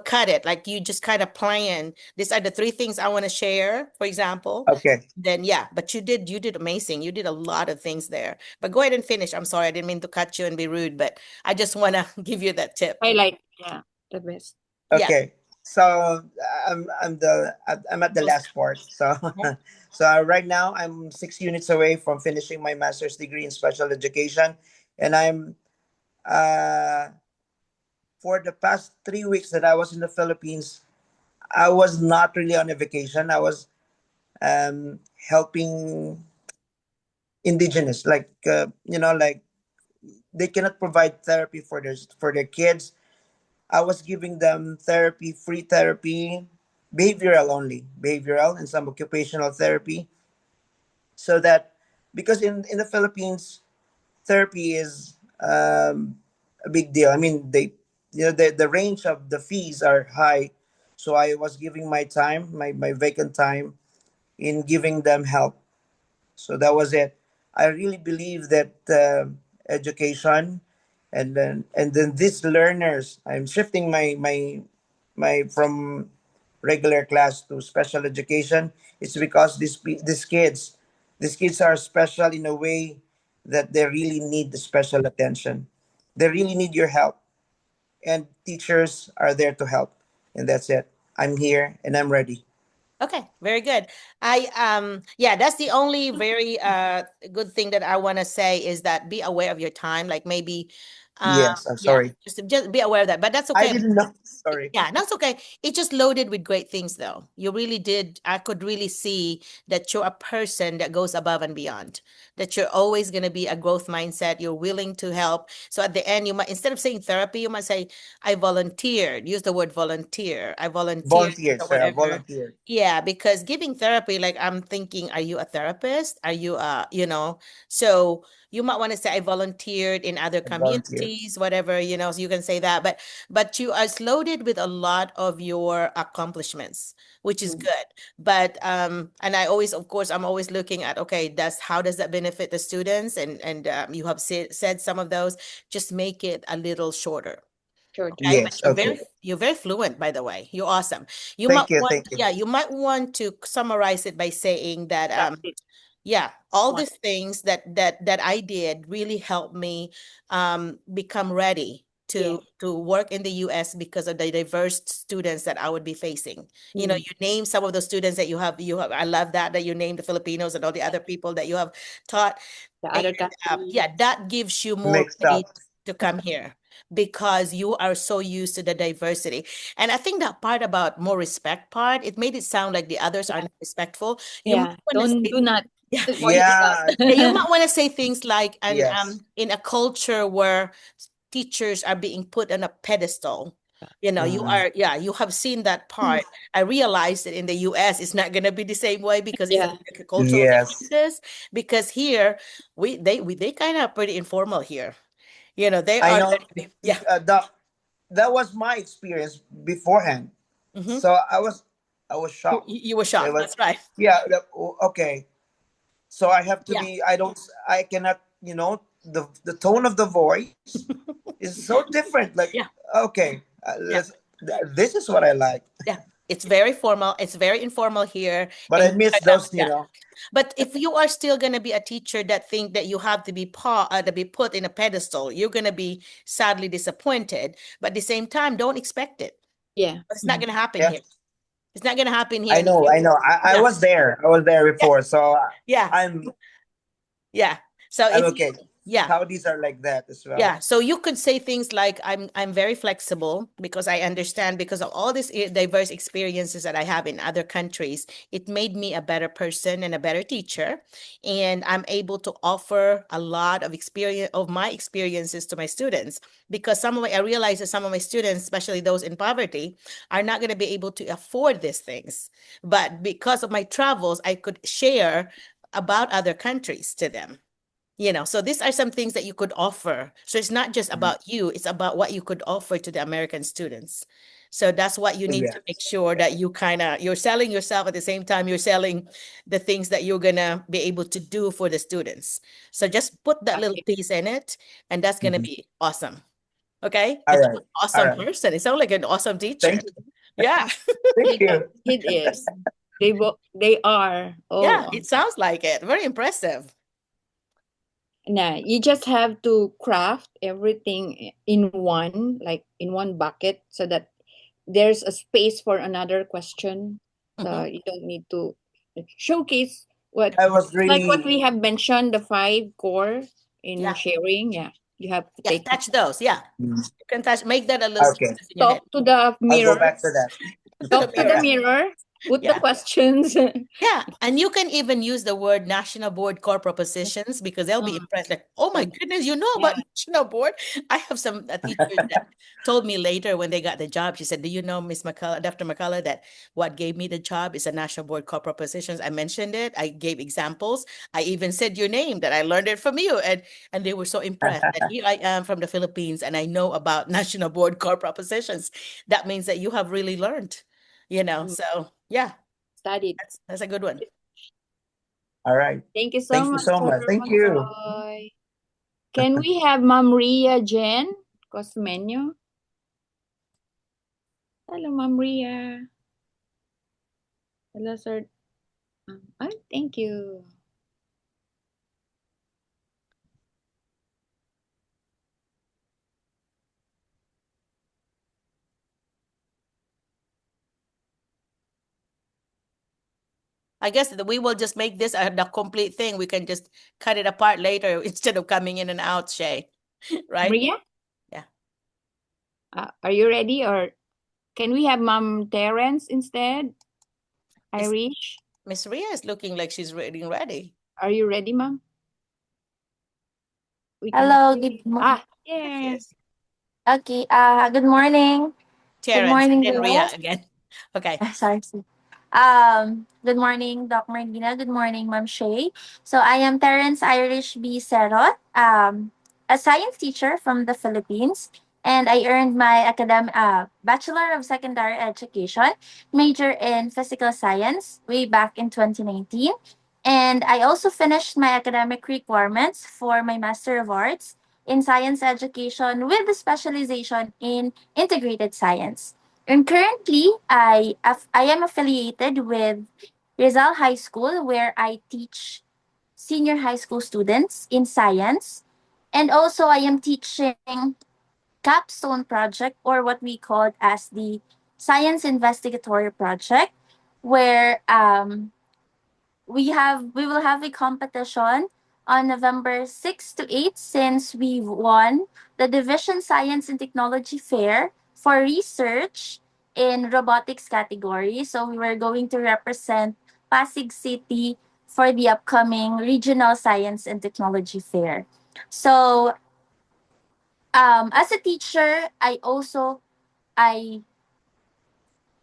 cut it like you just kind of plan. These are the 3 things I want to share, for example. Okay. Then yeah, but you did amazing. You did a lot of things there. But go ahead and finish. I'm sorry, I didn't mean to cut you and be rude, but I just want to give you that tip. Highlight, yeah, the best. Yeah. Okay. So I'm at the last part. So Yeah. so right now I'm 6 units away from finishing my master's degree in special education, and I'm uh for the past 3 weeks that I was in the Philippines, I was not really on a vacation. I was helping indigenous, like like they cannot provide therapy for their kids. I was giving them therapy, free therapy, behavioral only, behavioral and some occupational therapy, so that because in the Philippines, therapy is a big deal. I mean, the range of the fees are high, so I was giving my time, my vacant time, in giving them help. So that was it. I really believe that education, and then these learners, I'm shifting my from regular class to special education. It's because these kids are special in a way that they really need the special attention. They really need your help, and teachers are there to help. And that's it. I'm here and I'm ready. Okay, very good. Yeah, that's the only very good thing that I want to say is that be aware of your time. Like maybe Yes, I'm yeah, sorry. just be aware of that. But that's I okay. didn't know. Sorry. Yeah, that's okay. It's just loaded with great things, though. You really did. I could really see that you're a person that goes above and beyond, that you're always going to be a growth mindset. You're willing to help. So at the end, you might, instead of saying therapy, you might say, I volunteered. Use the word volunteer. I volunteered Volunteered, or sir. whatever. Volunteered. Yeah, because giving therapy, like I'm thinking, are you a therapist? Are you so you might want to say I volunteered in other Volunteered. communities, whatever, so you can say that. But you are loaded with a lot of your accomplishments, which is Mm. good. But and I always, of course, I'm always looking at, okay, how does that benefit the students? And you have said some of those. Just make it a little shorter. Sure. Okay, but Yes. Okay. you're very fluent, by the way. You're awesome. You might Thank you. want, Thank you. yeah, you might want to summarize it by saying that That's it. yeah, all One. these things that I did really helped me become ready Yeah. to work in the US because of the diverse students that I would be facing. Mm. You name some of the students that you have. I love that you named the Filipinos and all the other people that you have taught. The And other country. yeah, that gives you more Mixed ready up. to come here because you are so used to the diversity. And I think that part about more respect part, it made it sound like the others are Yeah. not respectful. You might Yeah. want to Don't say, do not yeah, point it Yeah. yeah, you out. might want to say things like, and Yes. in a culture where teachers are being put on a pedestal, Mhm. you have seen that part. I realized that in the US, it's not going to be the same way because it's Yeah. like cultural Yes. differences. Because here, they kind of pretty informal here. They I are, know. yeah. That was my experience beforehand. Hmm. So I was shocked. You were It shocked. was That's right. yeah. Okay. So I have to Yeah. be. I cannot. The tone of the voice is so different. Like, Yeah. okay, Yeah. this is what I like. Yeah. It's very formal. It's very informal here, But and I you miss guys have those. that. But if you are still going to be a teacher that think that you have to be put in a pedestal, you're going to be sadly disappointed. But at the same time, don't expect it. Yeah. It's not going to happen Yeah. here. It's not going to happen here. I And if know. you, I know. I yeah, was there. I was there yeah, before. So yeah, I'm yeah. So I'm if you, okay. yeah. Saudis are like that as well. Yeah, so you could say things like I'm very flexible because I understand because of all these diverse experiences that I have in other countries, it made me a better person and a better teacher, and I'm able to offer a lot of experience of my experiences to my students because I realize that some of my students, especially those in poverty, are not going to be able to afford these things. But because of my travels, I could share about other countries to them. So these are some things that you could offer. So it's not just about you, it's about what you could offer to the American students. So that's what you need to make Yes. sure that you're selling yourself at the same time you're selling the things that you're gonna be able to do for the students. So just put that little Okay. piece in it, and that's gonna Mhm. be awesome. Okay? All It's an right. All awesome right. person. It sounds like an awesome teacher. Thank you. Yeah. Thank It, you. it is. They are Yeah, all it sounds like it. Very impressive. now you just have to craft everything in one, like in one bucket, so that there's a space for another question. So Mhm. you don't need to showcase what, I was like what really we have mentioned, the five core in Yeah. sharing. Yeah, you have to Yeah, take touch those. Yeah. Mm. You can touch, make that a little Okay. canvas in your head. talk to the I'll go mirror, back to that. To the talk to the mirror. mirror, put the Yeah. questions. Yeah. And you can even use the word National Board Core Propositions because they'll be Mm, impressed. Like, oh my goodness, you know about yeah. National Board? I have some teachers that told me later when they got the job, she said, do you know, Miss McCullough, Dr. McCullough, that what gave me the job is a National Board Core Propositions? I mentioned it. I gave examples. I even said your name that I learned it from you. And they were so impressed that here I am from the Philippines and I know about National Board Core Propositions. That means that you have really learned. Mm, So yeah. studied. That's a good one. All right. Thank you so Thank you much, so Sir much. Thank you. McCoy. Can we have Ma'am Ria Jen Cosmenyo? Hello, Ma'am Ria. Hello, Sir. Thank you. I guess that we will just make this the complete thing. We can just cut it apart later instead of coming in and out, Shay. Right? Ria, Yeah. are you ready, or can we have Ma'am Terence instead? Miss Irish, Miss Ria is looking like she's ready. are you ready, Ma'am? We can. Hello, good morning. Yes, Yeah. yes. Okay, good morning. Good Terrence and morning, then Ria girls. again. Okay. Sorry. Good morning, Doc Margina. Good morning, Ma'am Shey. So I am Terence Irish B. Serot, a science teacher from the Philippines, and I earned my Bachelor of Secondary Education, major in Physical Science, way back in 2019. And I also finished my academic requirements for my Master of Arts in Science Education with a specialization in Integrated Science. And currently, I am affiliated with Rizal High School, where I teach senior high school students in science. And also, I am teaching capstone project, or what we call as the science investigatory project, where we will have a competition on November 6 to 8, since we won the Division Science and Technology Fair for research in robotics category. So we were going to represent Pasig City for the upcoming Regional Science and Technology Fair. So as a teacher, I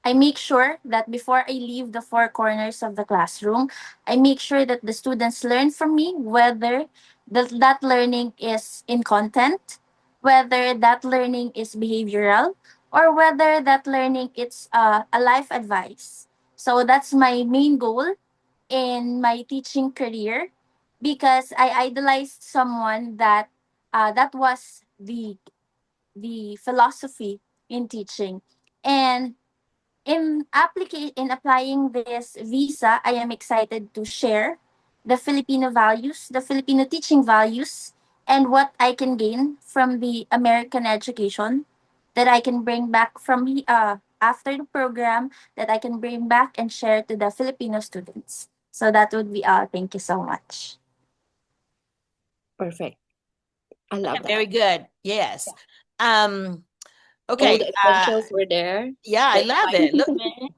I make sure that before I leave the four corners of the classroom, I make sure that the students learn from me, whether that learning is in content, whether that learning is behavioral, or whether that learning is a life advice. So that's my main goal in my teaching career, because I idolized someone that was the philosophy in teaching. And in applying this visa, I am excited to share the Filipino values, the Filipino teaching values, and what I can gain from the American education that I can bring back after the program, that I can bring back and share to the Filipino students. So that would be all. Thank you so much. Perfect. I love that. Very good. Yes. Um, All okay. the essentials were there. Yeah, I That's love why. it. Look,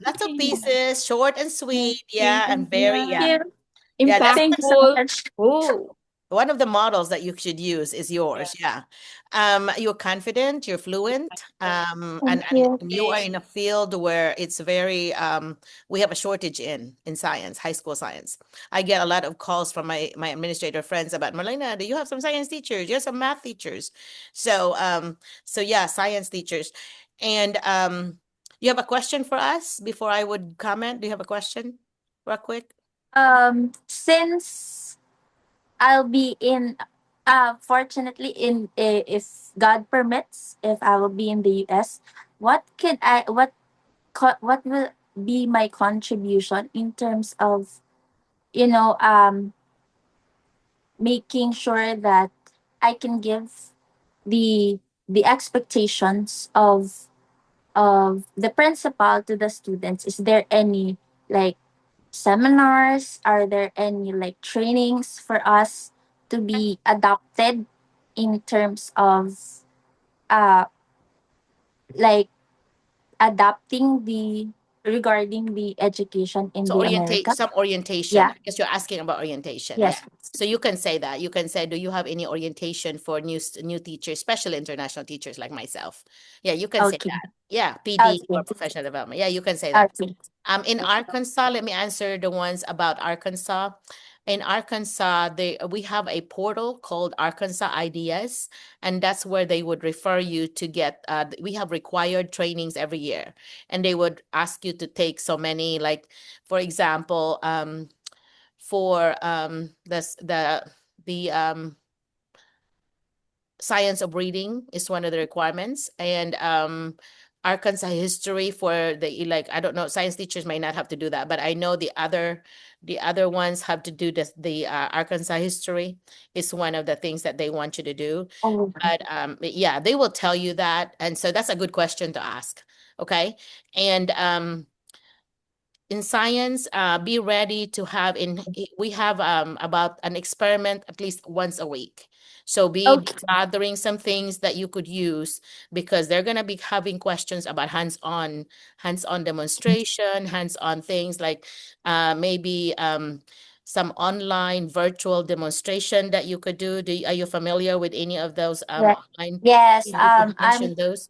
lots of pieces, short and sweet. Yeah, and very, Thank yeah. you. Yeah, Thank you so Impactful. much. Oh, one of the models that you should use is yours. Yeah. You're confident, you're fluent, Thank you. and you are in a field where it's very we have a shortage in science, high school science. I get a lot of calls from my administrator friends about, Marlena, do you have some science teachers? You have some math teachers. So yeah, science teachers. And you have a question for us before I would comment? Do you have a question real quick? Since I'll be in, fortunately, if God permits, if I will be in the US, what will be my contribution in terms of, you know, making sure that I can give the the expectations of the principal to the students. Is there any like seminars? Are there any like trainings for us to be adopted in terms of uh like adapting the regarding the education in So the America? orientation. Yeah. I guess you're asking about orientation. Yeah. Yes. So you can say that. You can say, do you have any orientation for new teachers, especially international teachers like myself? Yeah, you can say Okay. that. Yeah, PD or Okay. professional development. Yeah, you can say that. Okay. In Arkansas, let me answer the ones about Arkansas. In Arkansas, we have a portal called Arkansas Ideas, and that's where they would refer you to get. We have required trainings every year, and they would ask you to take so many, like, for example, for the science of reading is one of the requirements, and Arkansas history for the, like, I don't know, science teachers may not have to do that, but I know the other ones have to do the Arkansas history is one of the things that they want you to do. Oh, But yeah, they will tell you that, and so that's a good question to ask. Okay, and in science, be ready to have we have about an experiment at least once a week. So be okay. gathering some things that you could use, because they're gonna be having questions about hands-on demonstration, hands-on things like maybe some online virtual demonstration that you could do. Are you familiar with any of those Yeah. online? Yes. You could mention those.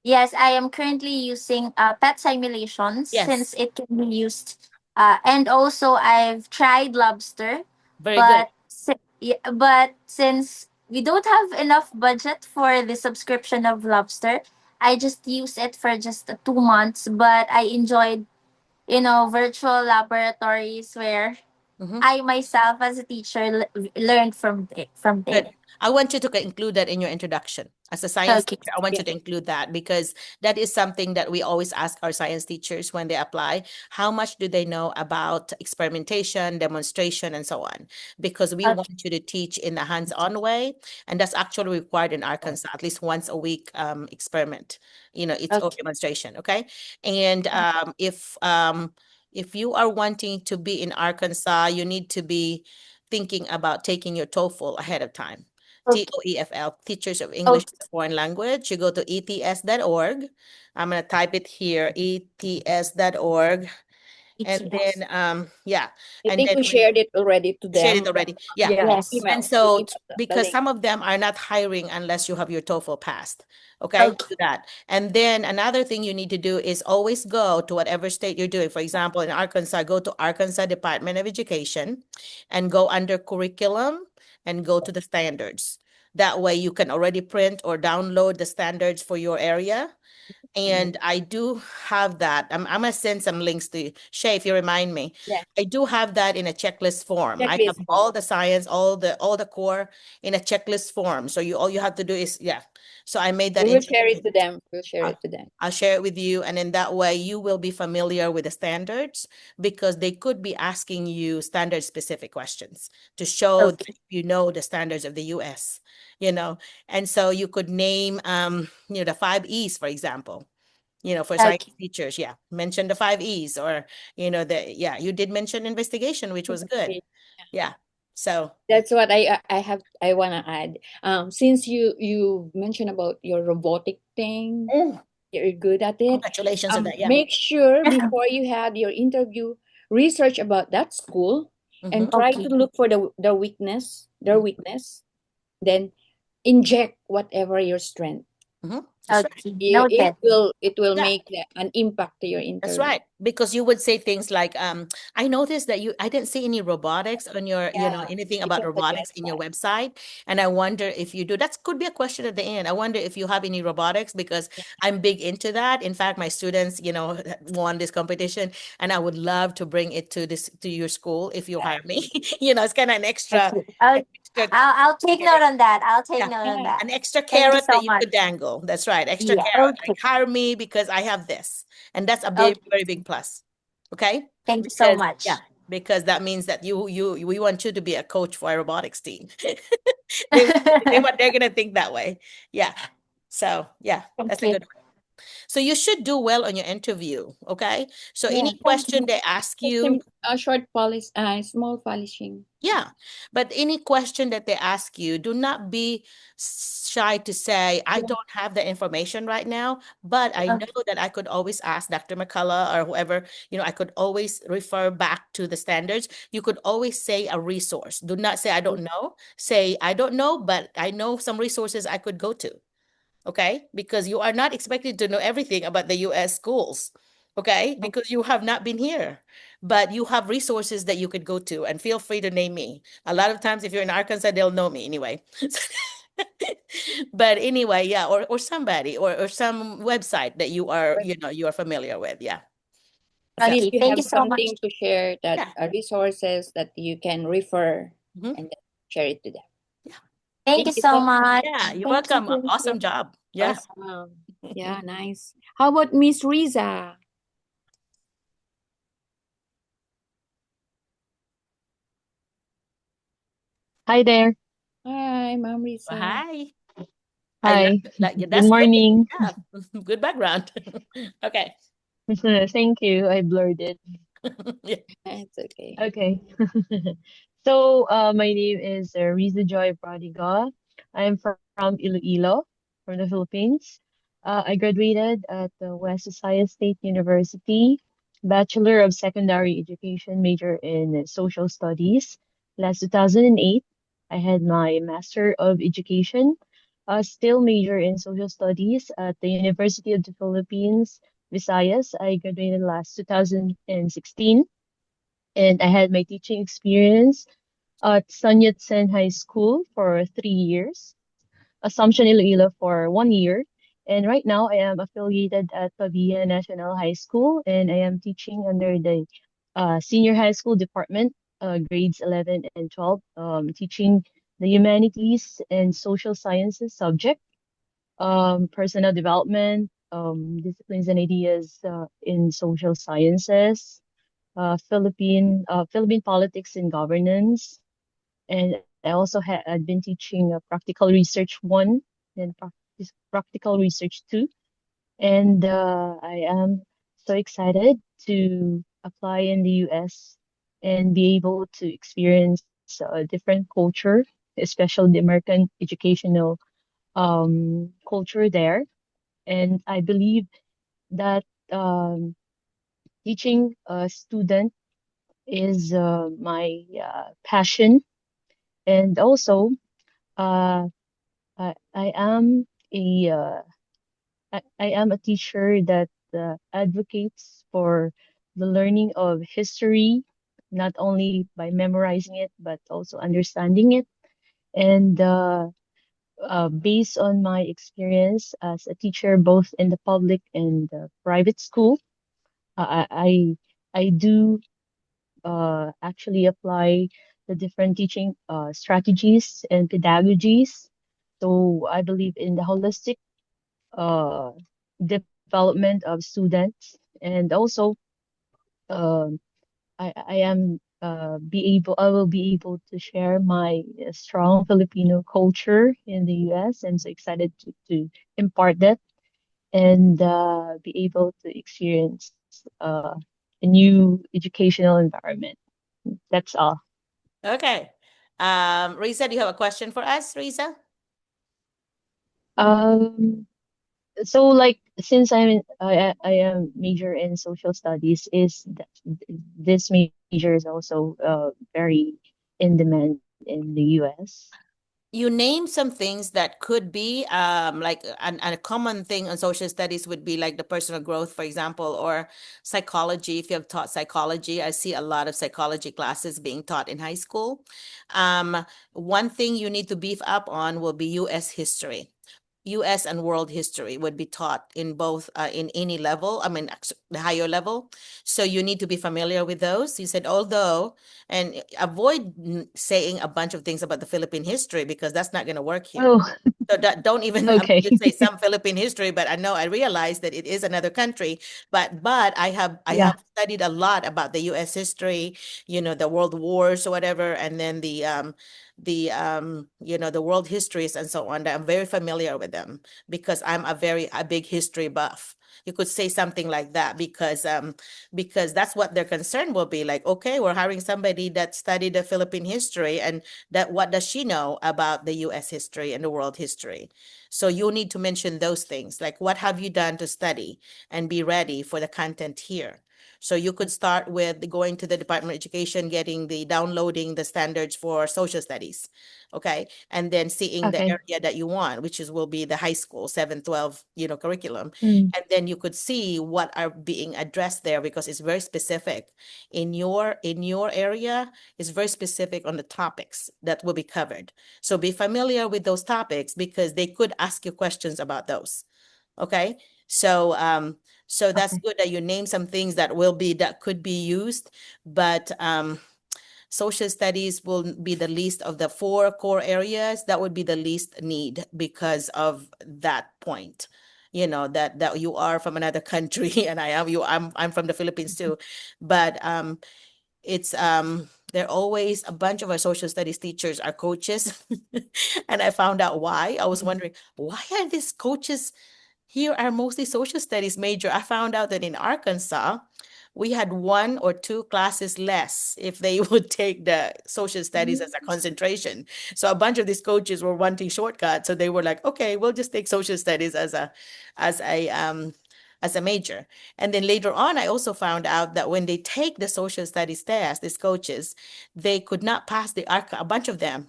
Yes, I am currently using pet simulations since Yes, it can be used. And also, I've tried Lobster, very good. but since we don't have enough budget for the subscription of Lobster, I just use it for just 2 months. But I enjoyed, virtual laboratories where Mhm. I myself, as a teacher, learned from there. Good. I want you to include that in your introduction. As a science Okay. teacher, I want Yeah. you to include that, because that is something that we always ask our science teachers when they apply. How much do they know about experimentation, demonstration, and so on? Because we Okay. want you to teach in the hands-on way, and that's actually required in Arkansas, at least once a week experiment. It's or Okay. demonstration, okay? And if you are wanting to be in Arkansas, you need to be thinking about taking your TOEFL ahead of time. Okay. TOEFL, Teachers of English Okay. as a Foreign Language. You go to ets.org. I'm going to type it here, ets.org. And ETS. then, yeah, I and think then we when shared it already to shared it them. already. Yeah. Yeah, Yes. And email. We so, emailed the because link. some of them are not hiring unless you have your TOEFL passed. Okay, Okay. do that. And then another thing you need to do is always go to whatever state you're doing. For example, in Arkansas, go to Arkansas Department of Education and go under curriculum and go to the standards. That way you can already print or download the standards for your area. And I do have that. I'm gonna send some links to you. Shay, if you remind me. Yeah, I do have that in a checklist form. I have checklist form. all the science, all the core in a checklist form. So all you have to do is, yeah. So I made that We in. will share it to them. We'll share I'll it to them. I'll share it with you, and in that way you will be familiar with the standards, because they could be asking you standard specific questions to show that Okay. you know the standards of the US, and so you could name the 5 E's, for example, for science Okay. teachers. Yeah, mention the 5 E's, or yeah, you did mention investigation, which was good. Okay. Yeah. So, That's what I wanna add. Since you mentioned about your robotic thing, oh, you're good at it. congratulations on that. Yeah. Make sure before you had your interview, research about that school and Mm-hmm. try Okay. to look for the weakness their weakness, then inject whatever your strength. That's right. Okay, It noted. will Yeah. make an impact to your That's interview. right. Because you would say things like, I noticed that I didn't see any robotics on your, Yeah, anything you about can robotics suggest in your that. website. And I wonder if you do. That could be a question at the end. I wonder if you have any robotics because Yeah. I'm big into that. In fact, my students, won this competition and I would love to bring it to your school if you hire me. It's kind of an extra, Okay. I'll, extra I'll take note on that. I'll take yeah, note on Yeah. that. an extra Thank you carrot that so you much. could dangle. That's right, extra Yeah. carrot. Okay. Like hire me because I have this, and that's a very Okay. very big plus. Okay, Thank you so because yeah, much. because that means that we want you to be a coach for our robotics team. they they're gonna think that way. Yeah. So yeah, that's a Okay. good one. So you should do well on your interview. Okay. So Yeah. any question they ask Just you, a short polish, small polishing. yeah, but any question that they ask you, do not be shy to say, I Yeah. don't have the information right now, but I know Okay. that I could always ask Dr. McCullough or whoever, I could always refer back to the standards. You could always say a resource. Do not say, I don't know. Say, I don't know, but I know some resources I could go to. Okay, because you are not expected to know everything about the US schools, okay, because you have not been here, but you have resources that you could go to, and feel free to name me. A lot of times if you're in Arkansas, they'll know me anyway. But anyway, yeah, or somebody or some website that you are familiar with. Yeah. And So if Okay. you Thank you have so much. something to share, that yeah. resources that you can refer, Mhm. and then share it to them. Yeah. Thank Thank you you so so much. Yeah, you're Thank you. welcome. Thank you. Awesome job. Yeah. Awesome. Yeah, nice. How about Miss Riza? Hi there. Hi, Ma'am Well, Riza. hi. I love Hi. it. Like, yeah, Good that's good. morning. Yeah. Good background. Okay. Thank you. I blurred it. Yeah. It's okay. Okay. So, my name is Riza Joy Pradiga. I am from Iloilo, from the Philippines. I graduated at the West Visayas State University, Bachelor of Secondary Education, major in Social Studies. Last 2008, I had my Master of Education, still major in Social Studies at the University of the Philippines, Visayas. I graduated last 2016, and I had my teaching experience at Sun Yat-sen High School for 3 years, Assumption Iloilo for 1 year, and right now I am affiliated at Pavia National High School, and I am teaching under the senior high school department, grades 11 and 12, teaching the humanities and social sciences subject, personal development, disciplines and ideas in social sciences, Philippine politics and governance, and I also had been teaching practical research one, then practical research two, and I am so excited to apply in the U.S. and be able to experience a different culture, especially the American educational culture there. And I believe that teaching a student is my passion. And also, uh, I am I am a teacher that advocates for the learning of history, not only by memorizing it, but also understanding it. And based on my experience as a teacher, both in the public and private school, I I do actually apply the different teaching strategies and pedagogies. So I believe in the holistic uh, development of students, and also um, I will be able to share my strong Filipino culture in the U.S. I'm so excited to impart that and be able to experience a new educational environment. That's all. Okay. Risa, do you have a question for us, Risa? Um, so like since I am major in social studies, this major is also very in demand in the US? You name some things that could be like a common thing on social studies would be like the personal growth, for example, or psychology. If you have taught psychology, I see a lot of psychology classes being taught in high school. One thing you need to beef up on will be US history. US and world history would be taught in both in any level, I mean the higher level. So you need to be familiar with those. You said although, and avoid saying a bunch of things about the Philippine history because that's not going to work here. Oh, So that don't even, I mean, okay. you say some Philippine history, but I realize that it is another country. But I Yeah. have studied a lot about the US history, the world wars or whatever, and then the world histories and so on. That I'm very familiar with them because I'm a big history buff. You could say something like that because that's what their concern will be. Like, okay, we're hiring somebody that studied the Philippine history, and that what does she know about the US history and the world history? So you need to mention those things, like what have you done to study and be ready for the content here. So you could start with going to the Department of Education, getting downloading the standards for social studies. Okay. And then seeing the Okay. area that you want, which will be the high school, 7, 12, curriculum. Mm, And then you could see what are being addressed there because it's very specific. In your area, it's very specific on the topics that will be covered. So be familiar with those topics because they could ask you questions about those. Okay. So that's okay. good that you name some things that could be used, but social studies will be the least of the 4 core areas. That would be the least need because of that point. That you are from another country and I'm from the Philippines too. But it's there are always a bunch of our social studies teachers are coaches. And I found out why. I was Mm, wondering, why are these coaches here are mostly social studies major? I found out that in Arkansas, we had 1 or 2 classes less if they would take the social studies as a concentration. So a bunch of these coaches were wanting shortcuts. So they were like, okay, we'll just take social studies as a as a major. And then later on, I also found out that when they take the social studies test, these coaches, they could not pass a bunch of them,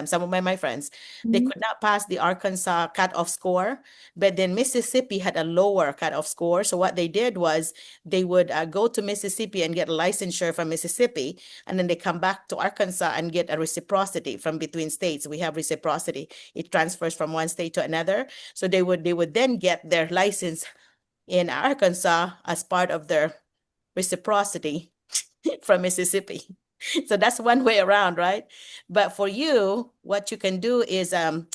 some of my friends, they mm, could not pass the Arkansas cutoff score, but then Mississippi had a lower cutoff score. So what they did was they would go to Mississippi and get a licensure from Mississippi, and then they come back to Arkansas and get a reciprocity from between states. We have reciprocity; it transfers from one state to another. So they would then get their license in Arkansas as part of their reciprocity from Mississippi. So that's one way around, right? But for you, what you can do is an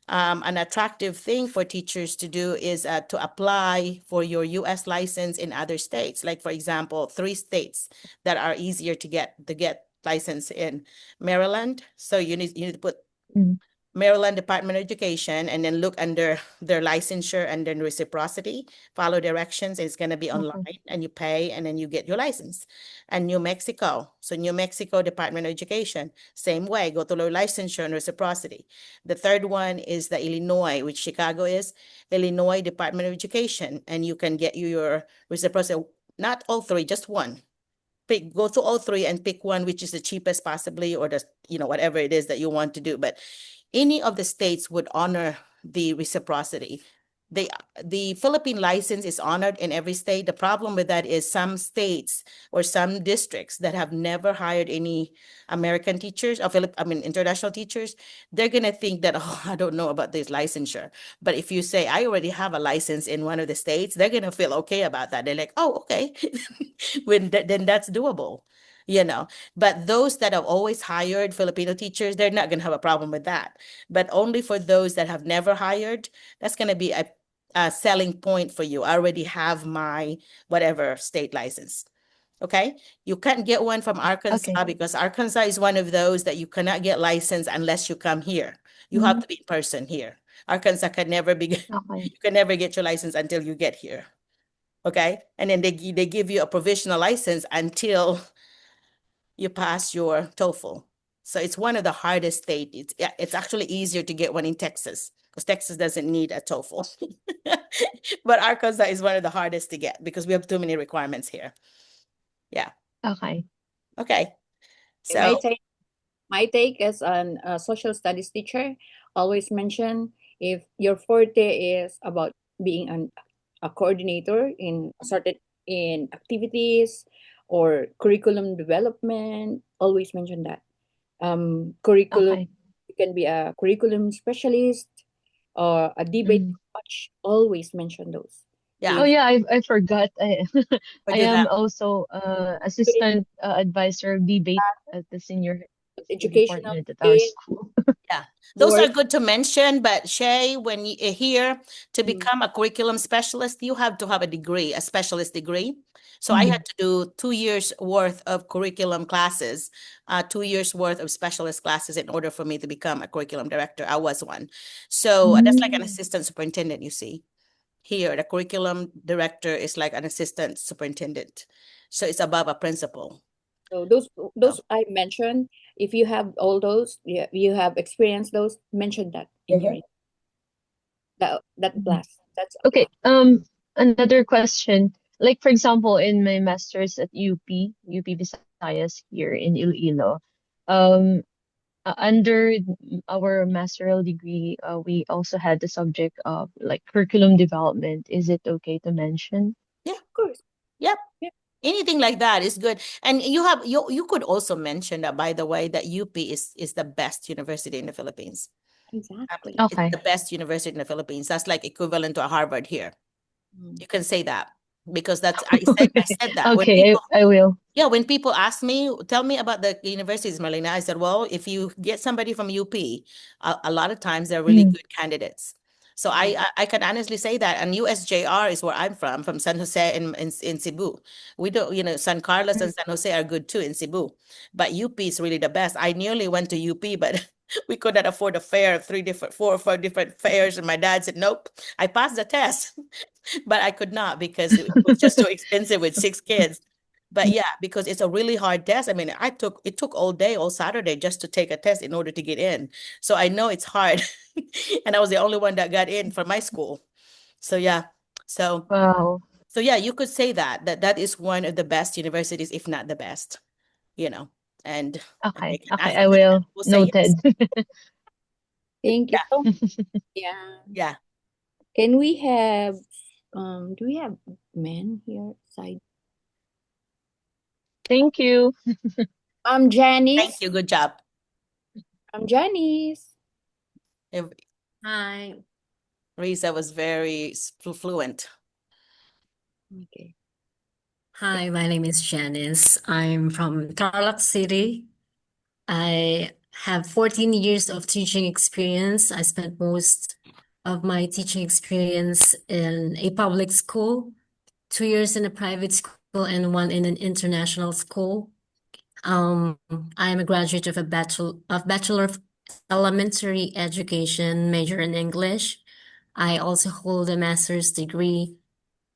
attractive thing for teachers to do is to apply for your US license in other states. Like, for example, 3 states that are easier to get license in: Maryland. So you need to put mm. Maryland Department of Education and then look under their licensure and then reciprocity, follow directions. It's going to be Okay. online and you pay and then you get your license. And New Mexico. So New Mexico Department of Education, same way, go to their licensure and reciprocity. The third one is the Illinois, which Chicago is, Illinois Department of Education. And you can get your reciprocity, not all 3, just one. Go to all 3 and pick one which is the cheapest possibly, or whatever it is that you want to do. But any of the states would honor the reciprocity. The Philippine license is honored in every state. The problem with that is some states or some districts that have never hired any American teachers or international teachers, they're gonna think that, oh, I don't know about this licensure. But if you say I already have a license in one of the states, they're gonna feel okay about that. They're like, oh, okay, then that's doable, you know. But those that have always hired Filipino teachers, they're not gonna have a problem with that. But only for those that have never hired, that's gonna be a selling point for you. I already have my whatever state license. Okay. You can't get one from Arkansas Okay. because Arkansas is one of those that you cannot get licensed unless you come here. You have Mm, to be in person here. Arkansas can never be, okay. you can never get your license until you get here. Okay. And then they give you a provisional license until you pass your TOEFL. So it's one of the hardest states. It's actually easier to get one in Texas because Texas doesn't need a TOEFL. But Arkansas is one of the hardest to get because we have too many requirements here. Yeah. Okay. Okay. I might So say My take as an social studies teacher always mention if your forte is about being a coordinator in certain in activities or curriculum development, always mention that. Curriculum, Okay. you can be a curriculum specialist or a debate Mm. coach, always mention those. Yeah, Oh If yeah, I forgot. we I do am that. also assistant advisor of debate at the senior high school educational department at our field, school. Yeah, those are work. good to mention, but Shay, when you here to Mm. become a curriculum specialist, you have to have a degree, a specialist degree. So I Mm. had to do 2 years worth of curriculum classes, 2 years worth of specialist classes in order for me to become a curriculum director. I was one. So that's like an Mm. assistant superintendent, you see. Here, the curriculum director is like an assistant superintendent. So it's above a principal. So So, those I mentioned, if you have all those, you have experienced those, mention that in your that Mhm. class. That's a Okay. plus. Another question. Like for example, in my master's at UP Visayas here in Iloilo, um, under our masteral degree, we also had the subject of like curriculum development. Is it okay to mention? yeah, Of course. yep. Yeah, Anything like that is good. And you could also mention that, by the way, that UP is the best university in the Philippines. exactly. It's Okay. the best university in the Philippines. That's like equivalent to a Harvard here. Mm. You can say that because that's I said that when Okay, people I will. yeah, when people ask me, tell me about the universities, Marlena, I said, well, if you get somebody from UP, a lot of times they're really Mm. good candidates. So Mm. I can honestly say that. And USJR is where I'm from San Jose in Cebu. We don't, San Carlos and San Jose are good too in Cebu. But UP is really the best. I nearly went to UP, but we couldn't afford a fare of four or four different fares. And my dad said, nope, I passed the test, but I could not because it was just too expensive with 6 kids. But yeah, because it's a really hard test. I mean, it took all day, all Saturday just to take a test in order to get in. So I know it's hard. And I was the only one that got in for my school. So yeah. So Wow. so yeah, you could say that is one of the best universities, if not the best, you know. And Okay. they can Okay, ask I them and will. we'll say yes. Noted. Thank you Yeah, so yeah. yeah. Can we have do we have men here side? Thank you. Thank Janice. you. Good job. Janice. If Hi. Risa was very fluent. Okay. Hi, my name is Janice. I'm from Tarlac City. I have 14 years of teaching experience. I spent most of my teaching experience in a public school, 2 years in a private school, and one in an international school. Um, I am a graduate of a Bachelor of Elementary Education, major in English. I also hold a master's degree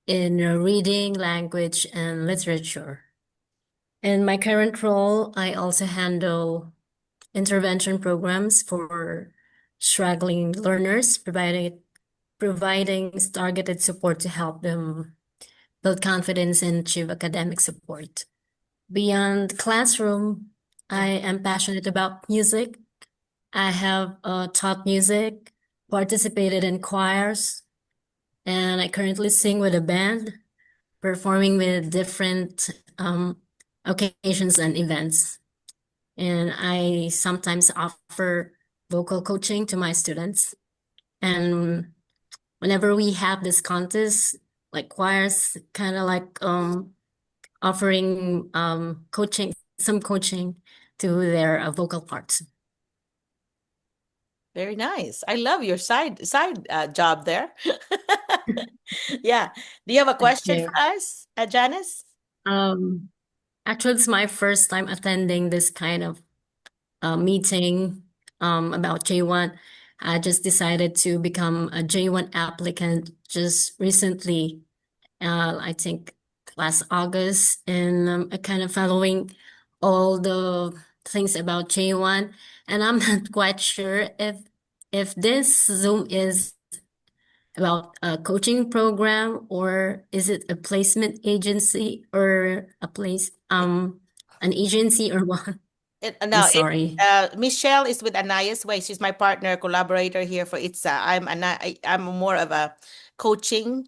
in reading, language, and literature. In my current role, I also handle intervention programs for struggling learners, providing targeted support to help them build confidence and achieve academic support. Beyond classroom, I am passionate about music. I have taught music, participated in choirs, and I currently sing with a band, performing with different occasions and events. And I sometimes offer vocal coaching to my students. And whenever we have this contest, like choirs, kind of like offering some coaching to their vocal parts. Very nice. I love your side job there. Yeah. Do you have a Thank question for you. us, Janice? Um, Actually, it's my first time attending this kind of meeting about J1. I just decided to become a J1 applicant just recently, I think last August, and I kind of following all the things about J1, and I'm not quite sure if this Zoom is about a coaching program or is it a placement agency or an agency or what? I'm sorry. Michelle is with Anaya's Way. She's my partner, collaborator here for ITSA. I'm more of a coaching,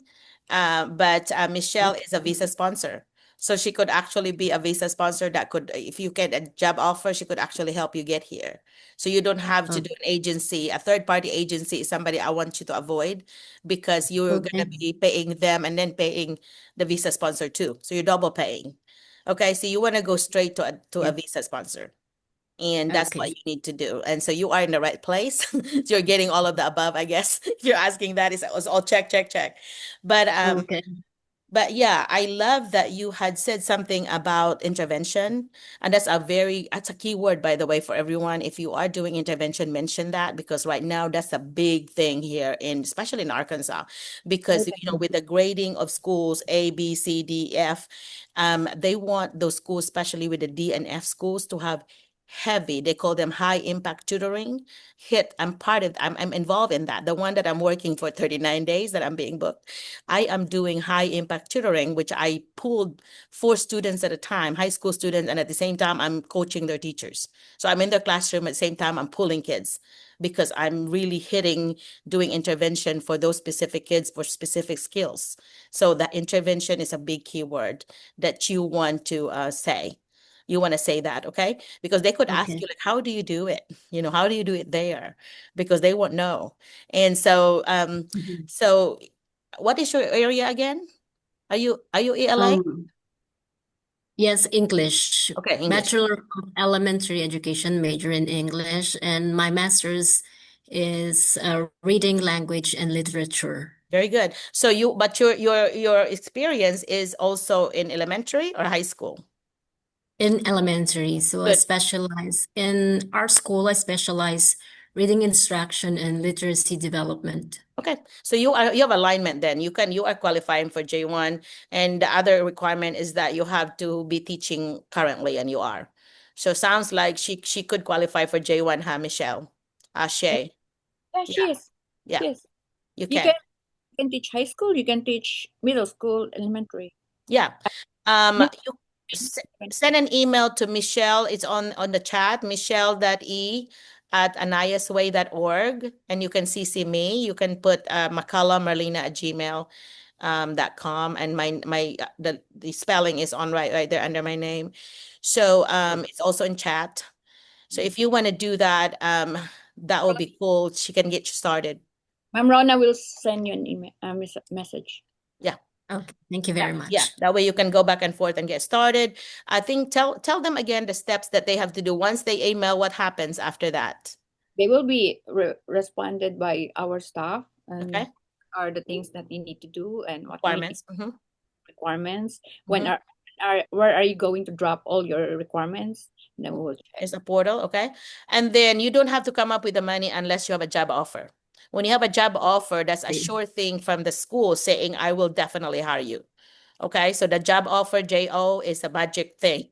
but Michelle is a visa sponsor. So she could actually be a visa sponsor that could, if you get a job offer, she could actually help you get here. So you don't have to Oh, do an agency. A third party agency is somebody I want you to avoid because you're okay. gonna be paying them and then paying the visa sponsor too. So you're double paying. Okay, so you want to go straight to a Yeah. visa sponsor. And that's what Okay. you need to do. And so you are in the right place. So you're getting all of the above, I guess. If you're asking that, it's all check, check, check. But Okay. but yeah, I love that you had said something about intervention. And that's a key word, by the way, for everyone. If you are doing intervention, mention that because right now that's a big thing here especially in Arkansas, because with the grading of schools, A, B, C, D, F, they want those schools, especially with the D and F schools, to have heavy, they call them high impact tutoring. I'm involved in that. The one that I'm working for 39 days that I'm being booked. I am doing high impact tutoring, which I pulled 4 students at a time, high school students, and at the same time, I'm coaching their teachers. So I'm in their classroom at the same time, I'm pulling kids because I'm really doing intervention for those specific kids for specific skills. So that intervention is a big keyword that you want to say. You want to say that, okay? Because they could ask Okay. you, like, how do you do it? How do you do it there? Because they won't know. And so, Mhm. so what is your area again? Are you ELA? Um, yes, English. Okay, English. Bachelor of Elementary Education, major in English, and my master's is reading language and literature Very good. So but your experience is also in elementary or high school? in elementary. So I Good. specialize in our school, I specialize reading instruction and literacy development. Okay. So you have alignment then. You are qualifying for J1, and the other requirement is that you have to be teaching currently, and you are. So sounds like she could qualify for J1, huh, Michelle? Shey. Yeah, she Yeah, is. yeah, Yes. you You can. can teach high school, you can teach middle school, elementary. Yeah. Middle You send an email to Michelle. It's on the chat, michelle.e@anayasway.org, and you can CC me. You can put McCullough Marlena at gmail.com, and the spelling is on right there under my name. So it's also in chat. So if you want to do that, that will be cool. She can get you started. Ma'am Rona will send you an email, message. Yeah. Okay, thank you Yeah, very yeah. much. That way you can go back and forth and get started. I think tell them again the steps that they have to do. Once they email, what happens after that? They will be responded by our staff and Okay. are the things that you need to do and what Requirements. requirements. Where are you going to drop all your requirements? And then we will check. It's a portal, okay? And then you don't have to come up with the money unless you have a job offer. When you have a job offer, that's a sure thing from the school saying, I will definitely hire you. Okay, so the job offer, JO, is a magic thing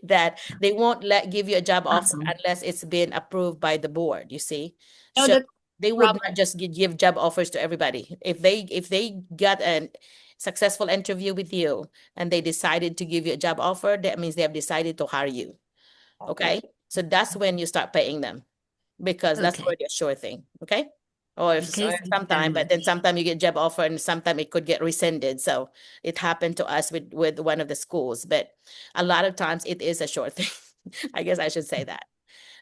that they won't give you a job offer Awesome. unless it's been approved by the board, you see? No, So that's they would problem. not just give job offers to everybody. If they got a successful interview with you and they decided to give you a job offer, that means they have decided to hire you. Okay, so that's when you start paying them because that's Okay. already a sure thing. Okay. Or Okay, thank you very sometime, but then much. sometime you get job offer and sometime it could get rescinded. So it happened to us with one of the schools, but a lot of times it is a sure thing. I guess I should say that.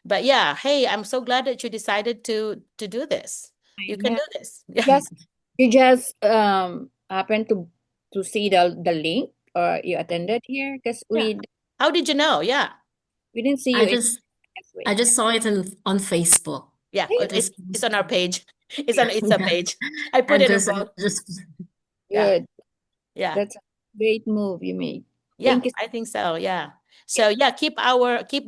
But yeah, hey, I'm so glad that you decided to do this. You can Yeah. do this. You just happen to see the link or you attended here because Yeah. How did you know? Yeah. we didn't see I you in just I just saw it on Facebook. Yeah, It was it's on our page. It's yeah, on it's a yeah. page. I put it on I both. just Yeah. good. Yeah. That's a great move you made. Yeah, Thank you. I think so. Yeah. So yeah, keep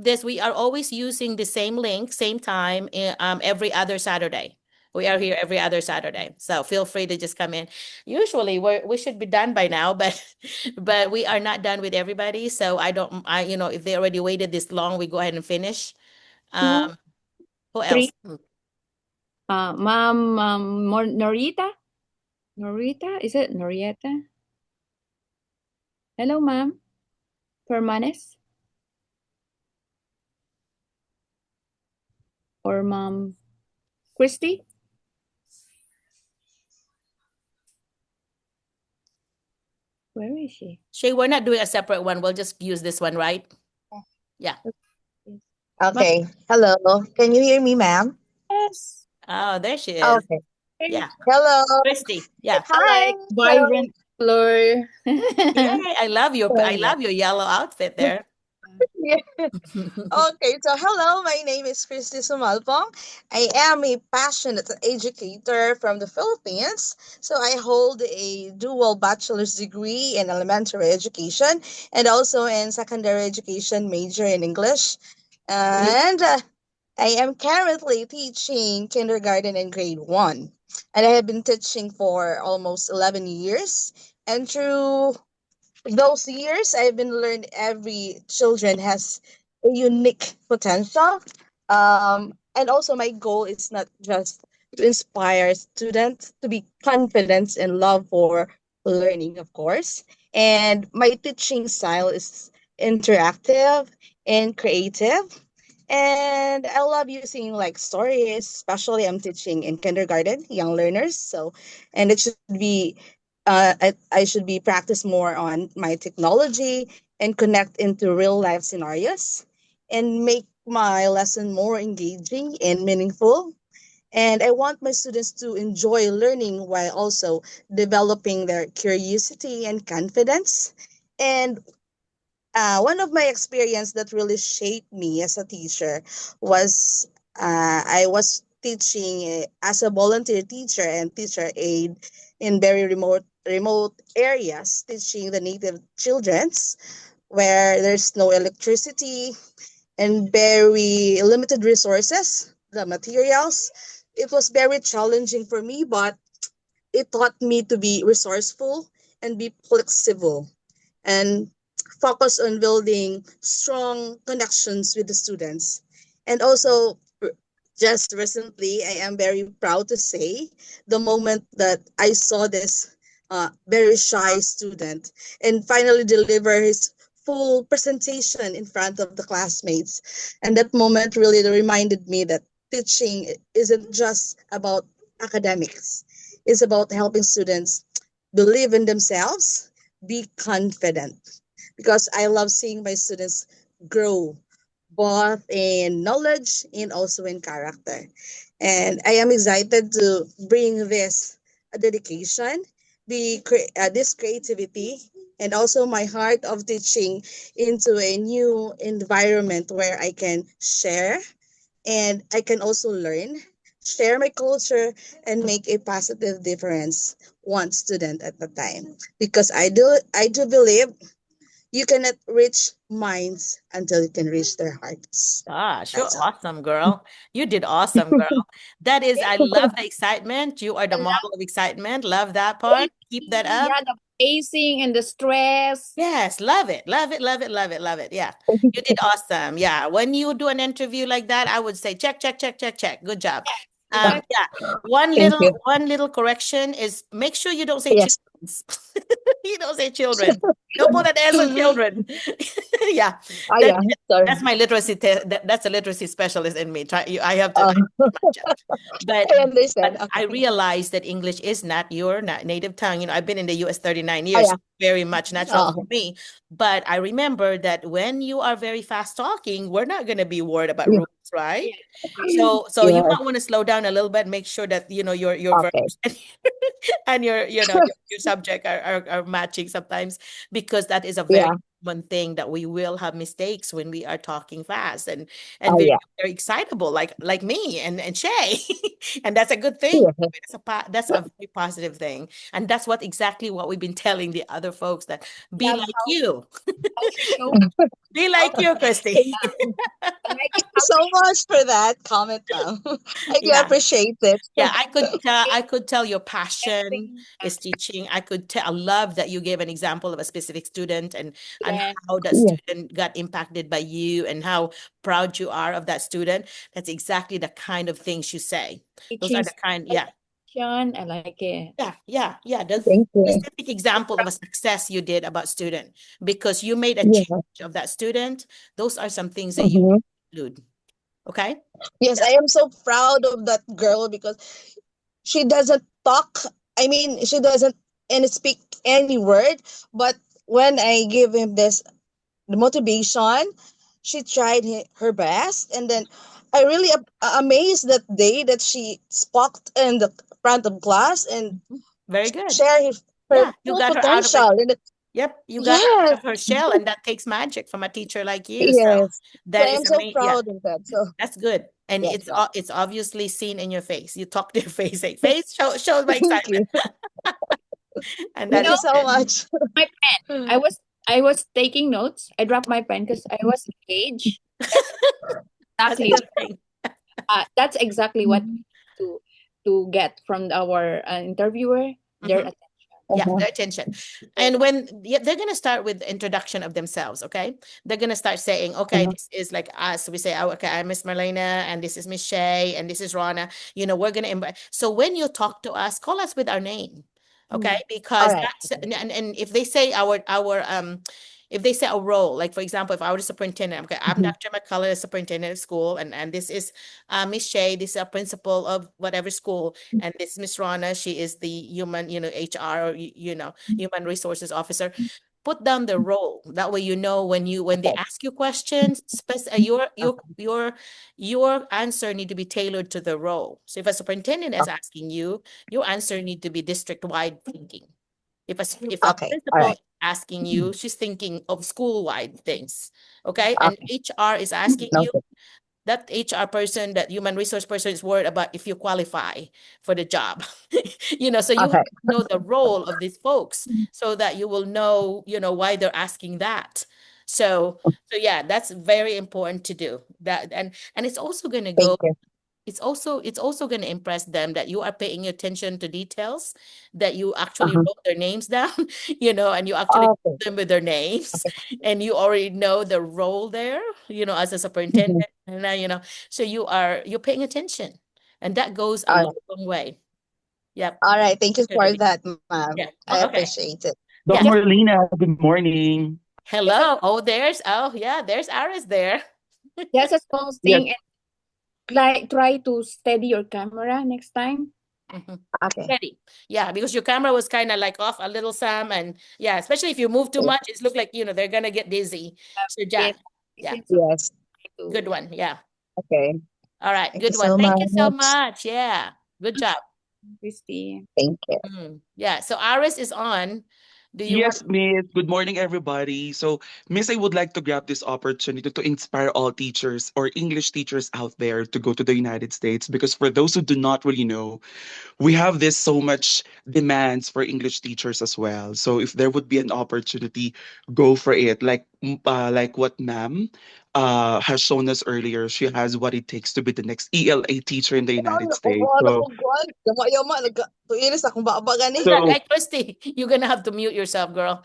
this. We are always using the same link, same time, every other Saturday. We are here every other Saturday. So feel free to just come in. Usually we should be done by now, but but we are not done with everybody. So if they already waited this long, we go ahead and finish. Two, Who else? three. Ma'am, Norita? Norita? Is it Norieta? Hello, ma'am. Permanes? or Mom Christy? Where is she? Shay, we're not doing a separate one. We'll just use this one, right? Yeah. Yes. Okay. Hello. Can you hear me, ma'am? Yes. Oh, there she is. Okay. Yeah. Hello. Christy. Yeah. I Hi. like So, vibrant color. Yay, I yeah. love your yellow outfit there. Yeah. Okay, so hello, my name is Christy Sumalpong. I am a passionate educator from the Philippines. So I hold a dual bachelor's degree in elementary education and also in secondary education major in English. And I am currently teaching kindergarten and grade 1. And I have been teaching for almost 11 years. And through those years I've been learned every children has a unique potential. And also my goal is not just to inspire students to be confident and love for learning, of course. And my teaching style is interactive and creative. And I love using like stories, especially I'm teaching in kindergarten, young learners. So, and it should be I should be practice more on my technology and connect into real life scenarios and make my lesson more engaging and meaningful. And I want my students to enjoy learning while also developing their curiosity and confidence. And one of my experience that really shaped me as a teacher was I was teaching as a volunteer teacher and teacher aide in very remote areas, teaching the native childrens where there's no electricity and very limited resources, the materials. It was very challenging for me, but it taught me to be resourceful and be flexible and focus on building strong connections with the students. And also, just recently, I am very proud to say the moment that I saw this very shy student and finally deliver his full presentation in front of the classmates. And that moment really reminded me that teaching isn't just about academics, it's about helping students believe in themselves, be confident, because I love seeing my students grow both in knowledge and also in character. And I am excited to bring this dedication, this creativity, and also my heart of teaching into a new environment where I can share and I can also learn, share my culture, and make a positive difference one student at a time. Because I do believe you cannot reach minds until you can reach their hearts. Gosh, you're That's all. awesome, girl. You did awesome, girl. That is, I love the excitement. You are the I love model of excitement. Love that part. Keep that pacing, up. yeah, the pacing and the stress. Yes, love it. Love it. Love it. Love it. Love it. Yeah. You did awesome. Yeah. When you do an interview like that, I would say check, check, check, check, check. Good job. Exactly. Yeah. One Thank little you. one little correction is make sure you don't say Yes. children. You don't say children. Don't put an S on Mm-hmm. children. Yeah. Oh, That yeah. Sorry. that's my literacy that's a literacy specialist in me. I have to Uh, match up. But I understand. I Okay. realized that English is not your native tongue. You know, I've been in the US 39 Oh, years, yeah. so very much natural for Oh, me. But I remember that when you are very fast talking, we're not going to be worried about yeah. rules, right? Yeah. So you Yes. might want to slow down a little bit, make sure that you know your Okay. verbs and your subject are matching sometimes because that is a very Yeah. one thing that we will have mistakes when we are talking fast and Oh, very, yeah. very excitable like me and Shay. And that's a good thing. Yeah. That's a very positive thing. And that's exactly what we've been telling the other folks that be Love like you. how she showed Be like you, Christy. Thank up. I like it you how so she much for that comment, ma'am. I do Yeah. appreciate it. Yeah, I showed could tell your passion everything. is teaching. I could tell I love that you gave an example of a specific student and Yes, how that Yeah. student got impacted by you and how proud you are of that student. That's exactly the kind of things you say. Those are teaching the kind, yeah. celebration. I like it. Yeah. The Thank you. specific example of a success you did about student because you made a change Yeah. of that student. Those are some things that you Mm-hmm. include. Okay. Yes, I am so proud of that girl because she doesn't talk. I mean, she doesn't and speak any word. But when I give him this the motivation, she tried her best, and then I really amazed that day that she spoke in the front of class and Very good. share her Yeah, you full got her out of potential. the And Yep, you got her out yes, of her shell, and that takes magic from a teacher like you. So yes. So that I is am so amazing. Yeah, proud of that. So that's good, and yes, it's obviously seen in your face. You talk to your face, say, face shows my thank excitement, you, and You that thank you know, is so good. much. my pen. I was taking notes. I dropped my pen because I was engaged. That's a Exactly. good thing. That's exactly what we need to get from our interviewer. Their Mhm. attention. Yeah, Uh-huh. their attention. And when they're gonna start with introduction of themselves, okay? They're gonna start saying, okay, Uh-huh. this is like us. We say, oh, okay, I'm Miss Marlena, and this is Miss Shey, and this is Rana. We're gonna invite. So when you talk to us, call us with our name, okay? All Because right. that's and if they say our if they say a role, like for example, if I were the superintendent, okay, I'm Mhm. Dr. McCullough, the superintendent of school, and this is Miss Shey, this is a principal of whatever school, and this is Miss Rana, she is the human, HR, or human resources officer. Put down the role. That way, when they ask you questions, your answer need to be tailored to the role. So if a superintendent is asking you, your answer need to be district-wide thinking. If a Okay. All principal right. is asking you, she's thinking of school-wide things. Okay. And Okay. HR is asking you, Noted. that HR person, that human resource person is worried about if you qualify for the job. So you have Okay. to know the role of these folks so that you will know, why they're asking that. So yeah, that's very important to do that. And it's also going to Thank go you. it's also going to impress them that you are paying attention to details, that you actually Uh-huh. wrote their names down, and you actually Okay. called them with their names, Okay. and you already know the role there, as a superintendent, Mhm. and so you're paying attention, and that goes a All long, right. long way. Yep. All right. Thank you for Opportunity. that, ma'am. Yeah. I Okay. appreciate it. Doc Yes. Just Marlena, good morning. Hello. There's Aris there. just a small Yes, thing, and try to steady your camera next time. Mhm. Okay. Ready. Yeah, because your camera was kind of like off a little, Sam, and yeah, especially if you move too much, it's look like they're gonna get dizzy. So yeah, Yes, yeah, listen, so Yes. try to good one. Yeah. Okay. All right, Thank you good one. so Thank you so much. much. Yeah, good job. Christy. Thank you. Yeah. So Aris is on. Do you want? Yes, Miss. Good morning, everybody. So, Miss, I would like to grab this opportunity to inspire all teachers or English teachers out there to go to the United States because for those who do not really know, we have this so much demands for English teachers as well. So, if there would be an opportunity, go for it. Like what Ma'am has shown us earlier, she has what it takes to be the next ELA teacher in the United Ano, States. ano ko kuan? Yama-yama tuilis akong baba gani. So, Hey, Christy, you're gonna have to mute yourself, girl.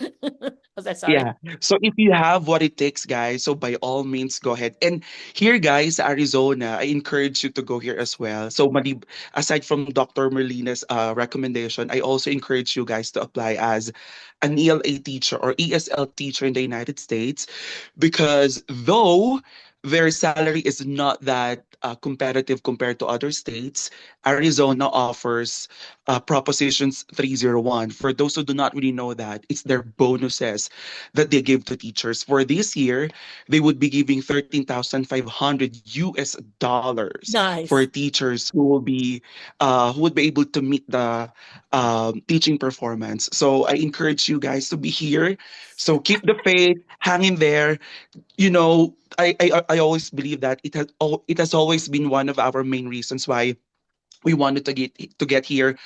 Was I sorry? Yeah. So if you have what it takes, guys, so by all means, go ahead. And here, guys, Arizona, I encourage you to go here as well. So aside from Dr. Merlina's recommendation, I also encourage you guys to apply as an ELA teacher or ESL teacher in the United States because though their salary is not that competitive compared to other states, Arizona offers Propositions 301. For those who do not really know that, it's their bonuses that they give to teachers. For this year, they would be giving 13,500 US dollars for Nice. teachers who would be able to meet the teaching performance. So I encourage you guys to be here. So keep the faith, hang in there. I always believe that it has always been one of our main reasons why we wanted to get here,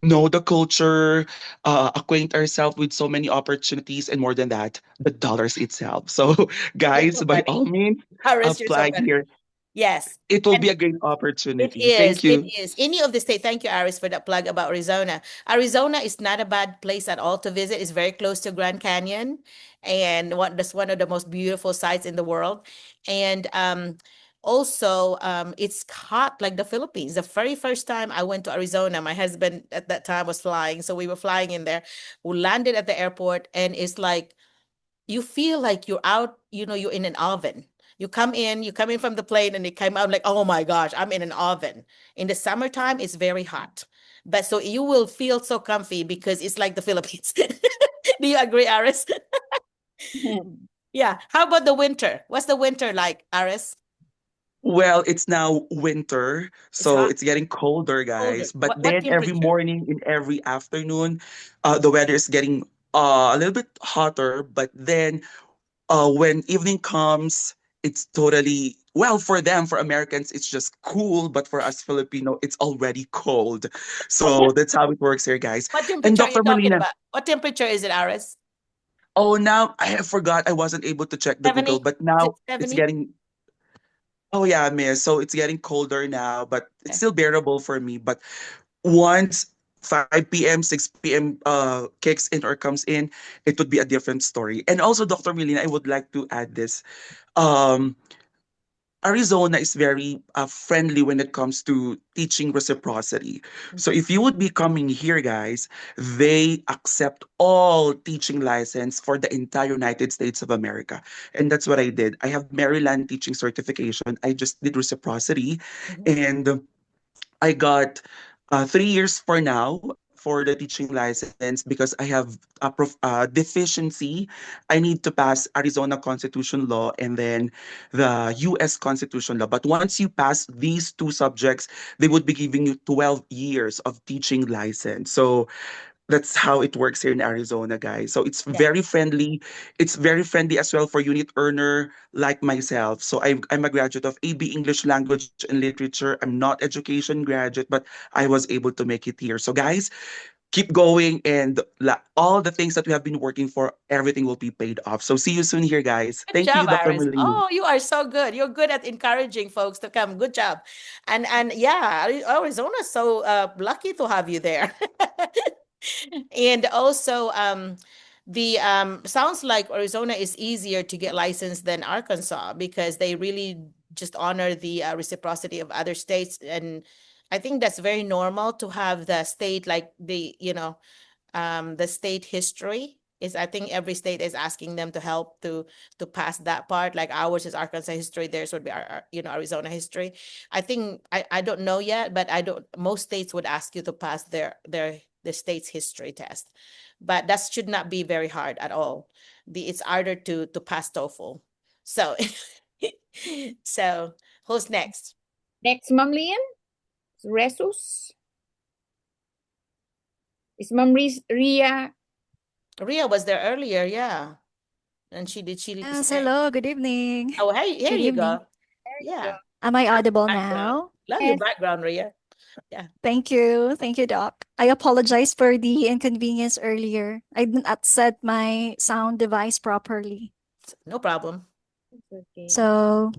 know the culture, acquaint ourselves with so many opportunities, and more than that, the dollars itself. So, You're guys, so by funny. all means, Aris, you're so apply funny. here. Yes. It will And be a great it opportunity. is. Thank It you. is. Any of the state. Thank you, Aris, for that plug about Arizona. Arizona is not a bad place at all to visit. It's very close to Grand Canyon, and that's one of the most beautiful sites in the world. And also, it's hot like the Philippines. The very first time I went to Arizona, my husband at that time was flying, so we were flying in there. We landed at the airport, and it's like you feel like you're out. You're in an oven You come in from the plane and it came out like, oh my gosh, I'm in an oven. In the summertime, it's very hot. But so you will feel so comfy because it's like the Philippines. Do you agree, Aris? Yeah. How about the winter? What's the winter like, Aris? Well, it's now winter, It's so hot, it's getting colder, colder. guys. But What then every temperature? morning and every afternoon, the weather is getting a little bit hotter. But then when evening comes, it's totally well for them, for Americans, it's just cool. But for us Filipino, it's already cold. So that's how it works here, guys. What And temperature are you Dr. talking Molina, about? What temperature is it, Aris? oh, now I forgot. I wasn't able to check the Google, 70? but Is it now it's 70? getting. Oh yeah, miss. So it's getting colder now, but it's Yeah. still bearable for me. But once 5 p.m., 6 p.m. Kicks in or comes in, it would be a different story. And also, Dr. Melina, I would like to add this. Um, Arizona is very friendly when it comes to teaching reciprocity. So if you would be coming here, guys, they accept all teaching license for the entire United States of America. And that's what I did. I have Maryland teaching certification. I just did reciprocity, Mhm. and I got 3 years for now for the teaching license because I have a deficiency. I need to pass Arizona Constitution law and then the U.S. Constitution law. But once you pass these two subjects, they would be giving you 12 years of teaching license. So that's how it works here in Arizona, guys. So it's Yeah. very friendly. It's very friendly as well for unit earner like myself. So I'm a graduate of AB English Language and Literature. I'm not education graduate, but I was able to make it here. So guys, keep going and all the things that we have been working for, everything will be paid off. So see you soon here, guys. Good Thank you, job, Dr. Iris. Molina. Oh, you are so good. You're good at encouraging folks to come. Good job. And yeah, Arizona's so lucky to have you there. And also, the sounds like Arizona is easier to get licensed than Arkansas because they really just honor the reciprocity of other states. And I think that's very normal to have the state like the state history is, I think every state is asking them to help to pass that part. Like ours is Arkansas history, theirs would be Arizona history. I think I don't know yet, but I don't most states would ask you to pass the state's history test. But that should not be very hard at all. It's harder to pass TOEFL. So so who's next? Next, Ma'am Lian, Resus. Is Ma'am Ria? Ria was there earlier, yeah. And she Yes, say, hello, good evening. oh, hey, here Good you evening. go. Yeah. Am I audible Background. now? Love your Yes. background, Ria. Yeah. Thank you. Thank you, Doc. I apologize for the inconvenience earlier. I didn't set my sound device properly. No problem. It's okay. So,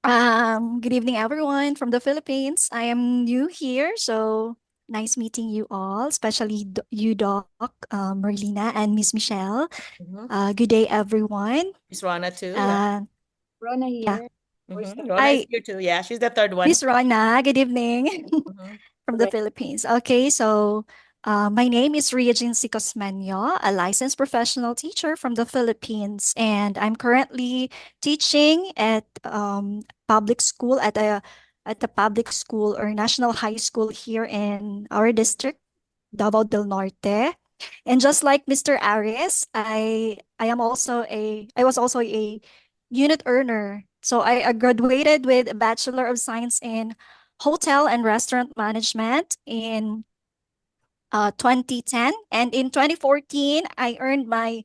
good evening, everyone from the Philippines. I am new here, so nice meeting you all, especially you, Doc, Merlina, and Miss Michelle. Mhm. Good day, everyone. Miss Rona too, yeah. Rona Yeah. here. Rona is here too. Yeah, she's the third one. Miss Rona, good evening. Mhm. From the Philippines. Okay, so my name is Ria Jinsi Cosmenyo, a licensed professional teacher from the Philippines, and I'm currently teaching at public school at the public school or national high school here in our district, Davao del Norte. And just like Mr. Aris, I was also a unit earner. So I graduated with a Bachelor of Science in Hotel and Restaurant Management in 2010. And in 2014, I earned my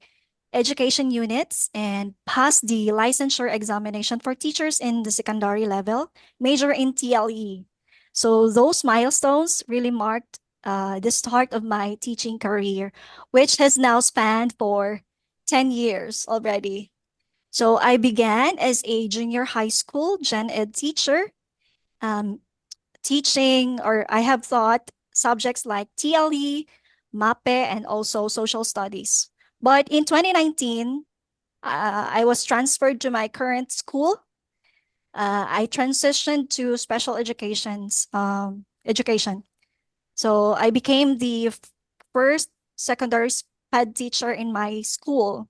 education units and passed the licensure examination for teachers in the secondary level, major in TLE. So those milestones really marked the start of my teaching career, which has now spanned for 10 years already. So I began as a junior high school gen ed teacher, um, teaching, or I have taught subjects like TLE, MAPE, and also social studies. But in 2019, I was transferred to my current school. I transitioned to special education. So I became the first secondary SPED teacher in my school,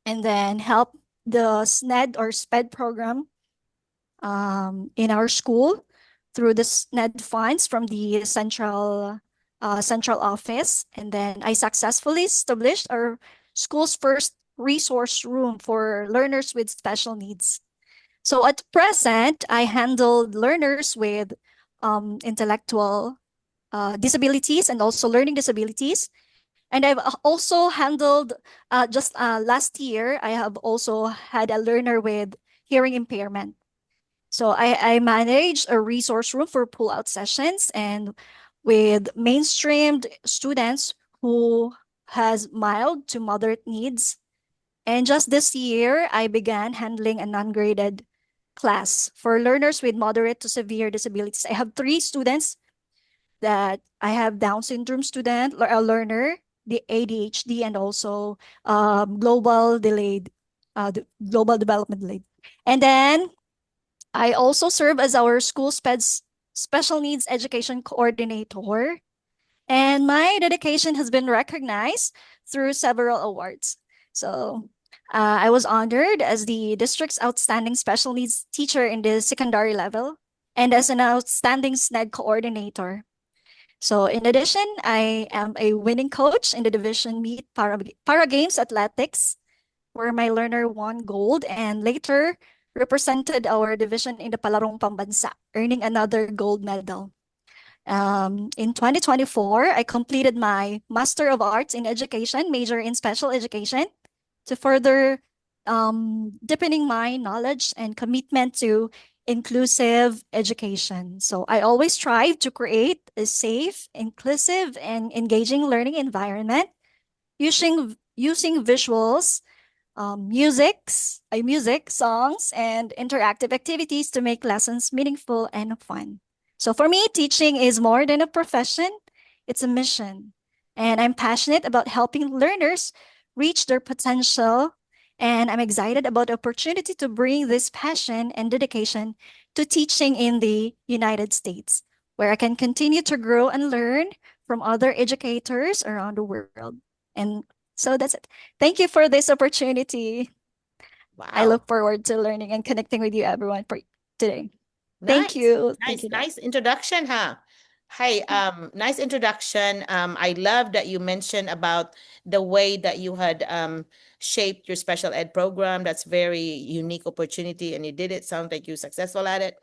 and then helped the SNED or SPED program in our school through the SNED funds from the central office. And then I successfully established our school's first resource room for learners with special needs. So at present, I handled learners with intellectual disabilities and also learning disabilities. And I've also handled, just last year, I have also had a learner with hearing impairment. So I manage a resource room for pull-out sessions and with mainstreamed students who has mild to moderate needs. And just this year, I began handling a non-graded class for learners with moderate to severe disabilities. I have three students that I have Down syndrome student, a learner, the ADHD, and also global development delayed. And then I also serve as our school special needs education coordinator, and my dedication has been recognized through several awards. So I was honored as the district's outstanding special needs teacher in the secondary level and as an outstanding SNED coordinator. So in addition, I am a winning coach in the division meet para games athletics, where my learner won gold and later represented our division in the Palarong Pambansa, earning another gold medal. In 2024, I completed my Master of Arts in Education, major in special education, to further deepening my knowledge and commitment to inclusive education. So I always strive to create a safe, inclusive, and engaging learning environment using visuals, music, songs, and interactive activities to make lessons meaningful and fun. So for me, teaching is more than a profession, it's a mission. And I'm passionate about helping learners reach their potential. And I'm excited about the opportunity to bring this passion and dedication to teaching in the United States, where I can continue to grow and learn from other educators around the world. And so that's it. Thank you for this opportunity. I Wow. look forward to learning and connecting with you, everyone, for today. Thank Nice, you. Thank nice, you, Doc. nice introduction, huh? Hey, nice introduction. I love that you mentioned about the way that you had shaped your special ed program. That's very unique opportunity, and you did it. Sounds like you're successful at it,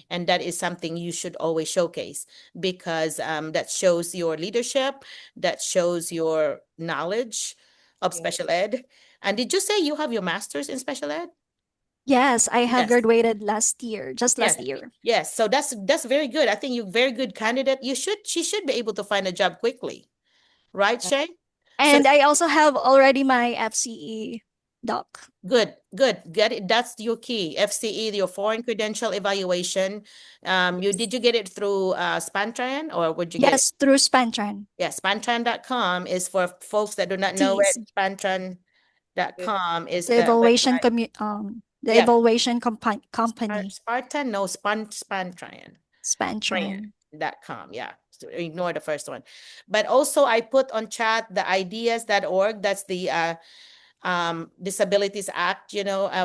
and that is something you should always showcase because that shows your leadership, that shows your knowledge of special ed. And did you say you have your master's in special ed? Yes, I have Yes. graduated last year, just Yes, last year. yes. So that's very good. I think you're very good candidate. She should be able to find a job quickly, right, Shay? So And I also have already my FCE, Doc. good, good. Get it. That's your key. FCE, your foreign credential evaluation. Did you get it through Spantran or would you get it? Yes, through Spantran. Yeah, Spantran.com is for folks that do not know it. TEC. Spantran.com is The a evaluation website. the Yeah, evaluation company. Spartan, no, Spantran. Spantran. Brand.com. Yeah. So ignore the first one. But also I put on chat the ideas.org. That's the Disabilities Act,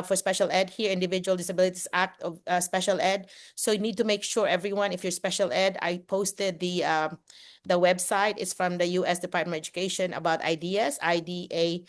for special ed here, Individual Disabilities Act of Special Ed. So you need to make sure everyone, if you're special ed, I posted the website. It's from the US Department of Education about ideas, IDEAS.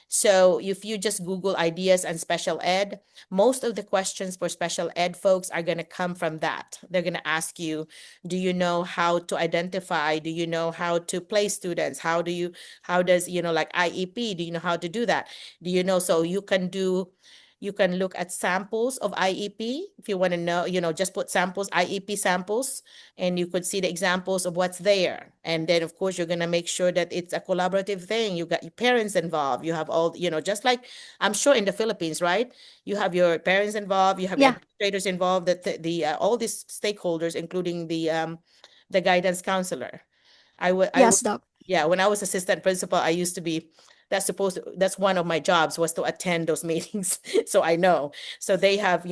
So if you just Google ideas and special ed, most of the questions for special ed folks are going to come from that. They're going to ask you, do you know how to identify? Do you know how to place students? How does, like IEP, do you know how to do that? Do you know, so you can look at samples of IEP if you want to know, just put samples, IEP samples, and you could see the examples of what's there. And then, of course, you're going to make sure that it's a collaborative thing. You got your parents involved. You have all, just like I'm sure in the Philippines, right? You have your parents involved. You have your Yeah. administrators involved. That the all these stakeholders, including the guidance counselor. I Yes, Doc. yeah, when I was assistant principal, I used to be that's one of my jobs was to attend those meetings. So I know. So they have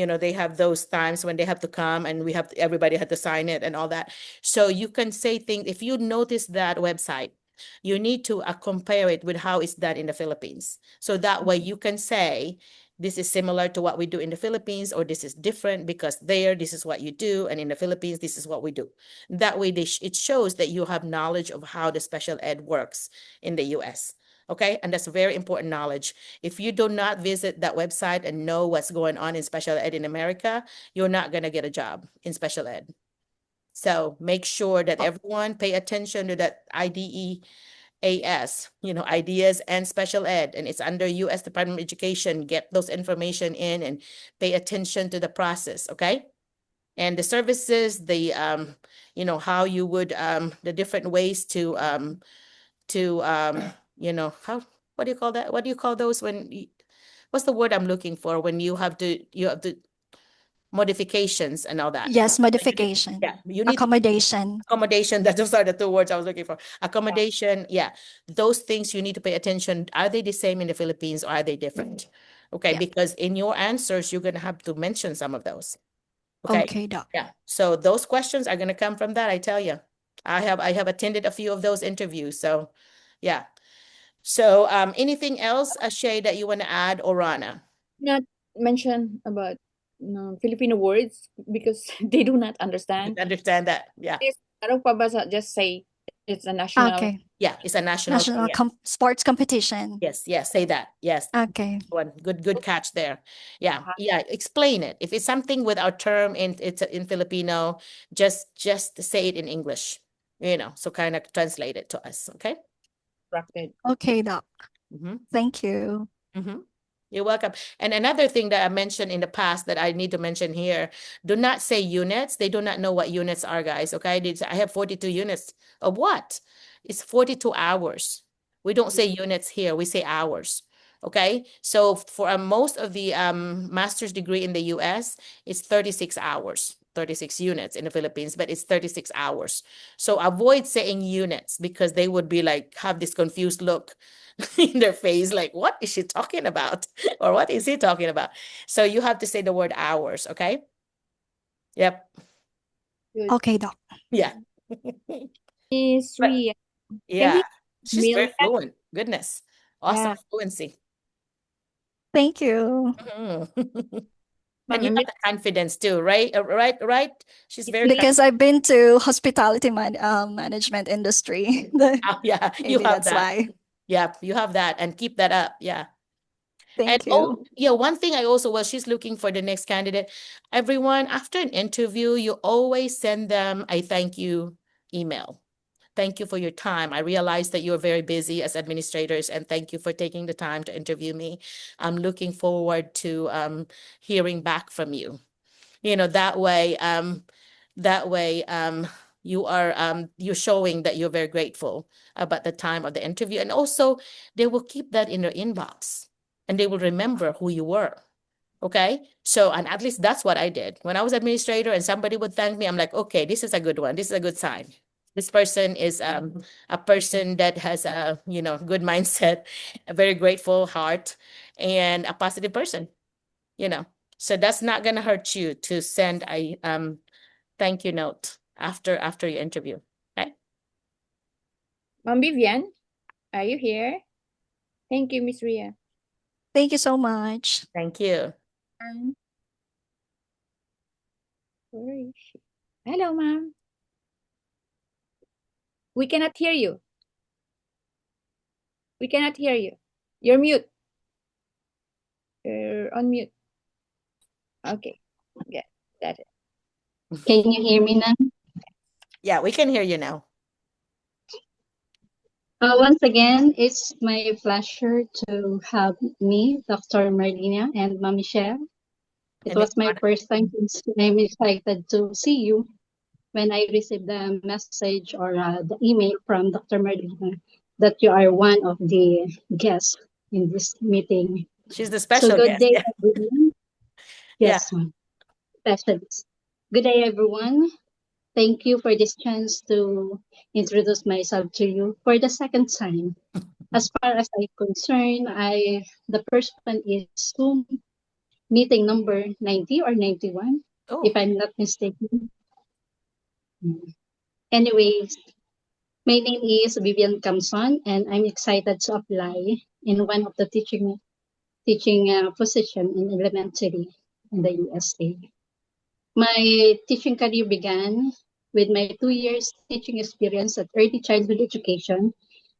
those times when they have to come and everybody had to sign it and all that. So you can say things if you notice that website. you need to compare it with how it's done in the Philippines. So that way you can say, this is similar to what we do in the Philippines, or this is different because there, this is what you do, and in the Philippines, this is what we do. That way, it shows that you have knowledge of how the special ed works in the US. Okay, and that's very important knowledge. If you do not visit that website and know what's going on in special ed in America, you're not going to get a job in special ed. So make sure that everyone pay attention to that IDEAS, ideas and special ed, and it's under US Department of Education. Get those information in and pay attention to the process, okay? And the services, the how you would the different ways to how, what do you call that? What do you call those what's the word I'm looking for when you have the modifications and all that? Yes, modification. Yeah, you need Accommodation. accommodation. Those are the two words I was looking for. Accommodation, yeah. Those things you need to pay attention. Are they the same in the Philippines or are they different? Okay, Yeah. because in your answers, you're gonna have to mention some of those. Okay. Okay, Doc. Yeah. So those questions are gonna come from that, I tell you. I have attended a few of those interviews. So yeah. So anything else, Shey, that you want to add, or Rana? Not mention about Filipino words because they do not understand. Understand that? Yeah. This Tarong Pabasa just say it's a national. Okay. Yeah, it's a national National thing, yeah. sports competition. Yes, yes, say that. Yes. Okay. One good catch there. Yeah, yeah. Explain it. If it's something with our term it's in Filipino, just say it in English. So kind of translate it to us. Okay. Okay, Doc. Mm-hmm. Thank you. Mm-hmm. You're welcome. And another thing that I mentioned in the past that I need to mention here, do not say units. They do not know what units are, guys. Okay. I have 42 units of what? It's 42 hours. We don't say units here. We say hours. Okay. So for most of the master's degree in the US, it's 36 hours, 36 units in the Philippines, but it's 36 hours. So avoid saying units because they would be like, have this confused look in their face, like, what is she talking about? Or what is he talking about? So you have to say the word hours, okay? Yep. Okay, Doc. Yeah. Miss But- Ria. yeah. She's mail very that? fluent. Goodness. Awesome Yeah. fluency. Thank you. Mhm. Ma'am, And you have the confidence too, right? Right? She's very Because I've been to hospitality management industry. yeah, you Maybe have that's that. why. Yeah, you have that and keep that up. Yeah. Thank you. Oh, yeah, one thing I also, well, she's looking for the next candidate. Everyone, after an interview, you always send them a thank you email. Thank you for your time. I realize that you're very busy as administrators, and thank you for taking the time to interview me. I'm looking forward to hearing back from you. That way, you're showing that you're very grateful about the time of the interview. And also they will keep that in their inbox and they will remember who you were. Okay. So, and at least that's what I did. When I was administrator and somebody would thank me, I'm like, okay, this is a good one. This is a good sign. This person is a person that has a, good mindset, a very grateful heart, and a positive person, So that's not gonna hurt you to send a thank you note after your interview. Okay. Ma'am Vivian, are you here? Thank you, Miss Ria. Thank you so much. Thank you. Where is she? Hello, ma'am. We cannot hear you. We cannot hear you. You're mute. You're on mute. Okay. Yeah, that's it. Can you hear me now? Yeah, we can hear you now. Once again, it's my pleasure to have me, Dr. Marlena, and Ma'am Michelle. It And was my first time, since I'm excited to see you when I received the message or the email from Dr. Marlena that you are one of the guests in this meeting. She's the So special good guest. day, Yeah. everyone. Yes, ma'am. Specialist. Good day, everyone. Thank you for this chance to introduce myself to you for the second time. As far as I'm concerned, the first one is Zoom meeting number 90 or 91, if I'm not mistaken. Anyways, My name is Vivian Camson, and I'm excited to apply in one of the teaching position in elementary in the USA. My teaching career began with my 2 years teaching experience at early childhood education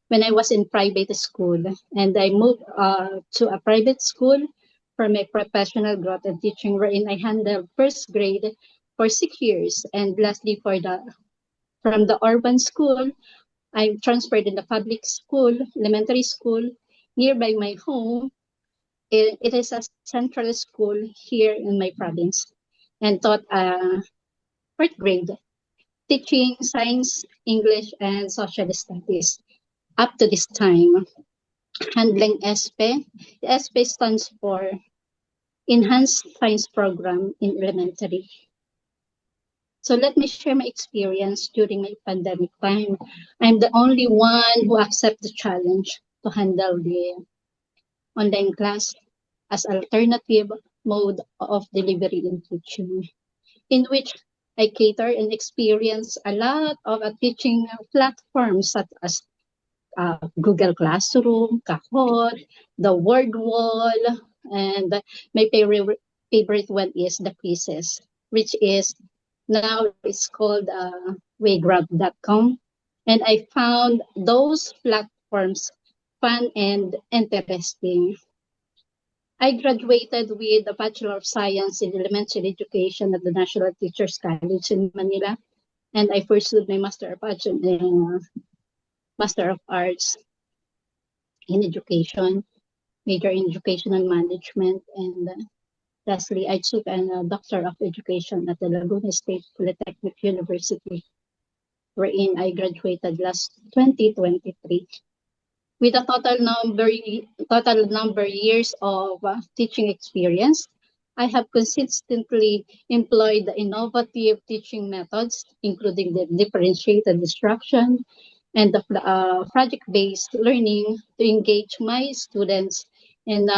when I was in private school, and I moved to a private school for my professional growth and teaching, wherein I handled first grade for 6 years, and lastly from the urban school, I transferred in the public school, elementary school nearby my home. It is a central school here in my province, and taught fourth grade, teaching science, English, and social studies. Up to this time, handling ESPE. ESPE stands for Enhanced Science Program in Elementary. So let me share my experience during my pandemic time. I'm the only one who accept the challenge to handle the online class as alternative mode of delivery in teaching, in which I cater and experience a lot of teaching platforms such as Google Classroom, Kahoot, the Word Wall, and my favorite one is the quizzes, which is now it's called waygrab.com. And I found those platforms fun and interesting. I graduated with a Bachelor of Science in Elementary Education at the National Teachers College in Manila, and I pursued my Master of Arts in Education, major in Educational Management, and lastly, I took a Doctor of Education at the Laguna State Polytechnic University, wherein I graduated last 2023. With a total number years of teaching experience, I have consistently employed the innovative teaching methods, including the differentiated instruction and the project-based learning to engage my students in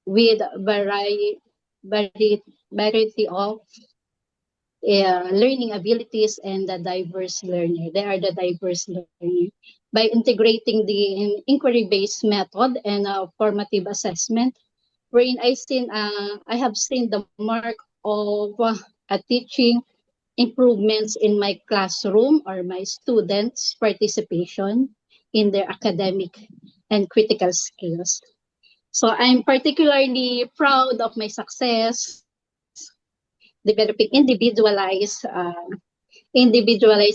with variety of learning abilities and the diverse learner. They are the diverse learner. By integrating the inquiry-based method and formative assessment, wherein I have seen the mark of a teaching improvements in my classroom or my students' participation in their academic and critical skills. So I'm particularly proud of my success developing individualized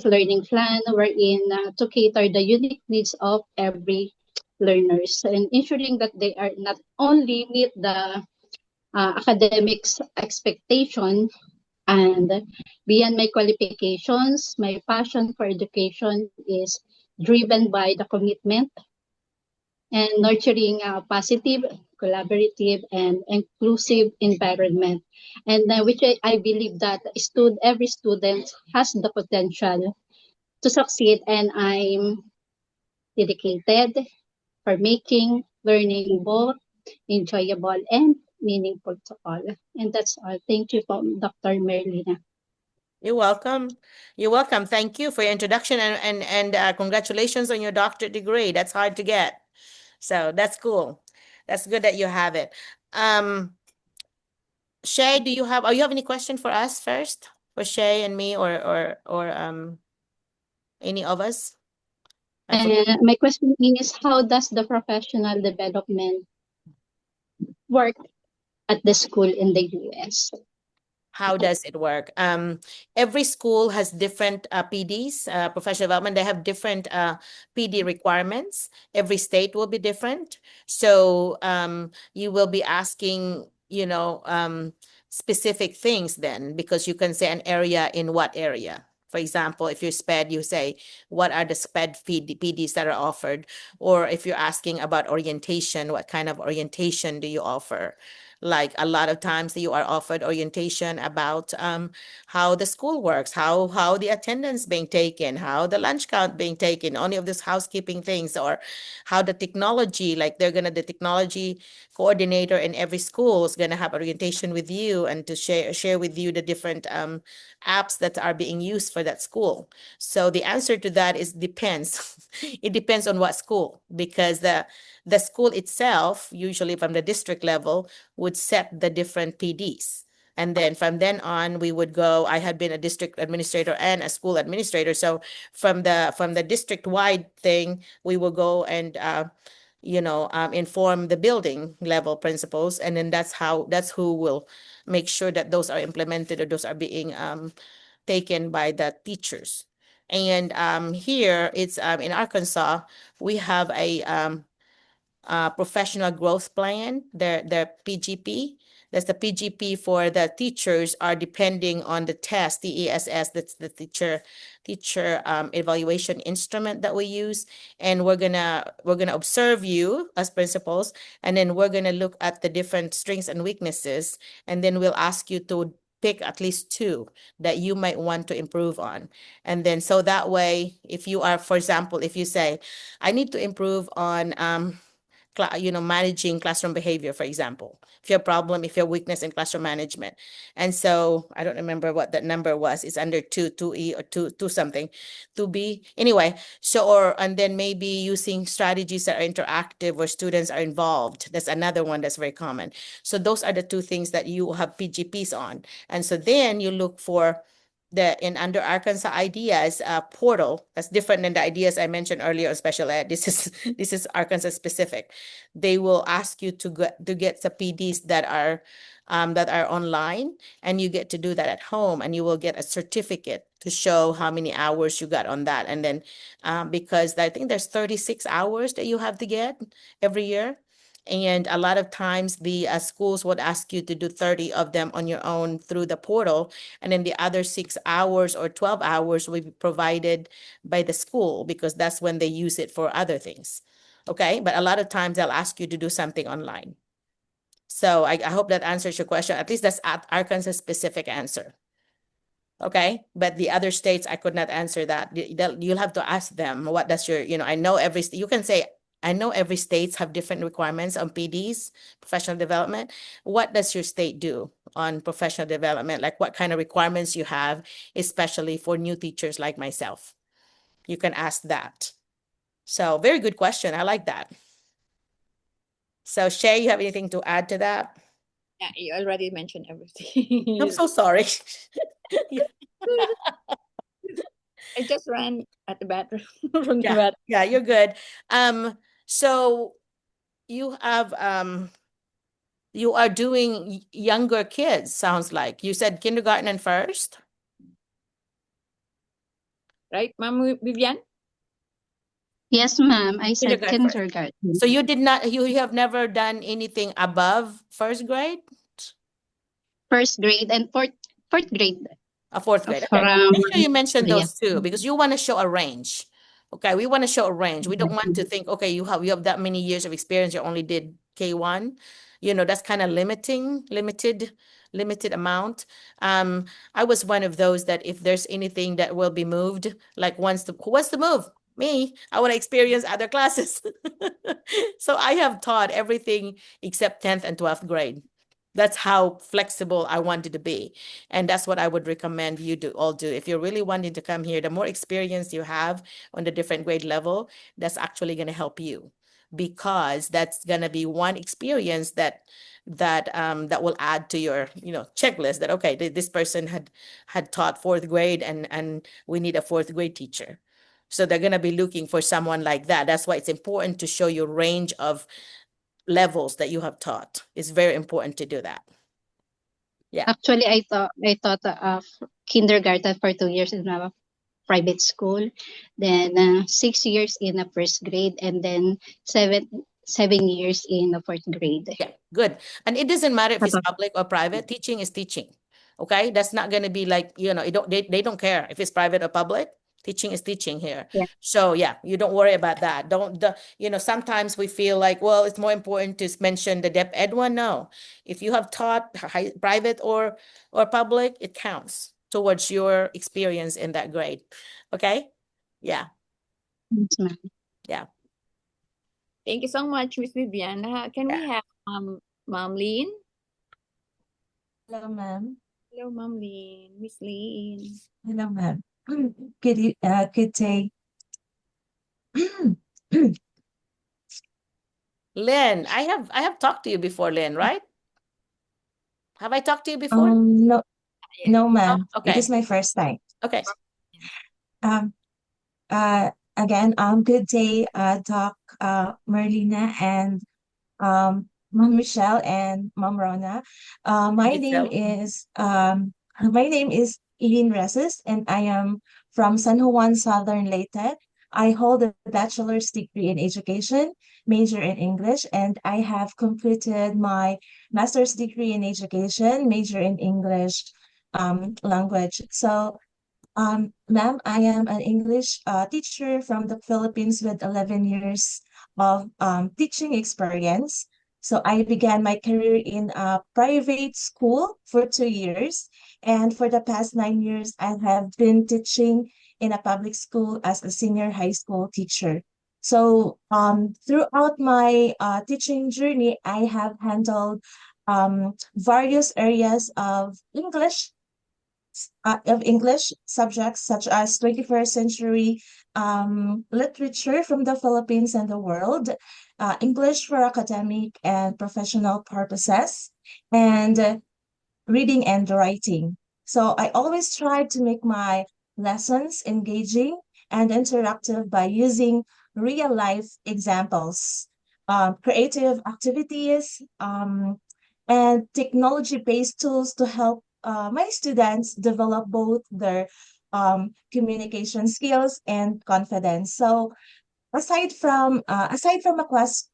learning plan wherein to cater the unique needs of every learners and ensuring that they are not only meet the academics expectation and beyond my qualifications, my passion for education is driven by the commitment and nurturing a positive, collaborative, and inclusive environment. And which I believe that every student has the potential to succeed, and I'm dedicated for making learning both enjoyable and meaningful to all. And that's all. Thank you, Dr. Merlina. You're welcome. You're welcome. Thank you for your introduction and congratulations on your doctorate degree. That's hard to get. So that's cool. That's good that you have it. Shey, do you have any question for us first? For Shey and me or any of us? My question is, how does the professional development work at the school in the US? How does it work? Every school has different PDs, professional development. They have different PD requirements. Every state will be different. So you will be asking, specific things then, because you can say an area in what area. For example, if you're SPED, you say, what are the SPED PDs that are offered? Or if you're asking about orientation, what kind of orientation do you offer? Like a lot of times you are offered orientation about how the school works, how the attendance being taken, how the lunch count being taken, any of these housekeeping things, or how the technology, like the technology coordinator in every school is gonna have orientation with you and to share with you the different apps that are being used for that school. So the answer to that is depends. It depends on what school, because the school itself, usually from the district level, would set the different PDs. And then from then on, we would go. I had been a district administrator and a school administrator. So from the district-wide thing, we will go and inform the building level principals, and then that's who will make sure that those are implemented or those are being taken by the teachers. And here it's in Arkansas, we have a professional growth plan, the PGP. That's the PGP for the teachers are depending on the test, the ESS, that's the teacher evaluation instrument that we use. And we're gonna observe you as principals, and then we're gonna look at the different strengths and weaknesses, and then we'll ask you to pick at least two that you might want to improve on. And then so that way, if you are, for example, if you say, I need to improve on managing classroom behavior, for example. If you have problem, if you have weakness in classroom management. And so I don't remember what that number was. It's under 2E or 2 something, 2B. Anyway, and then maybe using strategies that are interactive where students are involved. That's another one that's very common. So those are the two things that you have PGPs on. And so then you look for under Arkansas Ideas portal. That's different than the ideas I mentioned earlier on special ed. This is Arkansas specific. They will ask you to get the PDs that are online, and you get to do that at home, and you will get a certificate to show how many hours you got on that. And then because I think there's 36 hours that you have to get every year. And a lot of times the schools would ask you to do 30 of them on your own through the portal. And then the other 6 hours or 12 hours will be provided by the school, because that's when they use it for other things. Okay, but a lot of times they'll ask you to do something online. So I hope that answers your question. At least that's Arkansas specific answer. Okay, but the other states, I could not answer that. You'll have to ask them, what does your, I know you can say, I know every states have different requirements on PDs, professional development. What does your state do on professional development? Like what kind of requirements you have, especially for new teachers like myself? You can ask that. So very good question. I like that. So Shey, you have anything to add to that? Yeah, you already mentioned everything. I'm so sorry. I just ran at the bathroom from the Yeah, bathroom. yeah, you're good. So you have you are doing younger kids, sounds like. You said kindergarten and first? Right, Ma'am Vivian? Yes, ma'am. I said Kindergarten first. kindergarten. So you have never done anything above first grade? First grade and fourth grade. Fourth grade. Okay. From Make sure you mention yeah. those two, because you want to show a range. Okay, we want to show a range. We don't want to think, okay, you have that many years of experience, you only did K1. That's kind of limited amount. I was one of those that if there's anything that will be moved, like who wants to move? Me. I want to experience other classes. So I have taught everything except 10th and 12th grade. That's how flexible I wanted to be. And that's what I would recommend you all do. If you're really wanting to come here, the more experience you have on the different grade level, that's actually going to help you, because that's going to be one experience that will add to your checklist, that okay, this person had taught fourth grade, and we need a fourth grade teacher. So they're going to be looking for someone like that. That's why it's important to show your range of levels that you have taught. It's very important to do that. Yeah. Actually, I taught kindergarten for 2 years in a private school, then 6 years in a first grade, and then 7 years in the fourth grade. Yeah, good. And it doesn't matter if it's public or private. Teaching is teaching. Okay, that's not going to be like they don't care if it's private or public. Teaching is teaching here. Yeah. So yeah, you don't worry about that. Don't sometimes we feel like, well, it's more important to mention the dep ed one. No, if you have taught private or public, it counts towards your experience in that grade. Okay. Yeah. Yes, ma'am. Yeah. Thank you so much, Miss Viviana. Can we have Ma'am Lynn? Hello, ma'am. Hello, Ma'am Lynn. Miss Lynn. Hello, ma'am. Good day. Lynn, I have talked to you before, Lynn, right? Have I talked to you before? No, no, Oh, ma'am. It okay. is my first time. Okay. Um, Again, good day, Doc, Merlina, and Mom Michelle and Mom Rona. Giselle. My name is Eileen Reses, and I am from San Juan, Southern Leyte. I hold a bachelor's degree in education, major in English, and I have completed my master's degree in education, major in English language. So ma'am, I am an English teacher from the Philippines with 11 years of teaching experience. So I began my career in a private school for 2 years. And for the past 9 years, I have been teaching in a public school as a senior high school teacher. So throughout my teaching journey, I have handled various areas of English subjects such as 21st century literature from the Philippines and the world, English for academic and professional purposes, and reading and writing. So I always try to make my lessons engaging and interactive by using real life examples, creative activities, and technology based tools to help my students develop both their communication skills and confidence. So aside from a class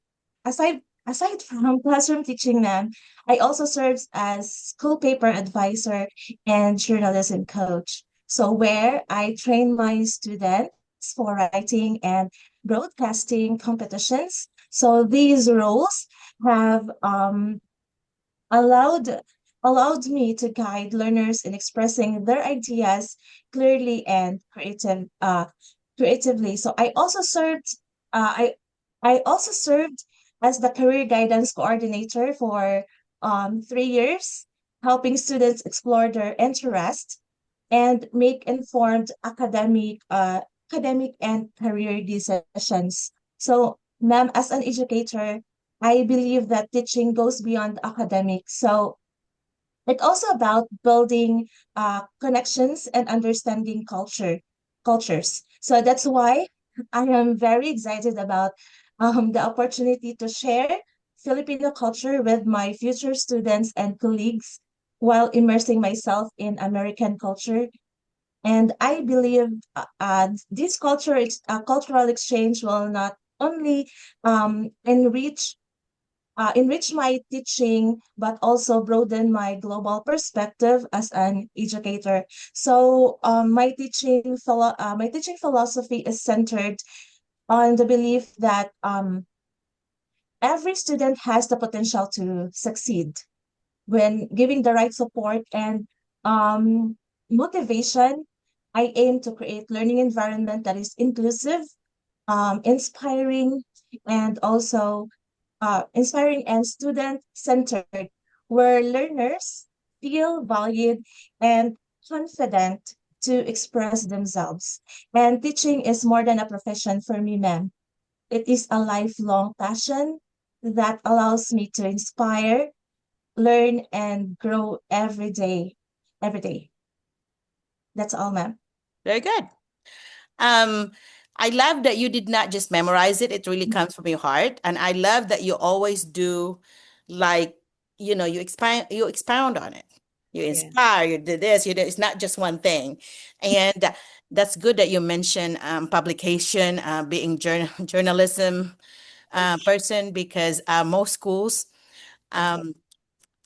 aside aside from classroom teaching, ma'am, I also serve as school paper advisor and journalism coach. So where I train my students for writing and broadcasting competitions. So these roles have allowed allowed me to guide learners in expressing their ideas clearly and creatively. So I also served as the career guidance coordinator for 3 years, helping students explore their interest and make informed academic and career decisions. So, ma'am, as an educator, I believe that teaching goes beyond academics. So it's also about building connections and understanding cultures. So that's why I am very excited about the opportunity to share Filipino culture with my future students and colleagues while immersing myself in American culture. And I believe this cultural exchange will not only enrich my teaching, but also broaden my global perspective as an educator. So my teaching philosophy is centered on the belief that every student has the potential to succeed when giving the right support and um, motivation. I aim to create learning environment that is inclusive, inspiring, and also inspiring and student-centered, where learners feel valued and confident to express themselves. And teaching is more than a profession for me, ma'am. It is a lifelong passion that allows me to inspire, learn, and grow every day. Every day. That's all, ma'am. Very good. Um, I love that you did not just memorize it. It really comes from your heart. And I love that you always do like, you expound on it. You Yeah. inspire, you do this, you do, it's not just one thing. And that's good that you mentioned publication, being journalism person, because most schools, um,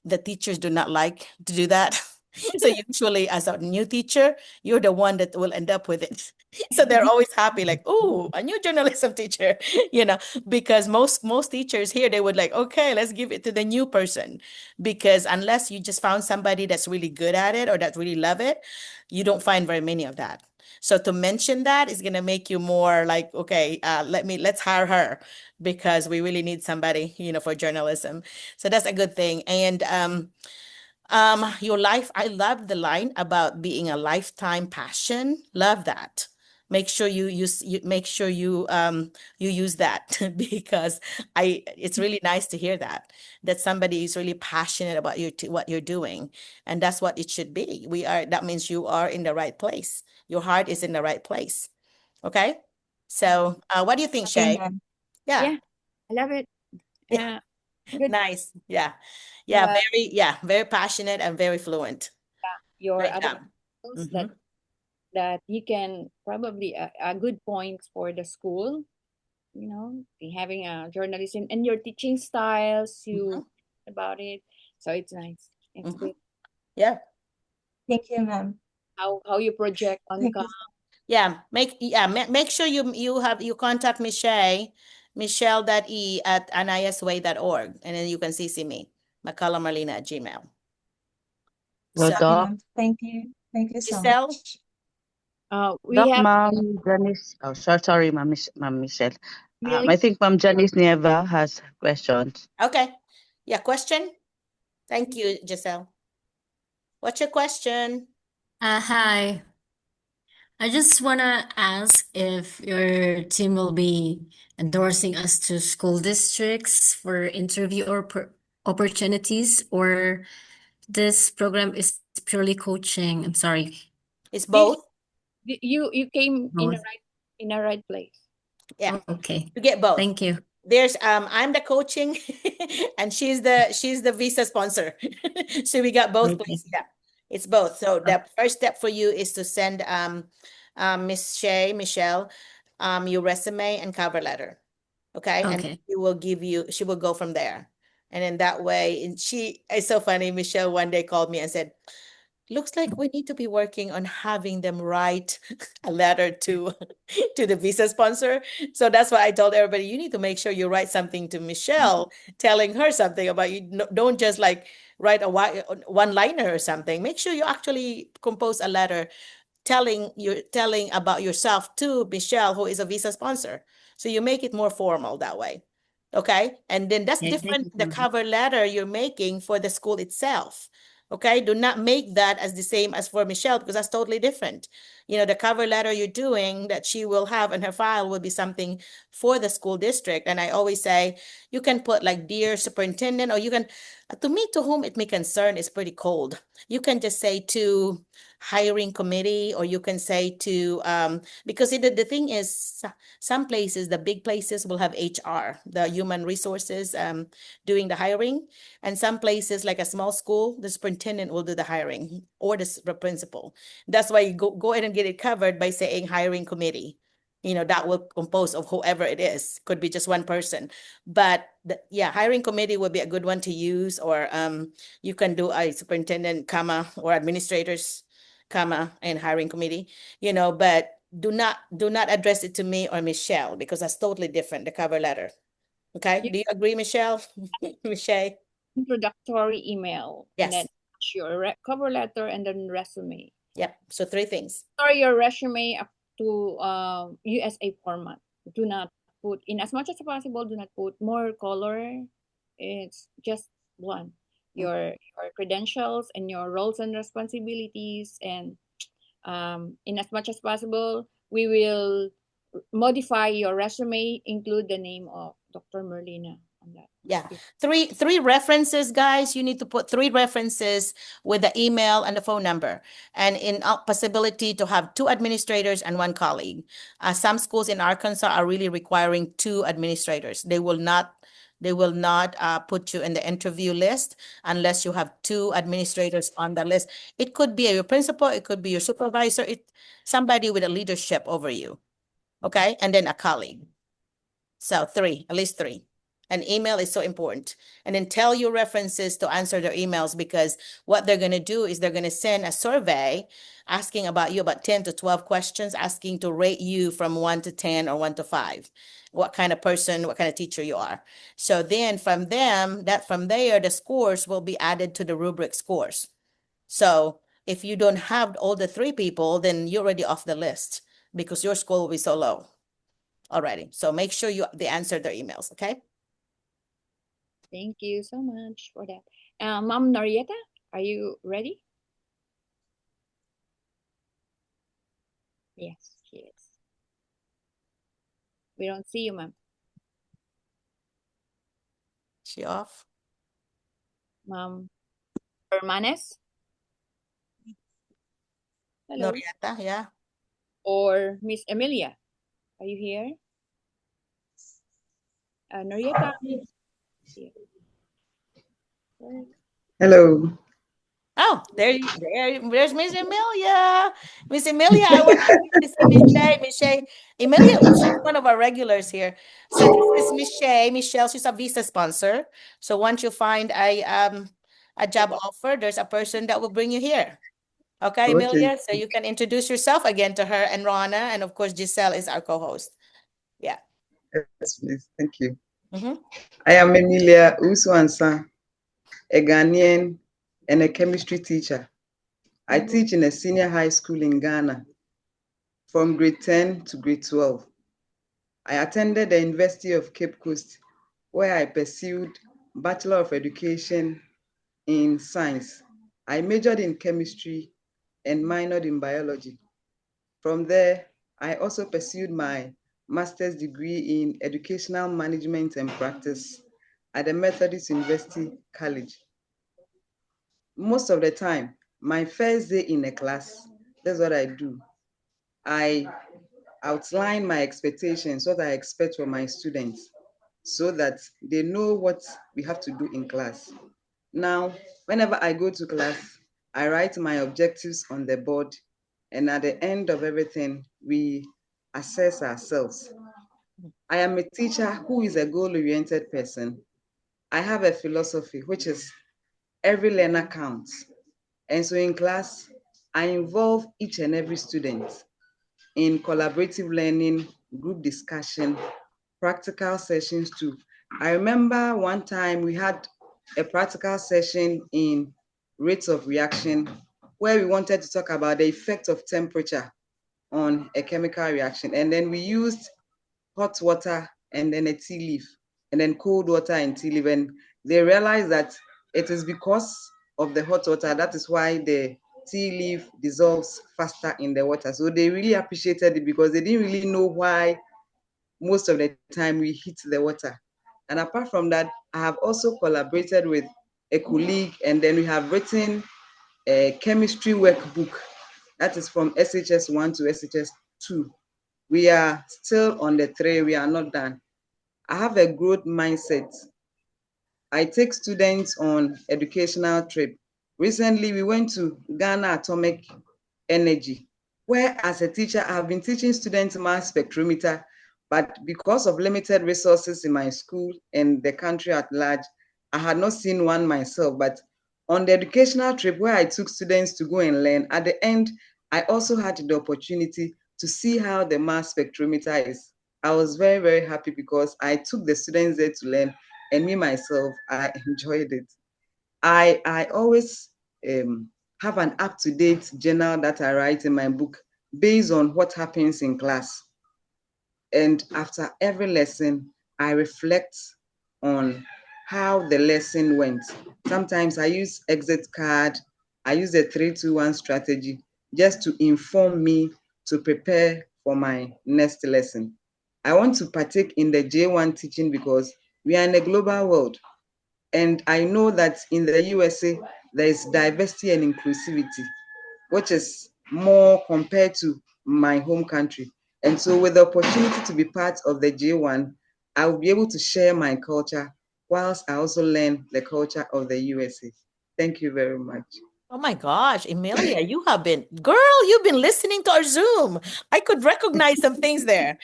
the teachers do not like to do that. So usually as a new teacher, you're the one that will end up with it. So they're always happy, like, oh, a new journalism teacher, you know, because most teachers here, they would like, okay, let's give it to the new person. Because unless you just found somebody that's really good at it or that really love it, you don't find very many of that. So to mention that is gonna make you more like, okay, let's hire her because we really need somebody, you know, for journalism. So that's a good thing. And your life, I love the line about being a lifetime passion. Love that. Make sure make sure you use that because it's really nice to hear that somebody is really passionate about what you're doing. And that's what it should be. That means you are in the right place. Your heart is in the right place. Okay? So, what do you think, Shay? Amen. Yeah. Yeah, I love it. Good. Nice. Yeah. Yeah, Uh, very passionate and very fluent. your Great other job. skills Mm-hmm. that you can probably a good point for the school, having a journalism and your teaching styles, Mm-hmm. about it. So it's nice. It's Mm-hmm. good Yeah. Thank you, ma'am. how you project on Thank you. Yeah. Make sure you contact Michelle.e@anayasway.org, and then you can CC me, McCullough@gmail. Well, So Okay, Doc, ma'am. Thank you. Thank you so Giselle, much. we Doc, have Ma'am Janice. Oh, sorry, Ma'am Michelle. really I think Ma'am Janice Nieva has questions. okay. Yeah, question. Thank you, Giselle. What's your question? Hi. I just want to ask if your team will be endorsing us to school districts for interview or opportunities, or this program is purely coaching. I'm sorry. It's this both. you came in Both. the right place. Yeah. Okay. You get both. Thank you. There's I'm the coaching and she's the visa sponsor. So we got both Okay. places. Yeah. It's both. So the first step for you is to send Michelle your resume and cover letter. Okay? And Okay. she will go from there. And then that way, and it's so funny. Michelle one day called me and said, looks like we need to be working on having them write a letter to to the visa sponsor. So that's why I told everybody, you need to make sure you write something to Michelle, telling her something about you. Don't just like write a one liner or something. Make sure you actually compose a letter telling about yourself to Michelle, who is a visa sponsor. So you make it more formal that way. Okay. And then that's Okay. Thank different, you the so much. cover letter you're making for the school itself. Okay. Do not make that as the same as for Michelle because that's totally different. The cover letter you're doing that she will have in her file will be something for the school district. And I always say you can put like dear superintendent, or you can, to me, to whom it may concern is pretty cold. You can just say to hiring committee, or you can say to because the thing is some places, the big places will have HR, the human resources, doing the hiring, and some places like a small school, the superintendent will do the hiring, or the principal. That's why you go ahead and get it covered by saying hiring committee. That will compose of whoever it is, could be just one person, but hiring committee would be a good one to use, or you can do a superintendent comma or administrators comma and hiring committee, but do not address it to me or Michelle because that's totally different, the cover letter. Okay, You do you agree, Michelle? Michelle? introductory email and then Yes. your cover letter and then resume. Yep, so three things. Or your resume up to USA format. Do not put, in as much as possible, do not put more color. It's just one. Your credentials and your roles and responsibilities, and in as much as possible, we will modify your resume, include the name of Dr. Merlina on that. Yeah, three references, guys. You need to put three references with the email and the phone number, and in possibility to have two administrators and one colleague. Some schools in Arkansas are really requiring two administrators. They will not put you in the interview list unless you have two administrators on the list. It could be your principal, it could be your supervisor, somebody with a leadership over you. Okay, and then a colleague. So three, at least three. An email is so important. And then tell your references to answer their emails, because what they're going to do is they're going to send a survey asking about you, about 10 to 12 questions, asking to rate you from 1 to 10 or 1 to 5, what kind of person, what kind of teacher you are. So then from there, the scores will be added to the rubric scores. So if you don't have all the 3 people, then you're already off the list because your score will be so low already. So make sure they answer their emails, okay? Thank you so much for that. Mom Norieta, are you ready? Yes, she is. We don't see you, ma'am. She off? Ma'am Hermanes? Hello. Norieta, yeah. Or Miss Emilia, are you here? Norieta. Hello. Oh, there's Miss Emilia. Miss Emilia, I want you to see Miss Shey. Miss Shey, Emilia, she's one of our regulars here. So this is Miss Shey. Michelle, she's a visa sponsor. So once you find a job offer, there's a person that will bring you here. Okay, Okay. Emilia, so you can introduce yourself again to her and Rana, and of course Giselle is our co-host. Yeah. Yes, please. Thank you. Mm-hmm. I am Emilia Uswansa, a Ghanaian and a chemistry teacher. I teach in a senior high school in Ghana from grade 10 to grade 12. I attended the University of Cape Coast, where I pursued Bachelor of Education in Science. I majored in chemistry and minored in biology. From there, I also pursued my master's degree in educational management and practice at the Methodist University College. Most of the time, my first day in a class, that's what I do. I outline my expectations, what I expect from my students, so that they know what we have to do in class. Now, whenever I go to class, I write my objectives on the board, and at the end of everything, we assess ourselves. I am a teacher who is a goal-oriented person. I have a philosophy, which is every learner counts. And so in class, I involve each and every student in collaborative learning, group discussion, practical sessions too. I remember one time we had a practical session in rates of reaction where we wanted to talk about the effect of temperature on a chemical reaction. And then we used hot water and then a tea leaf, and then cold water and tea leaf. And they realized that it is because of the hot water, that is why the tea leaf dissolves faster in the water. So they really appreciated it because they didn't really know why most of the time we heat the water. And apart from that, I have also collaborated with a colleague, and then we have written a chemistry workbook that is from SHS 1 to SHS 2. We are still on the 3, we are not done. I have a growth mindset. I take students on educational trip. Recently, we went to Ghana Atomic Energy, where as a teacher, I have been teaching students mass spectrometer, but because of limited resources in my school and the country at large, I had not seen one myself. But on the educational trip where I took students to go and learn, at the end, I also had the opportunity to see how the mass spectrometer is. I was very, very happy because I took the students there to learn, and me myself, I enjoyed it. I always have an up-to-date journal that I write in my book based on what happens in class. And after every lesson, I reflect on how the lesson went. Sometimes I use exit card, I use the 3-2-1 strategy just to inform me to prepare for my next lesson. I want to partake in the J1 teaching because we are in a global world. And I know that in the USA, there is diversity and inclusivity, which is more compared to my home country. And so with the opportunity to be part of the J1, I will be able to share my culture whilst I also learn the culture of the USA. Thank you very much. Oh my gosh, Emilia, you've been listening to our Zoom. I could recognize some things there.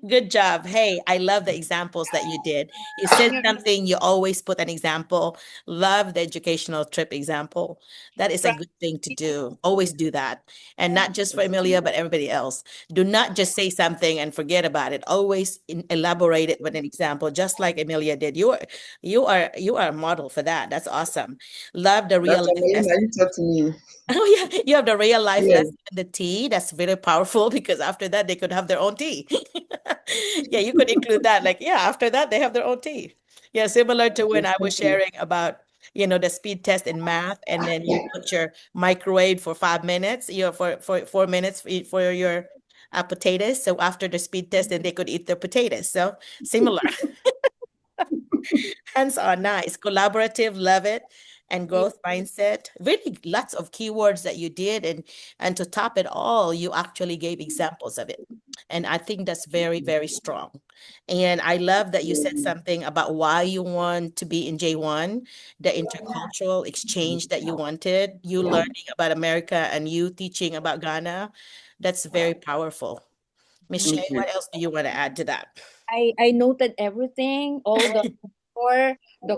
Good job. Hey, I love the examples that you did. You said You're something, you always put an example. Love the educational trip example. That is a from good thing to do. Always do that. And not just for Amelia, but everybody else. Do not just say something and forget about it. Always elaborate it with an example, just like Amelia did. You are a model for that. That's awesome. Love the real Dr. life Melina, lesson. you talk to me. Oh yeah, you have the real life Yes. lesson and the tea. That's very powerful because after that they could have their own tea. Yeah, you could include that. Like, yeah, after that they have their own tea. Yeah, similar to when Yes, I was thank you. sharing about, the speed test in math, and then you put your microwave for 5 minutes, for 4 minutes for your potatoes. So after the speed test, then they could eat their potatoes. So similar. Hands-on, nice. Collaborative, love it. And growth mindset. Really lots of keywords that you did. And to top it all, you actually gave examples of it. And I think that's very, very strong. And I love that you said something about why you want to be in J1, the intercultural exchange that you wanted, you learning about America and you teaching about Ghana. That's very powerful. Miss Thank Shea, you. what else do you want to add to that? I noted everything, all the core, the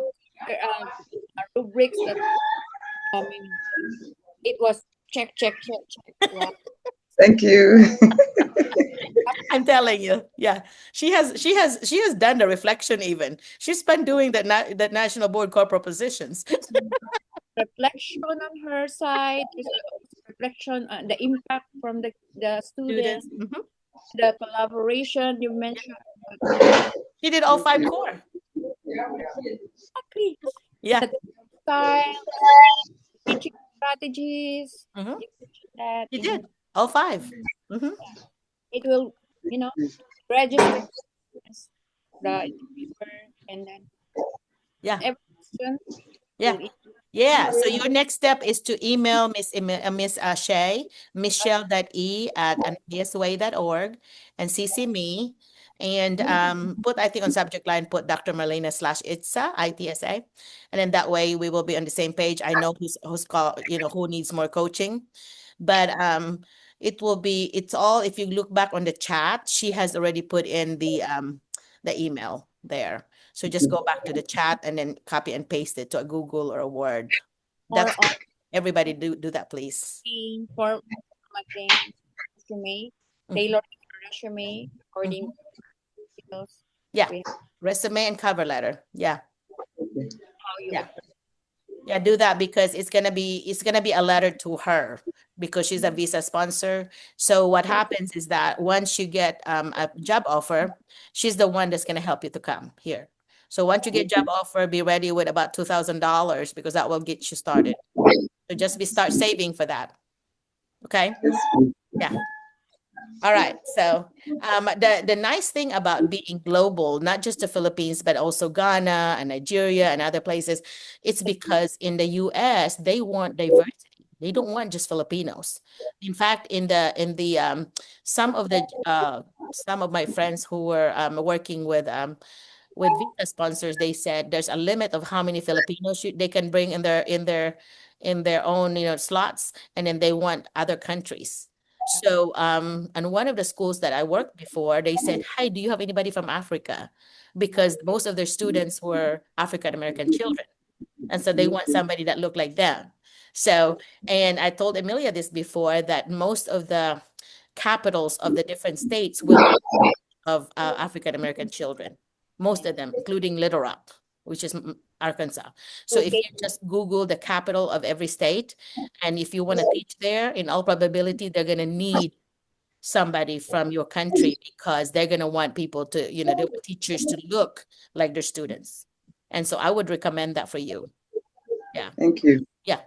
rubrics that I mean, it was check, check, check, check. Wow. Thank you. I'm telling you, yeah. She has done the reflection even. She's been doing that National Board Corporate Positions. Reflection on her side, there's a reflection on the impact from the student, Students. Mhm. the collaboration you mentioned about the She did all five core. exactly Yeah. the style, teaching strategies. Mhm. You mentioned that She did all five. Mhm. it will, you know, register as the paper, and then Yeah. every question Yeah. will Yeah. So email. your next step is to email Miss Shea, michelle.e@npsway.org, and CC me. And put, I think on subject line, put Dr. Marlena / ITSA, ITSA. And then that way we will be on the same page. I know who's call, who needs more coaching. But it's all, if you look back on the chat, she has already put in the email there. So just go back to the chat and then copy and paste it to a Google or a Word. Or That's on everybody do that, please. for formatting resume, Mhm, tailoring your resume according mhm. to skills. Yeah. We Resume and cover letter. Yeah. how you Yeah. approach. Yeah, do that because it's gonna be a letter to her because she's a visa sponsor. So what happens is that once you get a job offer, she's the one that's gonna help you to come here. So once you get job offer, be ready with about $2,000 because that will get you started. So just start saving for that. Okay? Yeah. All right. So the nice thing about being global, not just the Philippines, but also Ghana and Nigeria and other places, it's because in the US, they want diversity. They don't want just Filipinos. In fact, in the some of my friends who were working with visa sponsors, they said there's a limit of how many Filipinos they can bring in their own slots, and then they want other countries. So and one of the schools that I worked before, they said, "Hi, do you have anybody from Africa?" Because most of their students were African American children, and so they want somebody that looked like them. So, and I told Amelia this before that most of the capitals of the different states will of African American children, most of them, including Little Rock, which is Arkansas. So if Okay. you just Google the capital of every state, and if you want to teach there, in all probability, they're going to need somebody from your country because they're going to want people to, they want teachers to look like their students. And so I would recommend that for you. Yeah. Thank you. Yeah.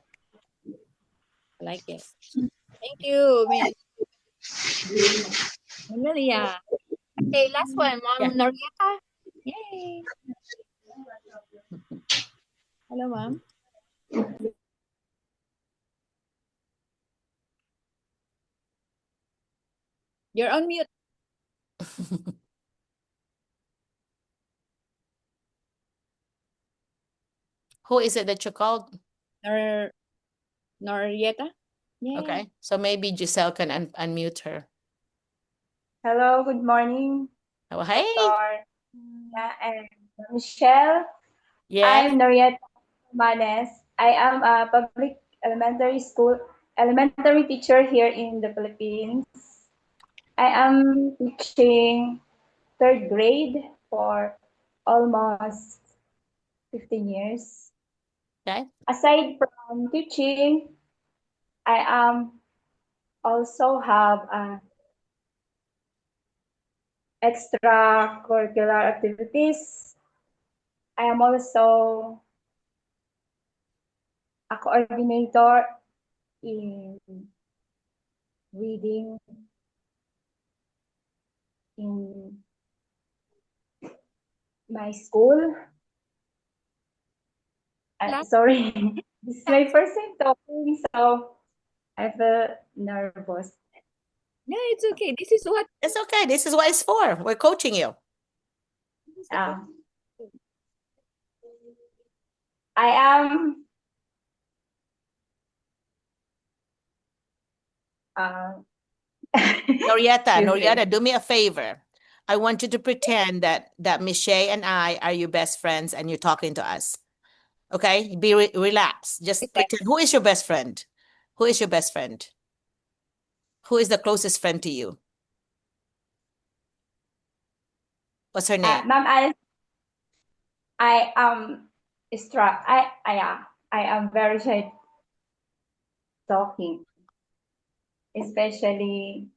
I like it. Thank you, Miss Amelia. Okay, last one, Yeah. Mom Norieta. Yay. Hello, Mom. You're on mute. Who is it that you called? Nor Norieta. Yay. Okay. So maybe Giselle can unmute her. Hello, good morning, Oh, hey. Dr. and Michelle. Yes. I'm Noriette Manes. I am a public elementary teacher here in the Philippines. I am teaching third grade for almost 15 years. Okay. Aside from teaching, I also have extracurricular activities. I am also a coordinator in reading in my school. Sorry, this is my first time talking, so I feel nervous. No, it's okay. This is what It's okay. This is what it's for. We're coaching you. I am Norietta, do me a favor. I want you to pretend that Miss Shey and I are your best friends and you're talking to us. Okay? Be relaxed. Just pretend. Who is your best friend? Who is your best friend? Who is the closest friend to you? What's her name? Ma'am Alice, I am I am very shy talking, especially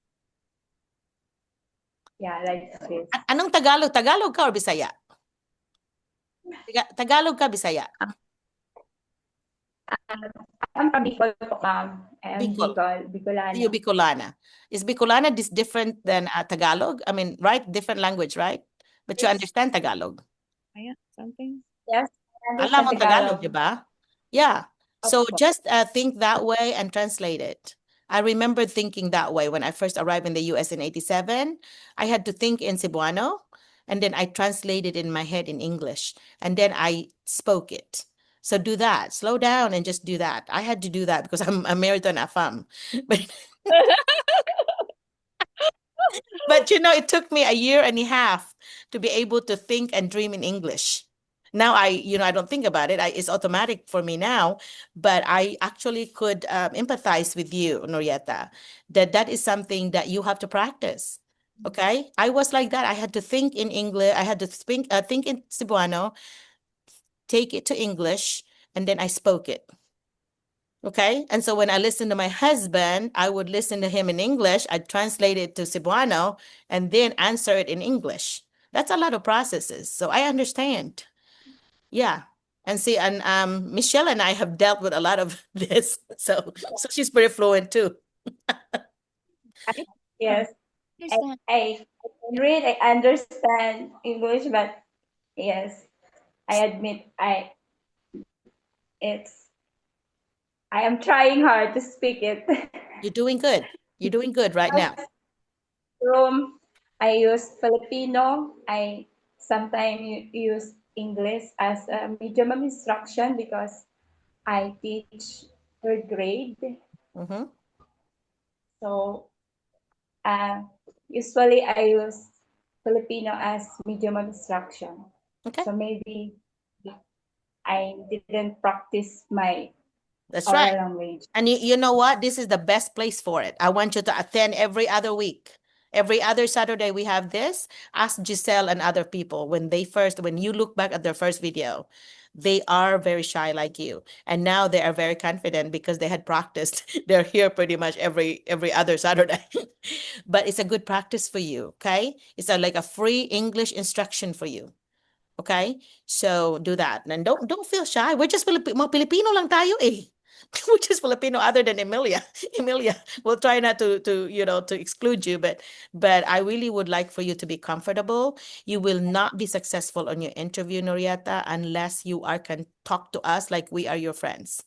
like this. Anong Tagalog? Tagalog ka or Bisaya? Tagalog ka, Bisaya? I'm from Bicol, ma'am. I am Bicol. Bicolana. You Bicolana. Is Bicolana different than Tagalog? I mean, right? Different language, right? But you understand Tagalog. something. Yes, I Alam mo understand Tagalog, Tagalog. di ba? Yeah. So just think that way and translate it. I remember thinking that way when I first arrived in the US in 87. I had to think in Cebuano and then I translated in my head in English and then I spoke it. So do that. Slow down and just do that. I had to do that because I'm married to an AFAM. But it took me a year and a half to be able to think and dream in English. Now I don't think about it. It's automatic for me now, but I actually could empathize with you, Norietta, that is something that you have to practice. Okay, I was like that. I had to think in English. I had to think in Cebuano, take it to English, and then I spoke it. Okay. And so when I listened to my husband, I would listen to him in English. I'd translate it to Cebuano and then answer it in English. That's a lot of processes. So I understand. Yeah. And see, and Michelle and I have dealt with a lot of this. So she's pretty fluent too. Yes, I can read, I understand English, but yes, I admit it's I am trying hard to speak it. You're doing good. You're doing good right now. Room, I use Filipino. I sometimes use English as a medium of instruction because I teach third grade. Mm-hmm. So usually I use Filipino as medium of instruction. Okay. So maybe I didn't practice my That's oral right. language. And you know what? This is the best place for it. I want you to attend every other week. Every other Saturday we have this. Ask Giselle and other people when you look back at their first video, they are very shy like you. And now they are very confident because they had practiced. They're here pretty much every other Saturday. But it's a good practice for you, okay? It's like a free English instruction for you. Okay? So do that. And don't feel shy. We're just mga Pilipino lang tayo eh. We're just Filipino other than Emilia. Emilia, we'll try not to exclude you, but I really would like for you to be comfortable. You will not be successful on your interview, Norieta, unless you can talk to us like we are your friends.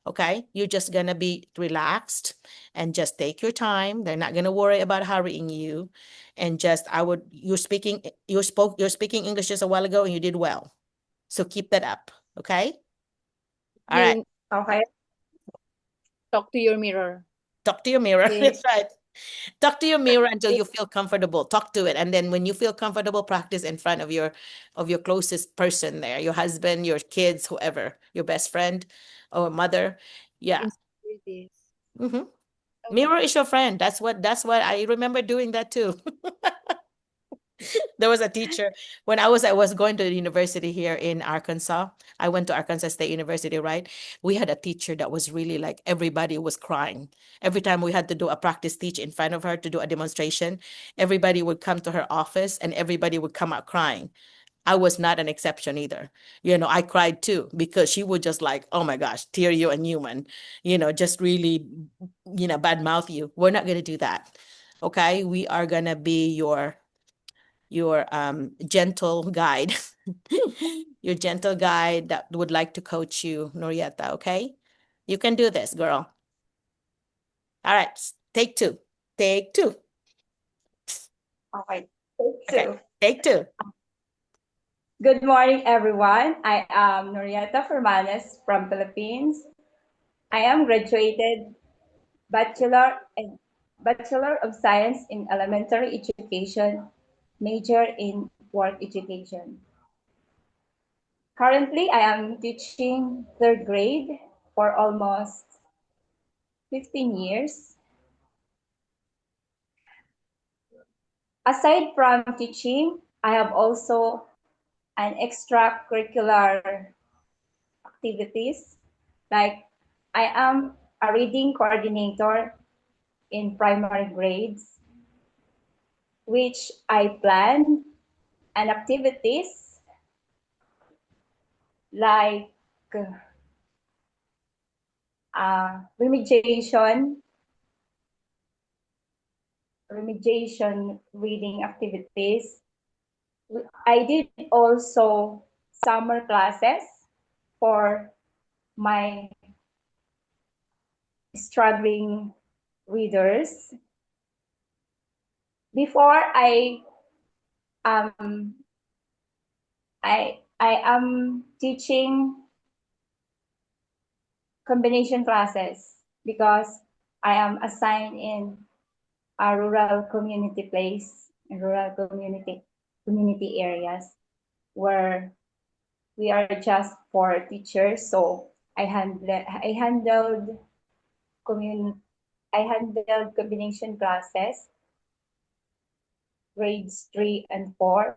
Okay? You're just gonna be relaxed and just take your time. They're not gonna worry about hurrying you. And just you're speaking English just a while ago and you did well. So keep that up. Okay? All right. Okay. Talk to your mirror. Talk to your mirror. Okay. That's right. Talk to your mirror until you feel comfortable. Talk to it. And then when you feel comfortable, practice in front of your closest person there, your husband, your kids, whoever, your best friend or mother. Yeah. hmm Mirror is your friend. That's what I remember doing that too. There was a teacher when I was going to the university here in Arkansas. I went to Arkansas State University, right? We had a teacher that was really like everybody was crying. Every time we had to do a practice teach in front of her to do a demonstration, everybody would come to her office and everybody would come out crying. I was not an exception either. I cried too because she would just like, oh my gosh, tear you a Newman, just really, badmouth you. We're not going to do that. Okay. We are going to be your gentle guide, your gentle guide that would like to coach you, Norietta, okay? You can do this, girl. All right, take two. Take two. All right, take Okay, two. take two. Good morning, everyone. I am Norieta Fermanes from Philippines. I am graduated Bachelor and Bachelor of Science in Elementary Education, major in work education. Currently, I am teaching third grade for almost 15 years. Aside from teaching, I have also an extracurricular activities. Like I am a reading coordinator in primary grades, which I plan and activities like remediation reading activities. I did also summer classes for my struggling readers. Before um I am teaching combination classes because I am assigned in a rural community place, in rural community areas where we are just four teachers. So I handled commun I handled combination classes, grades 3 and 4.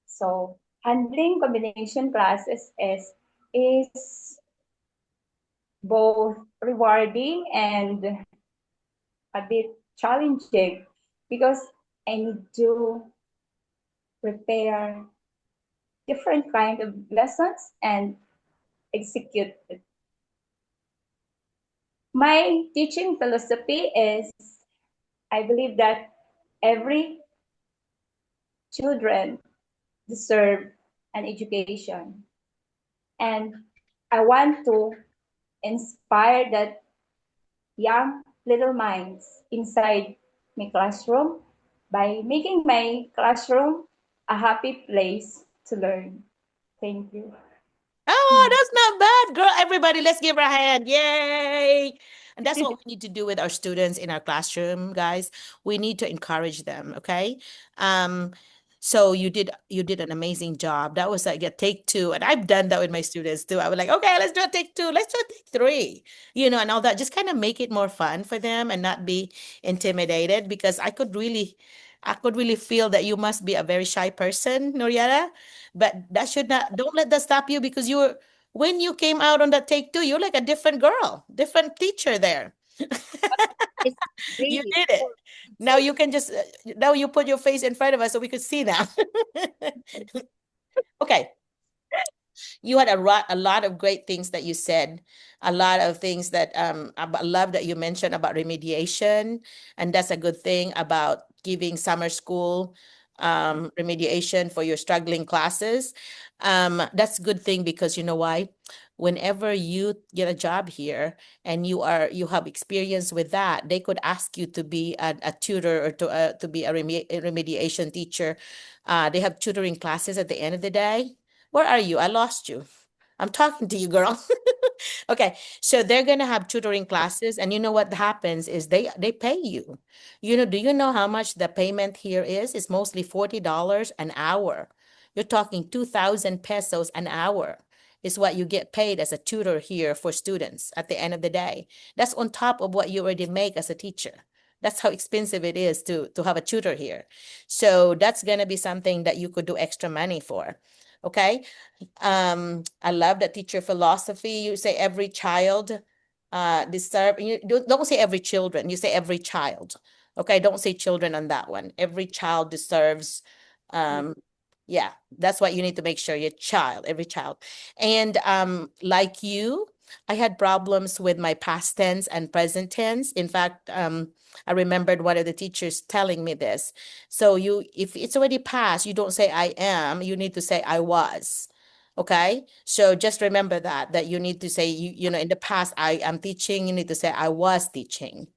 So handling combination classes is both rewarding and a bit challenging because I need to prepare different kind of lessons and execute it. My teaching philosophy is I believe that every children deserve an education. And I want to inspire that young little minds inside my classroom by making my classroom a happy place to learn. Thank you. Oh, that's not bad, girl. Everybody, let's give her a hand. Yay. And that's what we need to do with our students in our classroom, guys. We need to encourage them, okay? Um, so you did an amazing job. That was like a take two. And I've done that with my students too. I was like, okay, let's do a take two, let's do a take three, and all that. Just kind of make it more fun for them and not be intimidated because I could really feel that you must be a very shy person, Norietta. But that should not, don't let that stop you because when you came out on that take two, you're like a different girl, different teacher there. It's You really did it. Now you can just, now you put your face in front of us so we could see now. Okay. You had a lot of great things that you said, a lot of things that I love that you mentioned about remediation, and that's a good thing about giving summer school remediation for your struggling classes. That's a good thing because you know why? Whenever you get a job here and you have experience with that, they could ask you to be a tutor or to be a remediation teacher. They have tutoring classes at the end of the day. Where are you? I lost you. I'm talking to you, girl. Okay, so they're gonna have tutoring classes, and you know what happens is they pay you. You know, do you know how much the payment here is? It's mostly $40 an hour. You're talking 2,000 pesos an hour is what you get paid as a tutor here for students at the end of the day. That's on top of what you already make as a teacher. That's how expensive it is to have a tutor here. So that's gonna be something that you could do extra money for. Okay. I love that teacher philosophy. You say every child deserve, you don't say every children, you say every child. Okay, don't say children on that one. Every child deserves, yeah, that's what you need to make sure, your child, every child. And like you, I had problems with my past tense and present tense. In fact, I remembered one of the teachers telling me this. So you, if it's already past, you don't say I am, you need to say I was. Okay, so just remember that you need to say, you know, in the past I am teaching, you need to say I was teaching.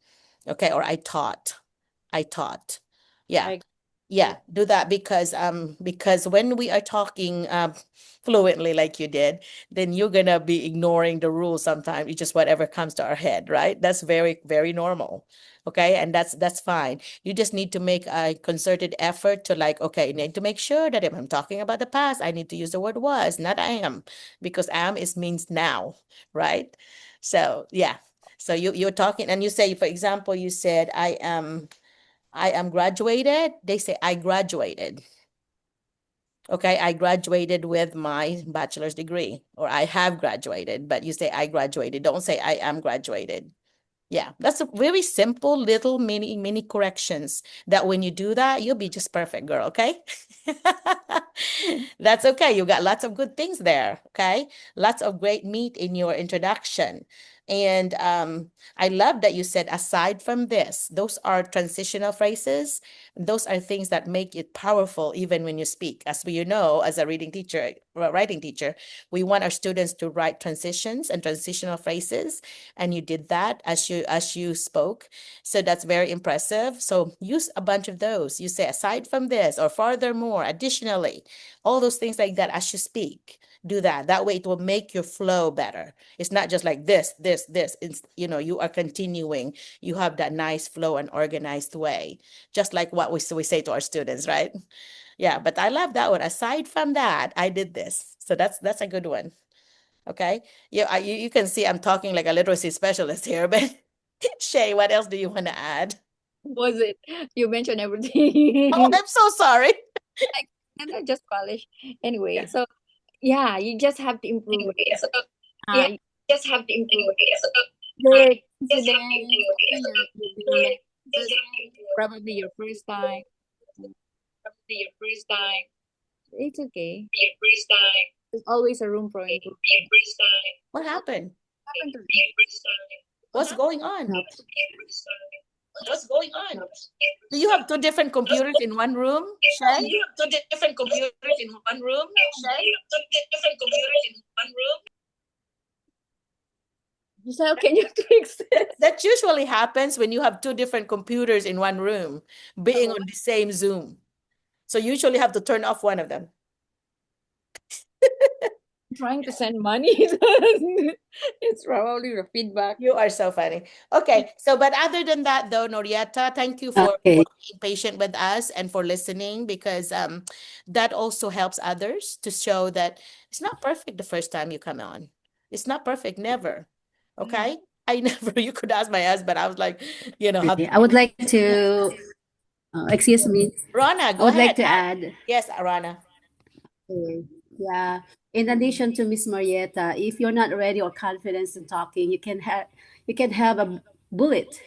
Okay, or I taught. I taught. Yeah. Yeah, do that because when we are talking fluently like you did, then you're gonna be ignoring the rules sometimes. It's just whatever comes to our head, right? That's very, very normal. Okay, and that's fine. You just need to make a concerted effort to like, okay, you need to make sure that if I'm talking about the past, I need to use the word was, not am, because am is means now, right? So yeah. So you're talking and you say, for example, you said I am graduated. They say I graduated. Okay, I graduated with my bachelor's degree, or I have graduated, but you say I graduated. Don't say I am graduated. Yeah, that's a very simple little mini corrections that when you do that, you'll be just perfect, girl, okay? That's okay. You got lots of good things there, okay? Lots of great meat in your introduction. And I love that you said, aside from this, those are transitional phrases. Those are things that make it powerful even when you speak. As you know, as a reading teacher, writing teacher, we want our students to write transitions and transitional phrases. And you did that as you spoke. So that's very impressive. So use a bunch of those. You say, aside from this, or furthermore, additionally, all those things like that as you speak. Do that. That way it will make your flow better. It's not just like this. It's, you know, you are continuing. You have that nice flow and organized way, just like what we say to our students, right? Yeah, but I love that one. Aside from that, I did this. So that's a good one. Okay. Yeah, you can see I'm talking like a literacy specialist here, but Shay, what else do you want to add? Was it? You mentioned everything. Oh, I'm so sorry. I cannot just polish. Anyway, so yeah, you just have to improve. Yeah, You just have to improve. your confidence, after you're being mentored, probably your first time. It's okay. There's always a room for improvement. What happened? Happened to What's going on? helps. What's going on? Do you have two different computers in one room, Shay? You have two different computers in one room, Shey? Giselle, can you fix it? That usually happens when you have two different computers in one room, being on the same Zoom. So you usually have to turn off one of them. Trying to send money. It's probably the feedback. You are so funny. Okay, so but other than that though, Norieta, thank you for Okay. being patient with us and for listening because that also helps others to show that it's not perfect the first time you come on. It's not perfect, never. Okay? I never, you could ask my husband. I was like, you know, how I would like to, excuse me, Rana, I go would like ahead. to add, Yes, Rana. yeah, in addition to Miss Marietta, if you're not ready or confident in talking, you can have a bullet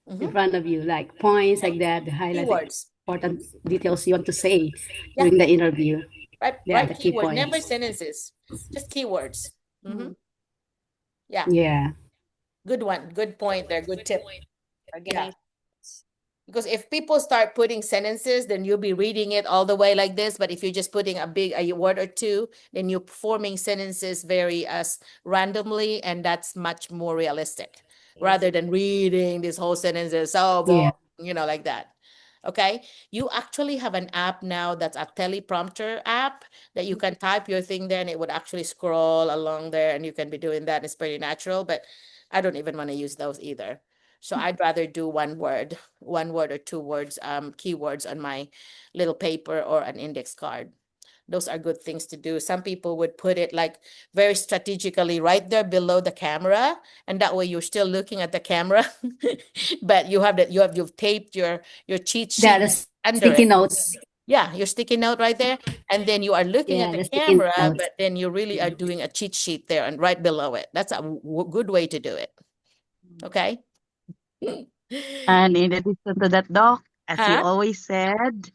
in front of you, like points like that, the highlights, like Keywords. important details you want to say Yeah. during the interview. Right, Yeah, right the key keyword, never points. sentences, just keywords. Yeah, Yeah. good one. Good point there. Good tip. Yeah. Organize. Because if people start putting sentences, then you'll be reading it all the way like this. But if you're just putting a word or two, then you're forming sentences very randomly, and that's much more realistic rather than reading this whole sentences. So Yeah. boring, you know, like that. Okay, you actually have an app now that's a teleprompter app that you can type your thing there and it would actually scroll along there and you can be doing that. It's pretty natural, but I don't even want to use those either. So I'd rather do one word or two words, keywords on my little paper or an index card. Those are good things to do. Some people would put it like very strategically right there below the camera, and that way you're still looking at the camera, but you've taped your cheat Yeah, sheet the under sticky it. notes. Yeah, your sticky note right there, and then you are looking at Yeah, the the sticky camera, notes. but then you really are doing a cheat sheet there and right below it. That's a good way to do it. Okay. And in addition to that, Doc, as you Huh? always said,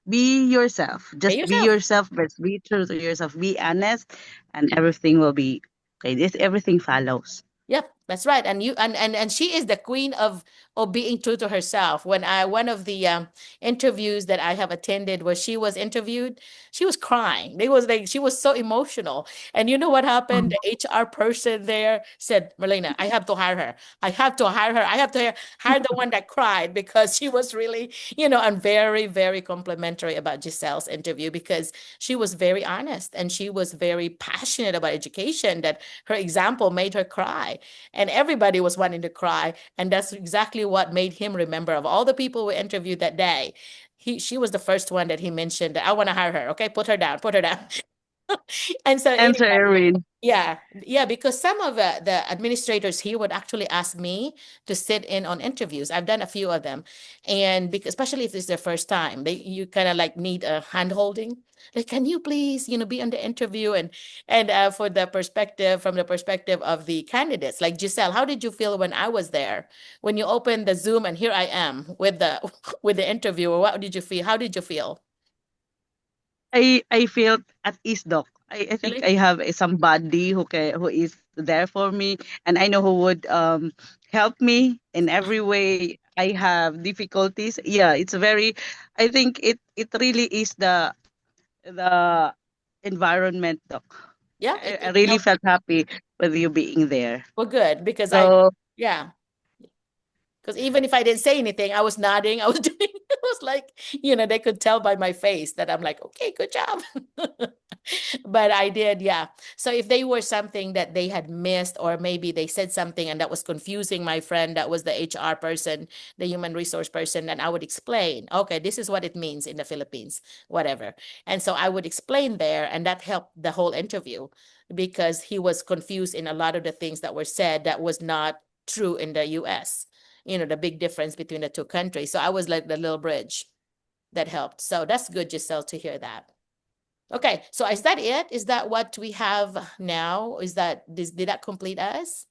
be yourself. Be Just be yourself. yourself, but be true to yourself. Be honest, and everything will be okay. This everything follows. Yep, that's right. And and she is the queen of being true to herself. When I one of the interviews that I have attended where she was interviewed, she was crying. They was like she was so emotional. And you know what happened? The HR person there said, "Marlena, I have to hire her. I have to hire her. I have to hire the one that cried because she was really, and very, very complimentary about Giselle's interview because she was very honest and she was very passionate about education that her example made her cry and everybody was wanting to cry. And that's exactly what made him remember of all the people we interviewed that day. She was the first one that he mentioned that I want to hire her. Okay, put her down, put her down. And so Answer, anyway, Erwin. yeah, because some of the administrators here would actually ask me to sit in on interviews. I've done a few of them, and because especially if it's their first time, you kind of like need a hand holding. Like, can you please, be on the interview and for the perspective from the perspective of the candidates, like Giselle, how did you feel when I was there? When you opened the Zoom and here I am with the with the interviewer, what did you feel? How did you feel? I feel at ease, Doc. I think Really? I have somebody who is there for me, and I know who would help me in every way I have difficulties. Yeah, it's very. I think it really is the environment, Doc. Yeah, I it really helped. felt happy with you being there. Well, good because So yeah. Because even if I didn't say anything, I was nodding. I was doing, it was like, they could tell by my face that I'm like, okay, good job. But I did, yeah. So if they were something that they had missed, or maybe they said something and that was confusing my friend, that was the HR person, the human resource person, and I would explain, okay, this is what it means in the Philippines, whatever. And so I would explain there, and that helped the whole interview because he was confused in a lot of the things that were said that was not true in the US, the big difference between the two countries. So I was like the little bridge that helped. So that's good, Giselle, to hear that. Okay, so is that it? Is that what we have now? Did that complete us?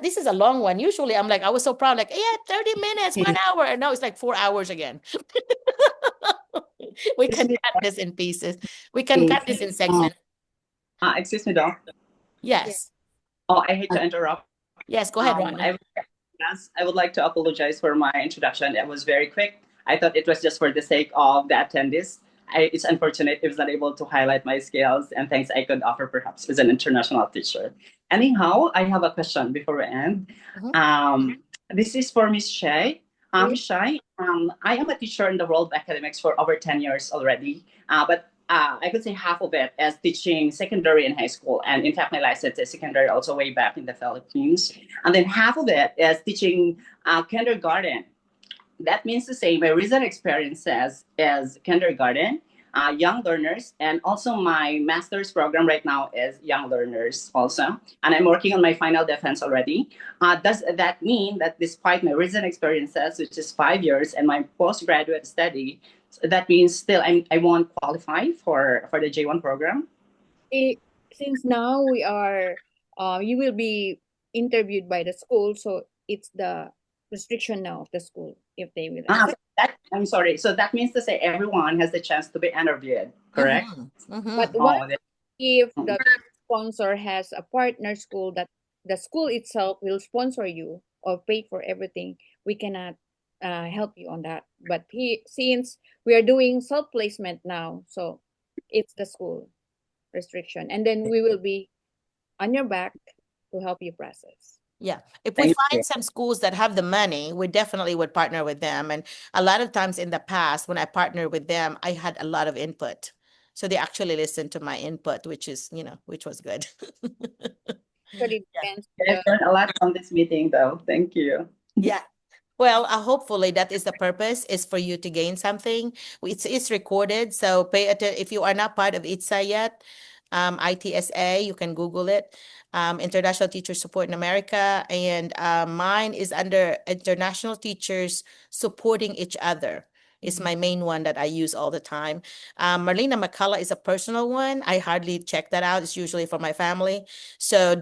This is a long one. Usually I'm like, I was so proud, like, yeah, 30 minutes, 1 hour. And now it's like 4 hours again. We can cut this in pieces. We can cut this in segments. Excuse me, Doc. Yes. Oh, I hate to interrupt. Yes, go ahead, Ronnie. I would like to apologize for my introduction. It was very quick. I thought it was just for the sake of the attendees. It's unfortunate I was not able to highlight my skills and things I could offer perhaps as an international teacher. Anyhow, I have a question before we end. This is for Miss Shey. Miss Shey, I am a teacher in the world of academics for over 10 years already, but I could say half of it as teaching secondary and high school. And in fact, my license is secondary also way back in the Philippines. And then half of it is teaching kindergarten. That means to say my recent experiences is kindergarten, young learners, and also my master's program right now is young learners also. And I'm working on my final defense already. Does that mean that despite my recent experiences, which is 5 years, and my postgraduate study, that means still I won't qualify for the J1 program? Since now you will be interviewed by the school, so it's the restriction now of the school if they will accept. I'm sorry. So that means to say everyone has the chance to be interviewed, correct? But what if the sponsor has a partner school that the school itself will sponsor you or pay for everything? We cannot help you on that. But since we are doing self-placement now, so it's the school restriction. And then we will be on your back to help you process. Yeah. If we Thank you. find some schools that have the money, we definitely would partner with them. And a lot of times in the past, when I partnered with them, I had a lot of input. So they actually listened to my input, which is, which was good. Actually Yeah. depends to I've the learned a lot from this meeting, though. Thank you. Yeah. Well, hopefully that is the purpose, is for you to gain something. It's recorded, so pay attention. If you are not part of ITSA yet, ITSA, you can Google it. International Teacher Support in America, and mine is under International Teachers Supporting Each Other. It's my main one that I use all the time. Marlena McCullough is a personal one. I hardly check that out. It's usually for my family. So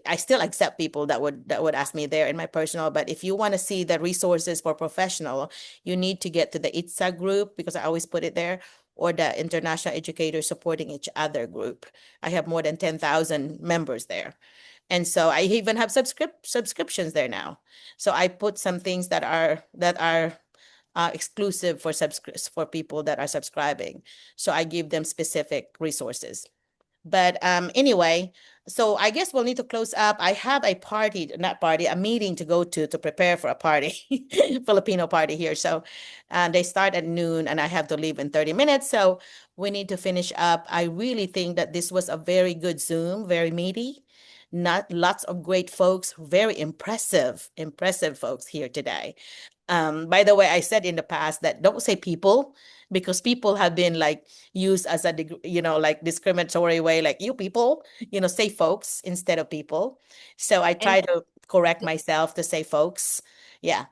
I still accept people that would ask me there in my personal, but if you want to see the resources for professional, you need to get to the ITSA group, because I always put it there, or the International Educators Supporting Each Other group. I have more than 10,000 members there. And so I even have subscriptions there now. So I put some things that are exclusive for people that are subscribing. So I give them specific resources. But anyway, so I guess we'll need to close up. I have a party, not party, a meeting to go to prepare for a party, Filipino party here. So they start at noon and I have to leave in 30 minutes. So we need to finish up. I really think that this was a very good Zoom, very meaty. Not lots of great folks, very impressive folks here today. By the way, I said in the past that don't say people, because people have been like used as a, like discriminatory way, like you people, say folks instead of people. So I and try to correct myself to say folks. Yeah.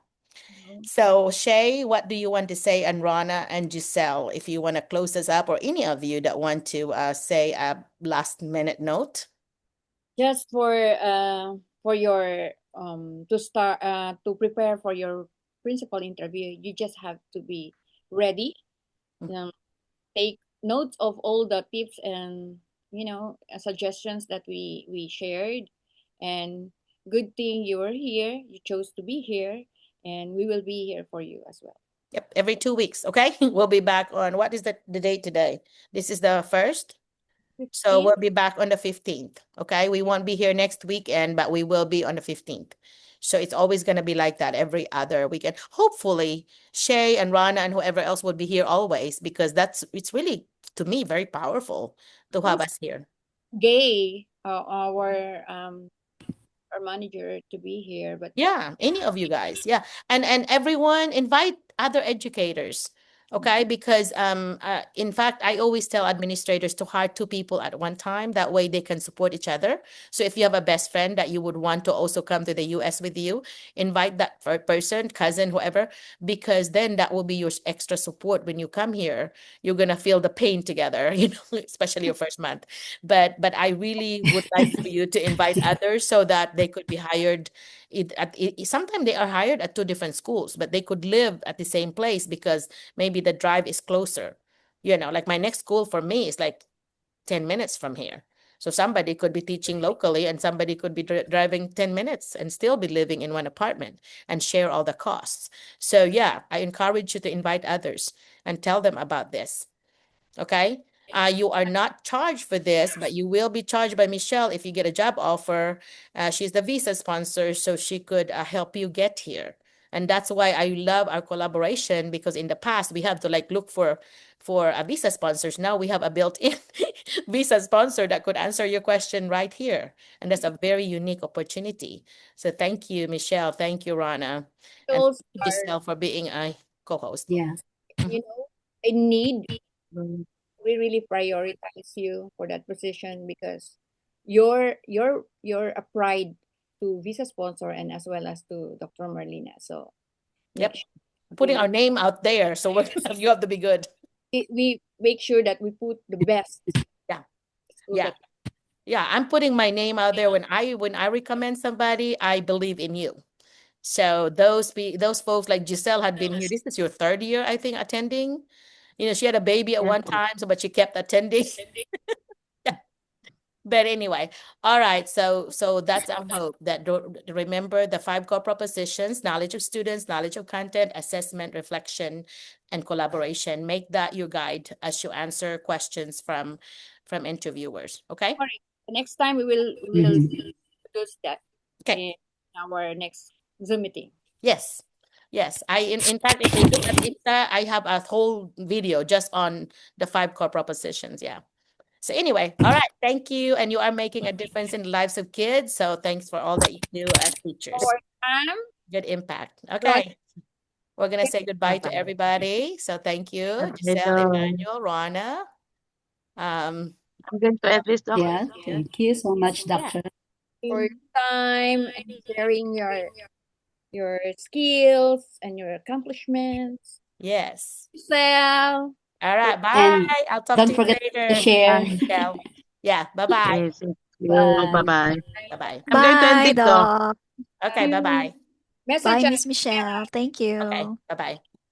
So Shay, what do you want to say? And Rana and Giselle, if you want to close us up, or any of you that want to say a last minute note. just for your to start to prepare for your principal interview, you just have to be ready. um, Take notes of all the tips and suggestions that we shared. And good thing you were here, you chose to be here, and we will be here for you as well. Yep, every 2 weeks. Okay. We'll be back on, what is the date today? This is the 1st. So 15. we'll be back on the 15th. Okay. We won't be here next weekend, but we will be on the 15th. So it's always going to be like that every other weekend. Hopefully, Shay and Rana and whoever else will be here always, because it's really, to me, very powerful to have Also, us here. Gay, our manager, to be here, but Yeah, any of you guys. Yeah. And everyone, invite other educators. Okay? Because in fact, I always tell administrators to hire 2 people at one time. That way they can support each other. So if you have a best friend that you would want to also come to the US with you, invite that person, cousin, whoever, because then that will be your extra support when you come here. You're gonna feel the pain together, especially your first month. But I really would like for you to invite others so that they could be hired. Sometimes they are hired at 2 different schools, but they could live at the same place because maybe the drive is closer. Like my next school for me is like 10 minutes from here. So somebody could be teaching locally and somebody could be driving 10 minutes and still be living in one apartment and share all the costs. So yeah, I encourage you to invite others and tell them about this. Okay. You are not charged for this, but you will be charged by Michelle if you get a job offer. She's the visa sponsor, so she could help you get here. And that's why I love our collaboration, because in the past we have to like look for a visa sponsors. Now we have a built-in visa sponsor that could answer your question right here. And that's a very unique opportunity. So thank you, Michelle. Thank you, Rana. And also thank you, Giselle, for being a co-host. Yeah. Mhm. I need, we really prioritize you for that position, because you're a pride to visa sponsor and as well as to Dr. Marlena. So make Yep. sure Putting we our name out there, so you have to be good. we make sure that we put the best Yeah. school Yeah. that Yeah. I'm putting my name out there. When I recommend somebody, I believe in you. So those folks like Giselle had been here. This is your 3rd year, I think, attending. She had a baby at one time, so but she kept attending. But anyway, all right. So that's our hope, that remember the 5 core propositions: knowledge of students, knowledge of content, assessment, reflection, and collaboration. Make that your guide as you answer questions from interviewers. Okay. sorry, the next time we will Mhm. introduce that. Okay. And our next Zoom meeting. Yes. Yes. In fact, if they look at ITSA, I have a whole video just on the 5 core propositions. Yeah. So anyway, all right. Thank you. And you are making a difference in the lives of kids. So thanks for all that you do as teachers. Good impact. Okay. We're gonna say goodbye to everybody. So thank you, Giselle, Emmanuel, Rana. I'm going to end this, Doc. Yeah, thank you so much, Yeah. Doctor. For your time and sharing your skills and your accomplishments. Yes. Giselle. All right. Bye. And I'll talk to don't you forget to later. share. Michelle. Yeah. Bye-bye. Yes, thank you. Bye. Bye-bye. Bye-bye. I'm going to end Bye, it, Doc. Doc. Okay. Bye-bye. Message Bye, us. Miss Michelle. Thank Okay. you. Bye-bye.